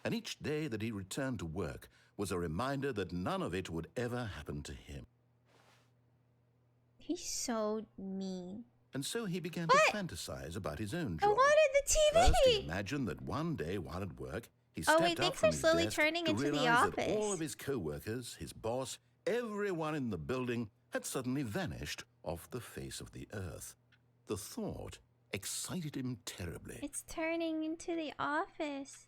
And each day that he returned to work was a reminder that none of it would ever happen to him. He's so mean. And so he began What? to fantasize about his own I job. wanted the TV! First, he imagined that one day while at work, He Oh, stepped wait, up things from are his slowly desk turning to into the realize that all office. of his co-workers, his boss, everyone in the building had suddenly vanished off the face of the earth. The thought excited him terribly. It's turning into the office.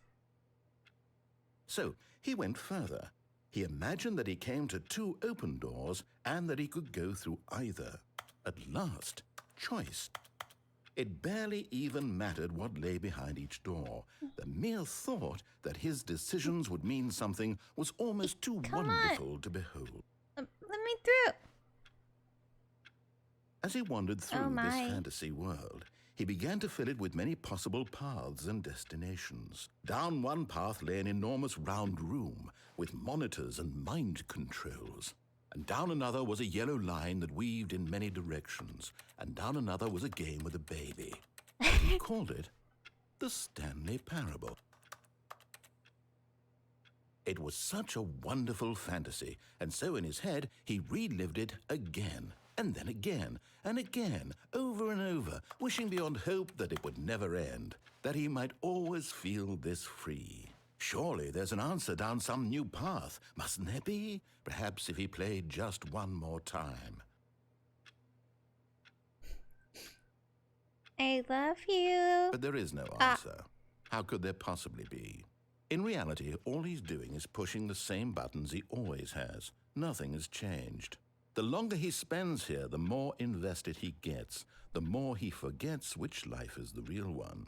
So he went further. He imagined that he came to two open doors and that he could go through either. At last, choice. It barely even mattered what lay behind each door. The mere thought that his decisions would mean something was almost too Come on. wonderful to behold. Let me through. As he wandered through this my. fantasy world, he began to fill it with many possible paths and destinations. Down one path lay an enormous round room with monitors and mind controls. And down another was a yellow line that weaved in many directions. And down another was a game with a baby. He called it the Stanley Parable. It was such a wonderful fantasy, and so in his head he relived it again, and then again, and again, over and over, wishing beyond hope that it would never end, that he might always feel this free. Surely there's an answer down some new path, mustn't there be? Perhaps if he played just one more time. I love you. But there is no answer. How could there possibly be? In reality, all he's doing is pushing the same buttons he always has. Nothing has changed. The longer he spends here, the more invested he gets, the more he forgets which life is the real one.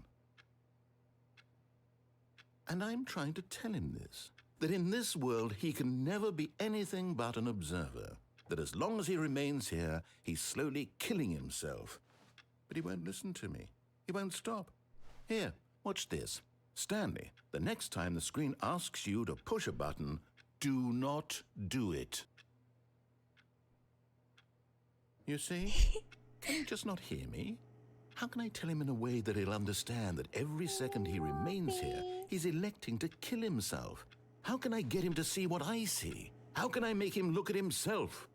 And I'm trying to tell him this, that in this world he can never be anything but an observer, that as long as he remains here, he's slowly killing himself. But he won't listen to me. He won't stop. Here, watch this. Stanley, the next time the screen asks you to push a button, do not do it. You see? Can he just not hear me? How can I tell him in a way that he'll understand that every second he remains here, he's electing to kill himself? How can I get him to see what I see? How can I make him look at himself?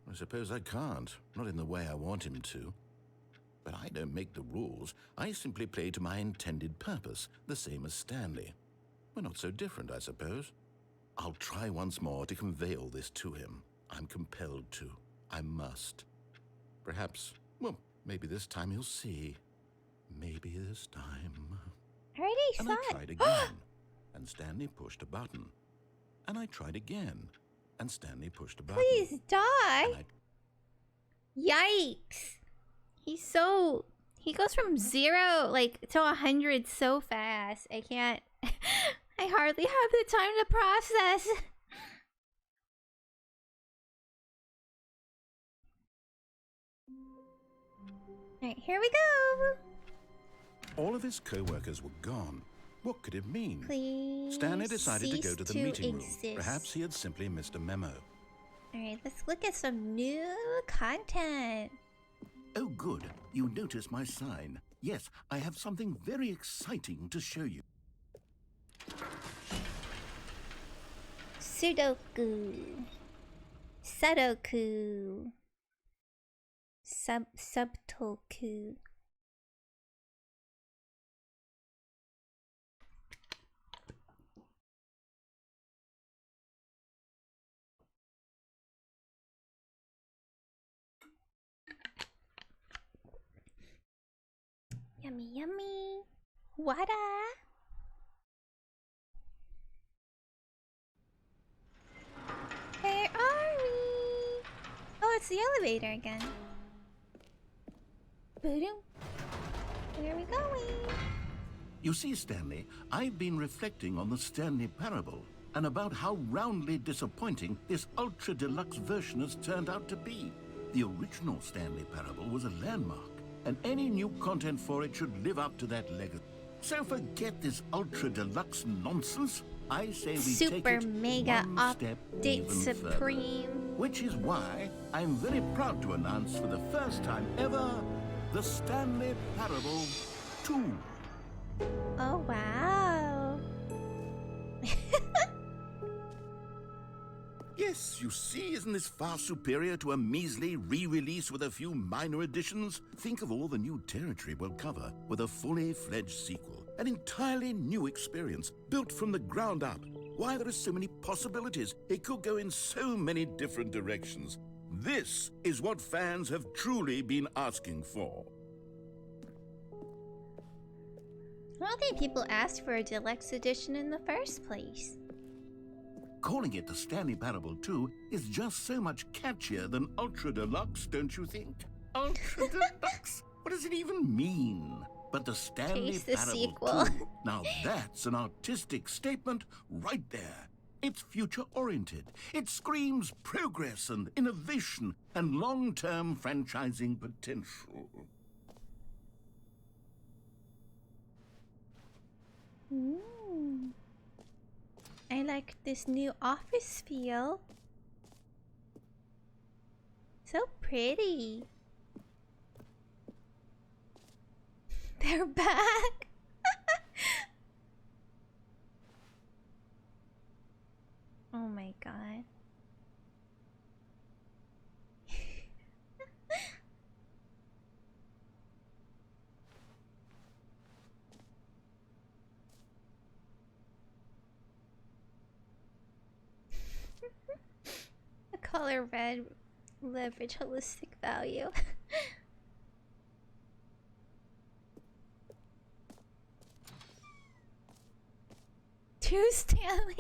I suppose I can't, not in the way I want him to. But I don't make the rules. I simply play to my intended purpose, the same as Stanley. We're not so different, I suppose. I'll try once more to convey all this to him. I'm compelled to. I must. Perhaps, well, maybe this time he'll see. Maybe this time. I already And saw I it. tried again, and Stanley pushed a button. And I tried again, and Stanley pushed a button. Please die. And I Yikes. He goes from 0 like to 100 so fast. I can't. I hardly have the time to process. Alright, here we go. All of his co-workers were gone. What could it mean? Please. Stanley decided to go to the meeting room. exist. Perhaps he had simply missed a memo. Alright, let's look at some new content. Oh, good. You notice my sign. Yes, I have something very exciting to show you. Sudoku. Sudoku. Subtoku. Yummy, yummy. Wada. Where are we? Oh, it's the elevator again. Boom. Where are we going? You see, Stanley, I've been reflecting on the Stanley Parable and about how roundly disappointing this ultra deluxe version has turned out to be. The original Stanley Parable was a landmark, and any new content for it should live up to that legacy. So forget this ultra deluxe nonsense. I say we take Super it mega one step update even supreme. further. Which is why I'm very proud to announce for the first time ever the Stanley Parable 2. Oh wow. Yes, you see, isn't this far superior to a measly re-release with a few minor additions? Think of all the new territory we'll cover with a fully fledged sequel. An entirely new experience, built from the ground up. Why, there are so many possibilities. It could go in so many different directions. This is what fans have truly been asking for. I don't think people asked for a deluxe edition in the first place. Calling it the Stanley Parable 2 is just so much catchier than Ultra Deluxe, don't you think? Ultra Deluxe? What does it even mean? But the Stanley Chase the Parable sequel. 2, now that's an artistic statement right there. It's future-oriented. It screams progress and innovation and long-term franchising potential. I like this new office feel. So pretty. They're back. Oh my god. The color red leverage holistic value. Two Stanleys.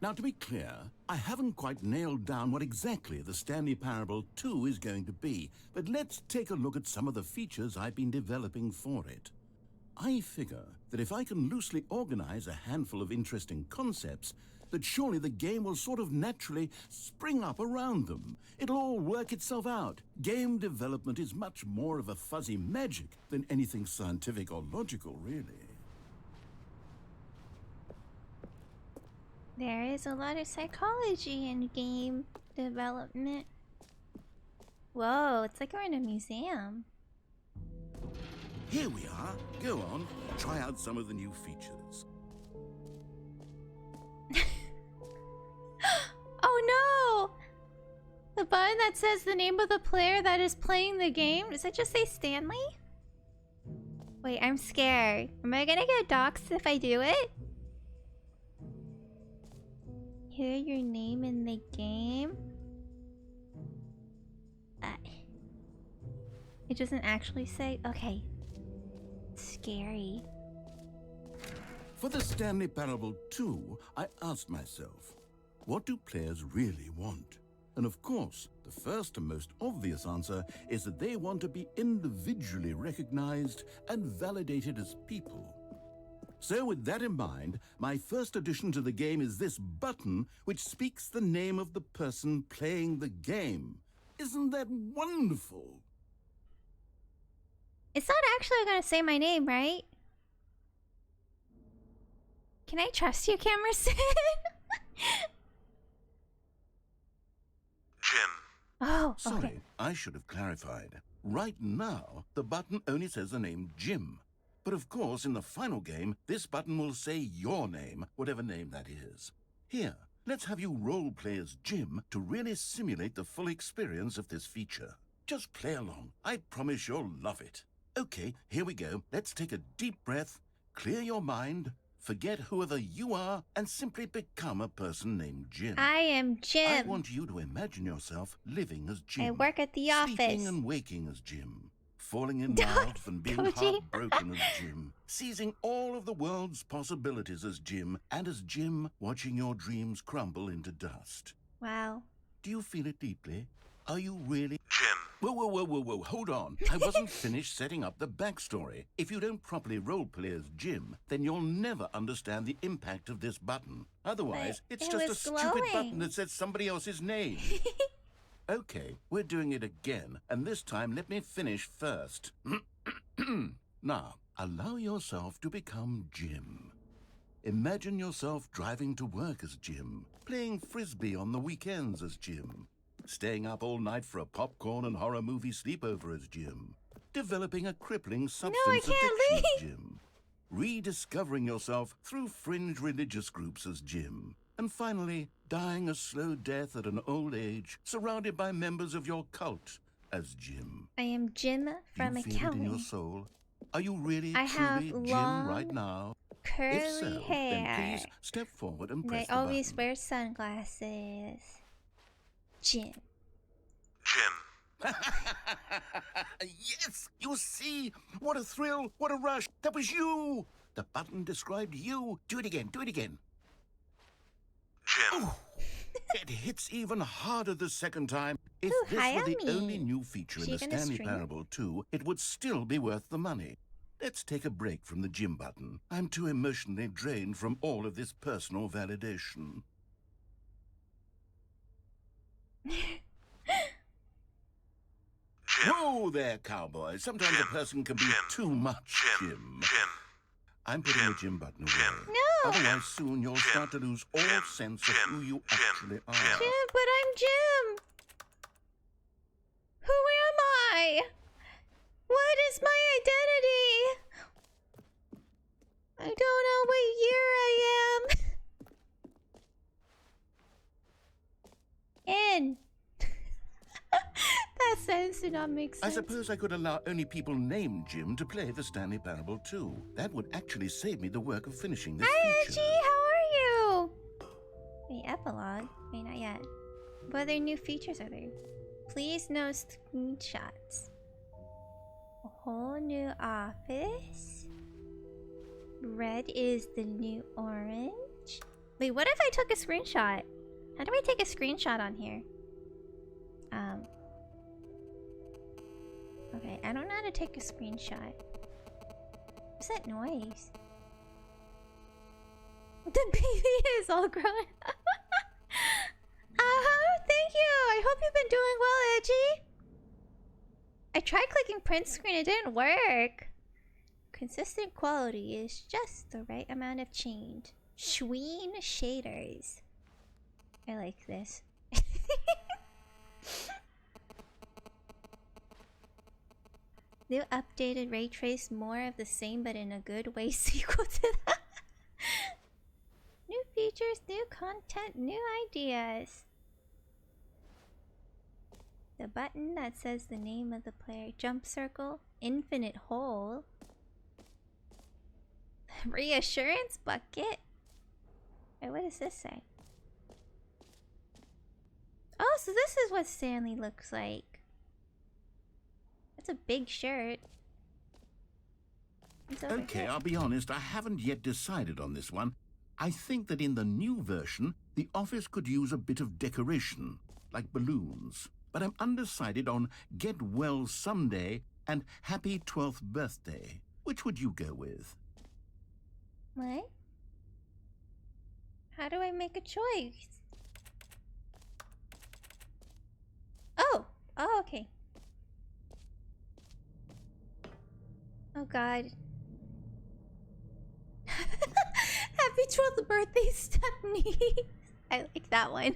Now, to be clear, I haven't quite nailed down what exactly the Stanley Parable 2 is going to be, but let's take a look at some of the features I've been developing for it. I figure that if I can loosely organize a handful of interesting concepts, that surely the game will sort of naturally spring up around them. It'll all work itself out. Game development is much more of a fuzzy magic than anything scientific or logical, really. There is a lot of psychology in game development. Whoa, it's like we're in a museum. Here we are. Go on, try out some of the new features. Oh no! The button that says the name of the player that is playing the game, does it just say Stanley? Wait, I'm scared. Am I gonna get doxxed if I do it? Hear your name in the game? It doesn't actually say? Okay. Scary. For the Stanley Parable 2, I asked myself, what do players really want? And of course, the first and most obvious answer is that they want to be individually recognized and validated as people. So with that in mind, my first addition to the game is this button which speaks the name of the person playing the game. Isn't that wonderful? It's not actually gonna say my name, right? Can I trust you, Camerson? Jim. Oh, Sorry, okay. I should have clarified. Right now, the button only says the name Jim. But of course, in the final game, this button will say your name, whatever name that is. Here, let's have you role-play as Jim to really simulate the full experience of this feature. Just play along. I promise you'll love it. Okay, here we go. Let's take a deep breath, clear your mind, forget whoever you are, and simply become a person named Jim. I am Jim. I want you to imagine yourself living as Jim. I work at the Sleeping office. and waking as Jim. Falling in love and being Koji. heartbroken as Jim. Seizing all of the world's possibilities as Jim. And as Jim, watching your dreams crumble into dust. Wow. Do you feel it deeply? Are you really... Jim. Whoa, hold on. I wasn't finished setting up the backstory. If you don't properly roleplay as Jim, then you'll never understand the impact of this button. Otherwise, But it's it just a was stupid glowing. button that says somebody else's name. Okay, we're doing it again, and this time let me finish first. Now, allow yourself to become Jim. Imagine yourself driving to work as Jim, playing frisbee on the weekends as Jim, staying up all night for a popcorn and horror movie sleepover as Jim, developing a crippling substance can't addiction as Jim, rediscovering yourself through fringe religious groups as Jim, and finally, dying a slow death at an old age, surrounded by members of your cult as Jim. I am Jim Do from you feel it in your accounting. soul? Are you really, I have truly Jim right long, now? If so, curly then hair. please step forward and And press I the always button. wear sunglasses. Jim. Jim. Yes! You see? What a thrill! What a rush! That was you! The button described you. Do it again. Do it again. Jim. Oh, it hits even harder the second time. If Ooh, this were the Hayami. only new feature Is in she the gonna Stanley stream? Parable 2, it would still be worth the money. Let's take a break from the Jim button. I'm too emotionally drained from all of this personal validation. Jim. Whoa there, cowboy. Sometimes Jim. a person can be Jim. too much, Jim. Jim. Jim. I'm putting Jim. the Jim button away. Jim. No! Otherwise, soon you'll Jim. start to lose all Jim. sense of Jim. who you Jim. actually are. Jim. Jim, but I'm Jim! Who am I? What is my identity? I don't know what year I am. In. That sentence did not make I sense. suppose I could allow only people named Jim to play the Stanley Parable 2. That would actually save me the work of finishing this Hi, feature. Edgy, how are you? Wait, epilogue? Wait, not yet. What other new features are there? Please no screenshots. A whole new office. Red is the new orange. Wait, what if I took a screenshot? How do I take a screenshot on here? Okay, I don't know how to take a screenshot. What's that noise? The baby is all grown up. Thank you. I hope you've been doing well, Edgy. I tried clicking print screen, it didn't work. Consistent quality is just the right amount of change. Schween shaders. I like this. New updated ray trace, more of the same but in a good way sequel to that. New features, new content, new ideas. The button that says the name of the player. Jump circle. Infinite hole. Reassurance bucket. Wait, what does this say? Oh, so this is what Stanley looks like. That's a big shirt. It's over Okay, here. I'll be honest, I haven't yet decided on this one. I think that in the new version, the office could use a bit of decoration, like balloons. But I'm undecided on Get Well Someday and Happy 12th Birthday. Which would you go with? What? How do I make a choice? Oh! Oh, okay. Oh god. Happy 12th birthday, Stephanie! I like that one.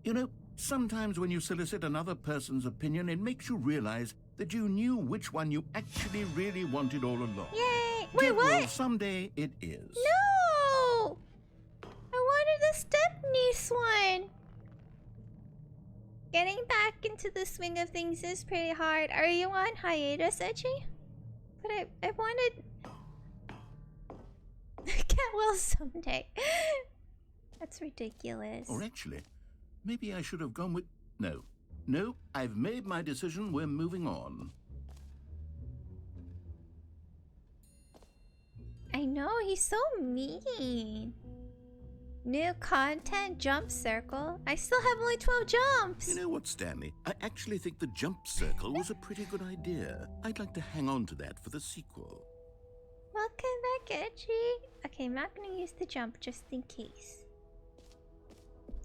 You know, sometimes when you solicit another person's opinion, it makes you realize that you knew which one you actually really wanted all along. Yay! Wait, Get Well what? Someday it is. No! I wanted the stepniece one. Getting back into the swing of things is pretty hard. Are you on hiatus, Edgy? But I wanted... Get well someday. That's ridiculous. Or actually, maybe I should have gone with... No. No, I've made my decision. We're moving on. I know, he's so mean. New content, jump circle. I still have only 12 jumps. You know what, Stanley? I actually think the jump circle was a pretty good idea. I'd like to hang on to that for the sequel. Welcome back, Edgy. Okay, I'm not gonna use the jump just in case.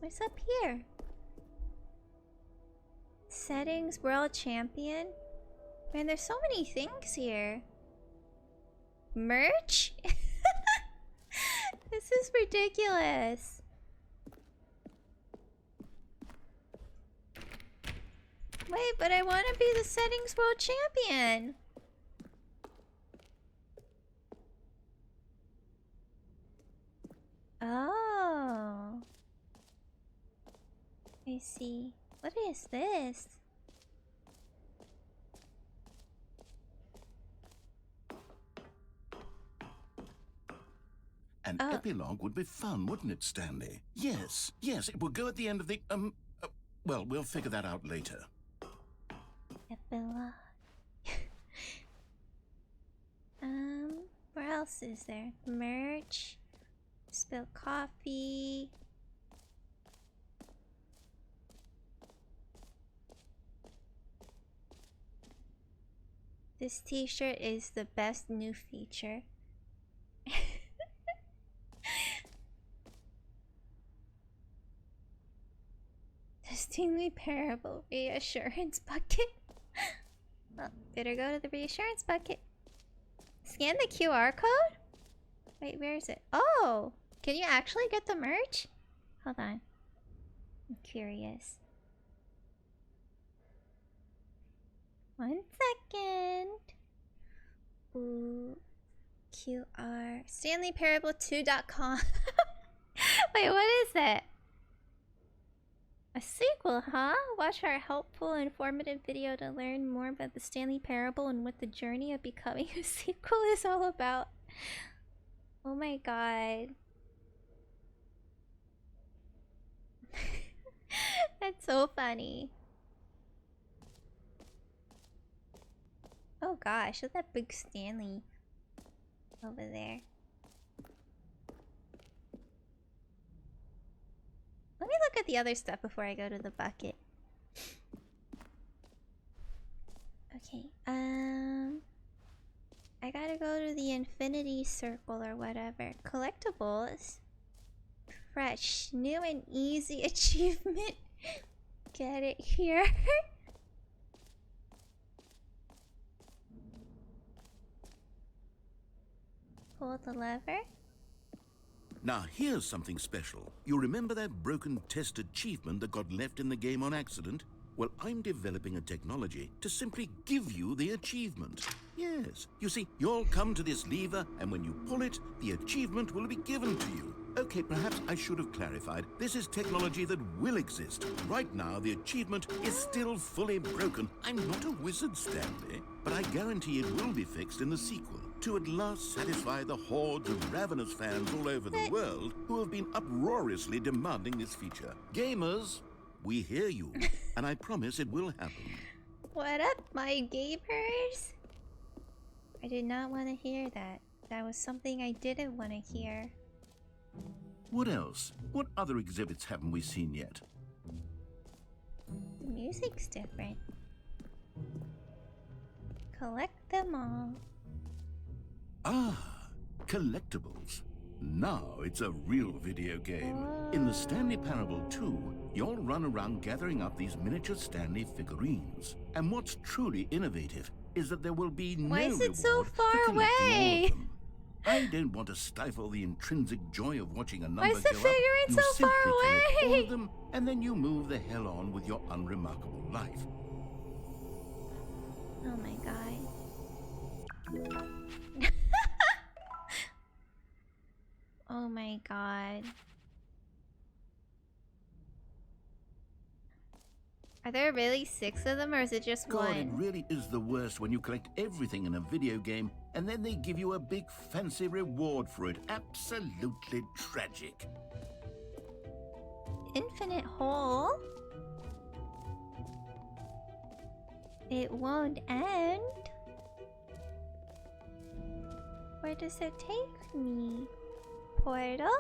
What's up here? Settings, world champion. Man, there's so many things here. Merch? This is ridiculous. Wait, but I want to be the settings world champion. Oh. I see. What is this? An Oh. epilogue would be fun, wouldn't it, Stanley? Yes, it would go at the end of the, well, we'll figure that out later. Epilogue. Where else is there? Merch. Spilled coffee. This t-shirt is the best new feature. The Stanley Parable reassurance bucket. Well, better go to the reassurance bucket. Scan the QR code? Wait, where is it? Oh! Can you actually get the merch? Hold on. I'm curious. 1 second. Ooh. QR. StanleyParable2.com. Wait, what is that? A sequel, huh? Watch our helpful, informative video to learn more about the Stanley Parable and what the journey of becoming a sequel is all about. Oh my god. That's so funny. Oh gosh, look at that big Stanley over there. Let me look at the other stuff before I go to the bucket. Okay, I gotta go to the infinity circle or whatever. Collectibles. Fresh, new and easy achievement. Get it here. Pull the lever. Now, here's something special. You remember that broken test achievement that got left in the game on accident? Well, I'm developing a technology to simply give you the achievement. Yes, you see, you'll come to this lever, and when you pull it, the achievement will be given to you. Okay, perhaps I should have clarified. This is technology that will exist. Right now, the achievement is still fully broken. I'm not a wizard, Stanley, but I guarantee it will be fixed in the sequel to at last satisfy the hordes of ravenous fans all over the world who have been uproariously demanding this feature. Gamers, we hear you, and I promise it will happen. What up, my gamers? I did not want to hear that. That was something I didn't want to hear. What else? What other exhibits haven't we seen yet? The music's different. Collect them all. Ah, collectibles. Now it's a real video game. In the Stanley Parable 2, you'll run around gathering up these miniature Stanley figurines. And what's truly innovative is that there will be no Why is it so reward for far collecting all away? of them. I don't want to stifle the intrinsic joy of watching a number Why is the go up. figurine You so simply far collect all away? of them, and then you move the hell on with your unremarkable life. Oh my god. Oh my god. Are there really 6 of them, or is it just God, it one? really is the worst when you collect everything in a video game and then they give you a big fancy reward for it. Absolutely tragic. Infinite hole? It won't end. Where does it take me? Portal?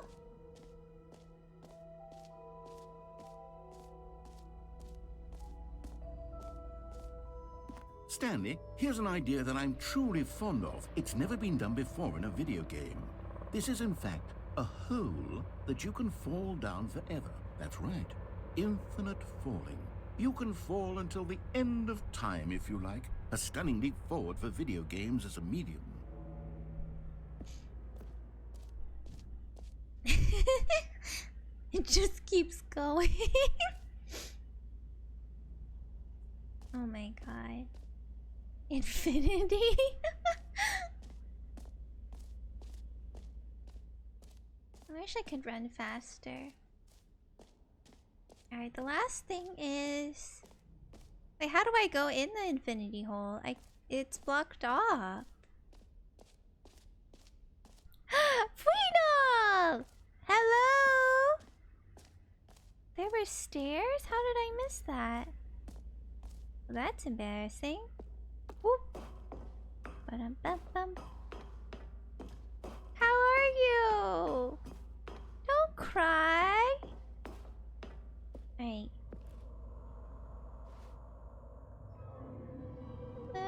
Stanley, here's an idea that I'm truly fond of. It's never been done before in a video game. This is, in fact, a hole that you can fall down forever. That's right. Infinite falling. You can fall until the end of time, if you like. A stunning leap forward for video games as a medium. It just keeps going. Oh my god. Infinity? I wish I could run faster. Alright, the last thing is... Wait, how do I go in the infinity hole? It's blocked off. Freedom! more stairs? How did I miss that? Well, that's embarrassing. Whoop. Ba-dum-bum-bum. How are you? Don't cry. Alright. Ah.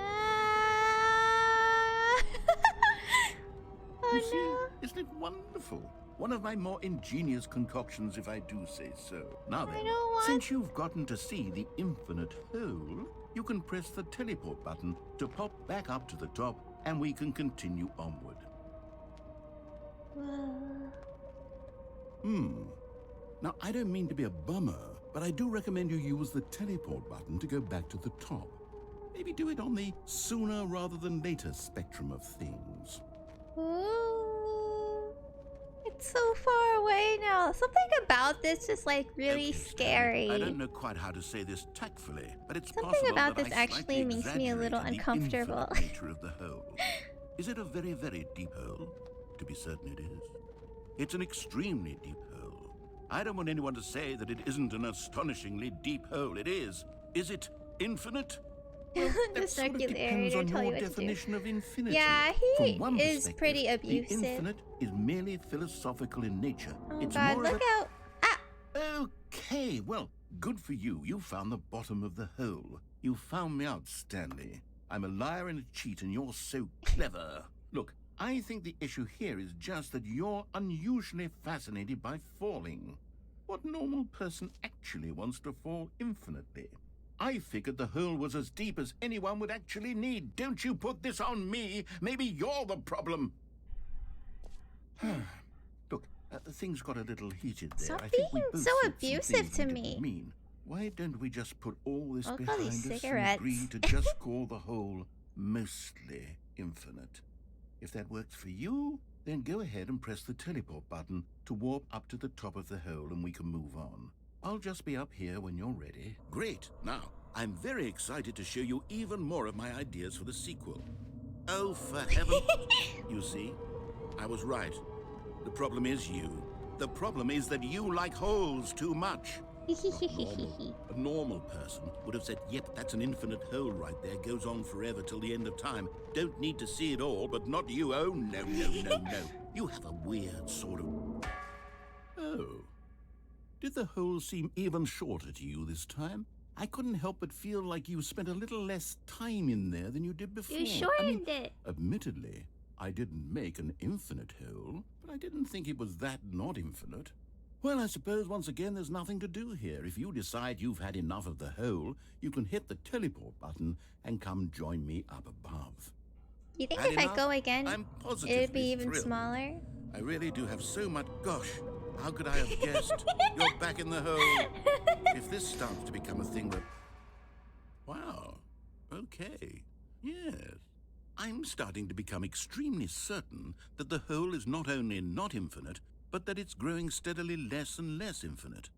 You Oh see, no. isn't it wonderful? One of my more ingenious concoctions, if I do say so. Now then, don't want- since you've gotten to see the infinite hole, you can press the teleport button to pop back up to the top, and we can continue onward. Now, I don't mean to be a bummer, but I do recommend you use the teleport button to go back to the top. Maybe do it on the sooner rather than later spectrum of things. Ooh. It's so far away now. Something about this is like really Okay, scary. Stanley, I don't know quite how to say this tactfully, but it's Something possible about that this I actually slightly makes me a little exaggerated uncomfortable. The infinite nature of the hole. Is it a very, very deep hole? To be certain it is. It's an extremely deep hole. I don't want anyone to say that it isn't an astonishingly deep hole. It is. Is it infinite? Well, The that sort of circulator depends on tell you your what to do. definition of infinity. Yeah, From he one is perspective, pretty abusive. The infinite is merely philosophical in nature. Oh It's god, more look of a... out. Ah! Okay, well, good for you. You found the bottom of the hole. You found me out, Stanley. I'm a liar and a cheat, and you're so clever. Look, I think the issue here is just that you're unusually fascinated by falling. What normal person actually wants to fall infinitely? I figured the hole was as deep as anyone would actually need. Don't you put this on me. Maybe you're the problem. Look, things got a little heated there. Stop I think we being both so said some abusive things to we me. didn't mean. Why don't we just put all this Look at all behind these us cigarettes. and agree to just call the hole mostly infinite? If that works for you, then go ahead and press the teleport button to warp up to the top of the hole and we can move on. I'll just be up here when you're ready. Great. Now, I'm very excited to show you even more of my ideas for the sequel. Oh, for heaven... You see, I was right. The problem is you. The problem is that you like holes too much. A normal person would have said, yep, that's an infinite hole right there. Goes on forever till the end of time. Don't need to see it all, but not you. Oh, no, no, no, no. You have a weird sort of... Oh. Did the hole seem even shorter to you this time? I couldn't help but feel like you spent a little less time in there than you did before. You shortened it. Admittedly, I didn't make an infinite hole, but I didn't think it was that not infinite. Well, I suppose once again there's nothing to do here. If you decide you've had enough of the hole, you can hit the teleport button and come join me up above. You think Had if enough? I go again, I'm positively it'd be even thrilled. smaller? I really do have so much... Gosh, how could I have guessed? You're back in the hole. If this starts to become a thing that... Wow. Okay. Yes. I'm starting to become extremely certain that the hole is not only not infinite, but that it's growing steadily less and less infinite.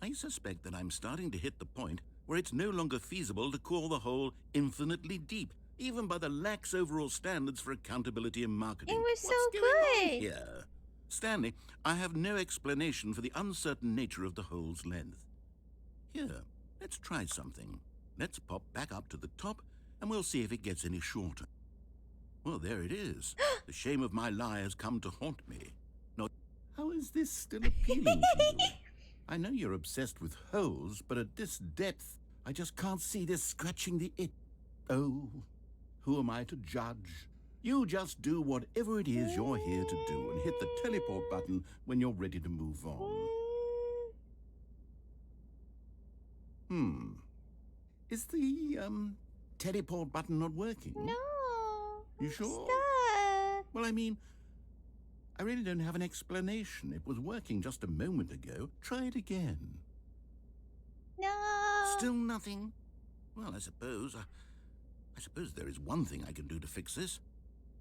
I suspect that I'm starting to hit the point where it's no longer feasible to call the hole infinitely deep, even by the lax overall standards for accountability in marketing. It was so What's going on good. here? Stanley, I have no explanation for the uncertain nature of the hole's length. Here, let's try something. Let's pop back up to the top, and we'll see if it gets any shorter. Well, there it is. The shame of my lie has come to haunt me. Not. How is this still appealing to you? I know you're obsessed with holes, but at this depth, I just can't see this scratching the itch. Oh, who am I to judge? You just do whatever it is you're here to do and hit the teleport button when you're ready to move on. Is the, teleport button not working? No. You sure? Stuck. Well, I mean, I really don't have an explanation. It was working just a moment ago. Try it again. No. Still nothing? Well, I suppose there is one thing I can do to fix this.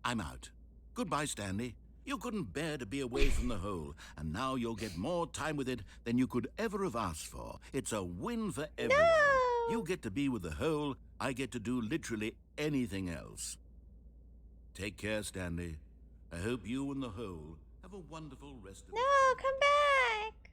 I'm out. Goodbye, Stanley. You couldn't bear to be away from the hole, and now you'll get more time with it than you could ever have asked for. It's a win for everyone. No. You get to be with the hole, I get to do literally anything else. Take care, Stanley. I hope you and the hole have a wonderful rest of No, come back.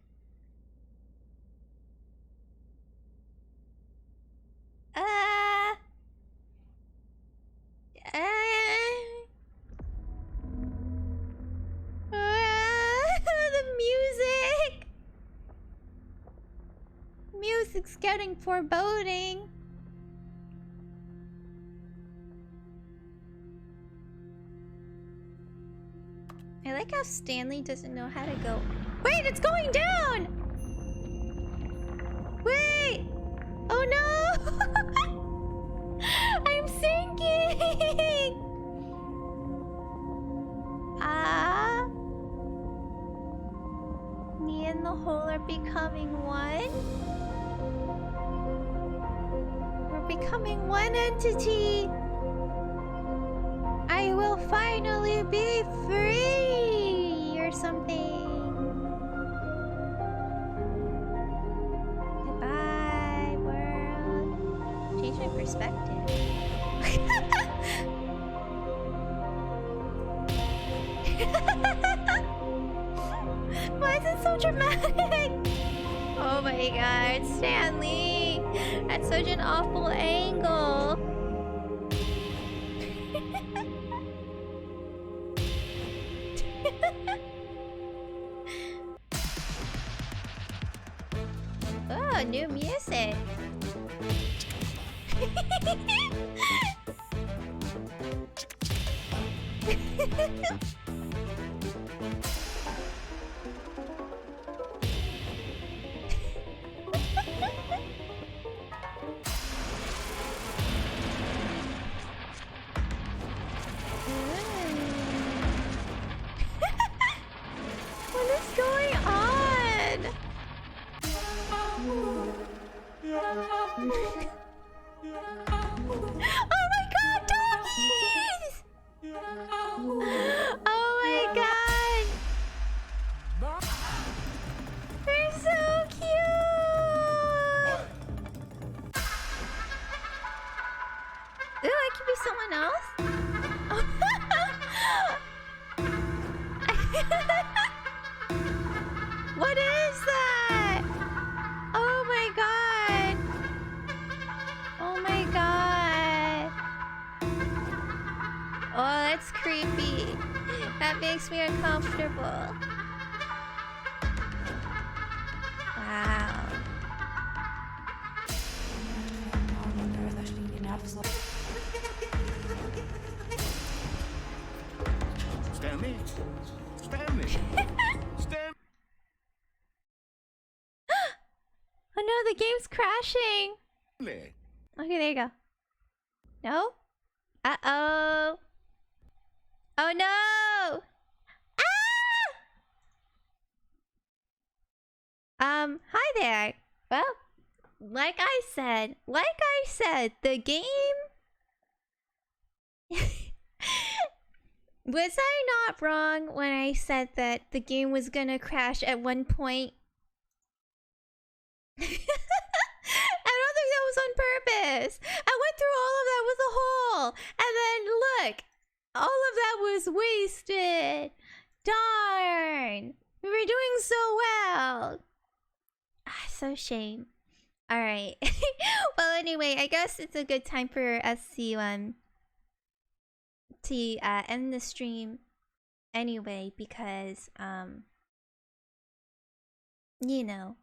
Music's getting foreboding. I like how Stanley doesn't know how to go. Wait, it's going down! Wait! Oh no! I'm sinking! Ah. Me and the hole are becoming one. We're becoming one entity. I will finally be free or something. Goodbye, world. Change my perspective. Why is it so dramatic? Oh my god, Stanley! That's such an awful angle. Oh, new music. What is going on? Oh my god, doggies! Oh my god! They're so cute! Ooh, I could be someone else? What is that? Oh my god! Oh my god! Oh, that's creepy. That makes me uncomfortable. Wow. Stanley? Stanley! Stanley! Oh no, the game's crashing. Okay, there you go. No? Uh-oh. Oh no! Ah! Hi there. Well, like I said, the game... Was I not wrong when I said that the game was gonna crash at one point? I don't think that was on purpose. I went through all of that with a hole. And then look, all of that was wasted. Darn. We were doing so well. Ah, so shame. Alright. Well, anyway, I guess it's a good time for us to end the stream anyway, because, you know,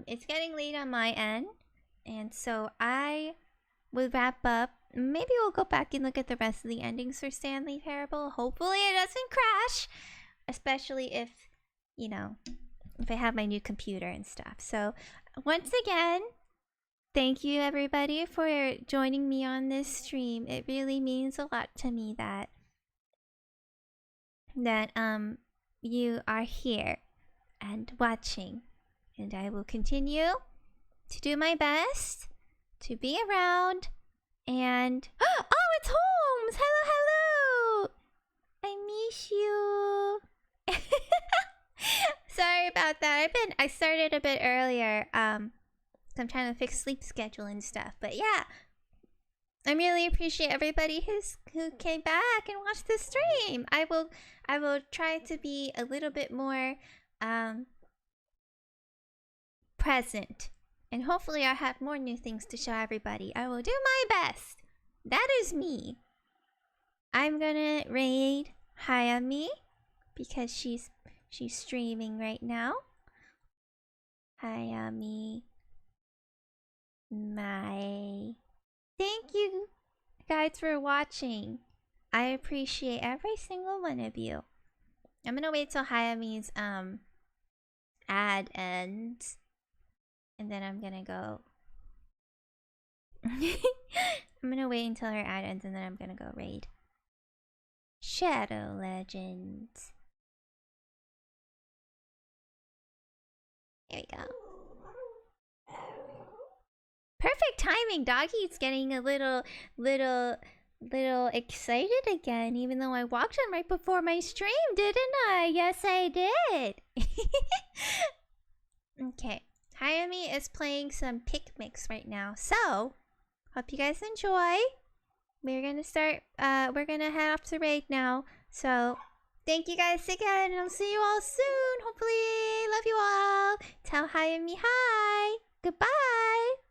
it's getting late on my end, and so I will wrap up. Maybe we'll go back and look at the rest of the endings for Stanley Parable. Hopefully it doesn't crash, especially if, you know, if I have my new computer and stuff. So once again, thank you everybody for joining me on this stream. It really means a lot to me that you are here and watching. And I will continue to do my best to be around. And oh, it's Holmes! Hello, hello! I miss you. Sorry about that. I started a bit earlier. I'm trying to fix sleep schedule and stuff. But yeah, I really appreciate everybody who came back and watched the stream. I will try to be a little bit more present, and hopefully I'll have more new things to show everybody. I will do my best. That is me. I'm gonna raid Hayami because she's streaming right now. Hayami. my. Thank you guys for watching. I appreciate every single one of you. I'm gonna wait till Hayame's ad ends, and then I'm gonna go. I'm gonna wait until her ad ends, and then I'm gonna go raid Shadow Legends. Here we go. Perfect timing. Doggy's getting a little excited again, even though I walked in right before my stream, didn't I? Yes, I did. Okay. Hayami is playing some Pick Mix right now. So, hope you guys enjoy. We're gonna start, we're gonna head off to raid now. So, thank you guys again, and I'll see you all soon. Hopefully, love you all. Tell Hayami hi. Goodbye.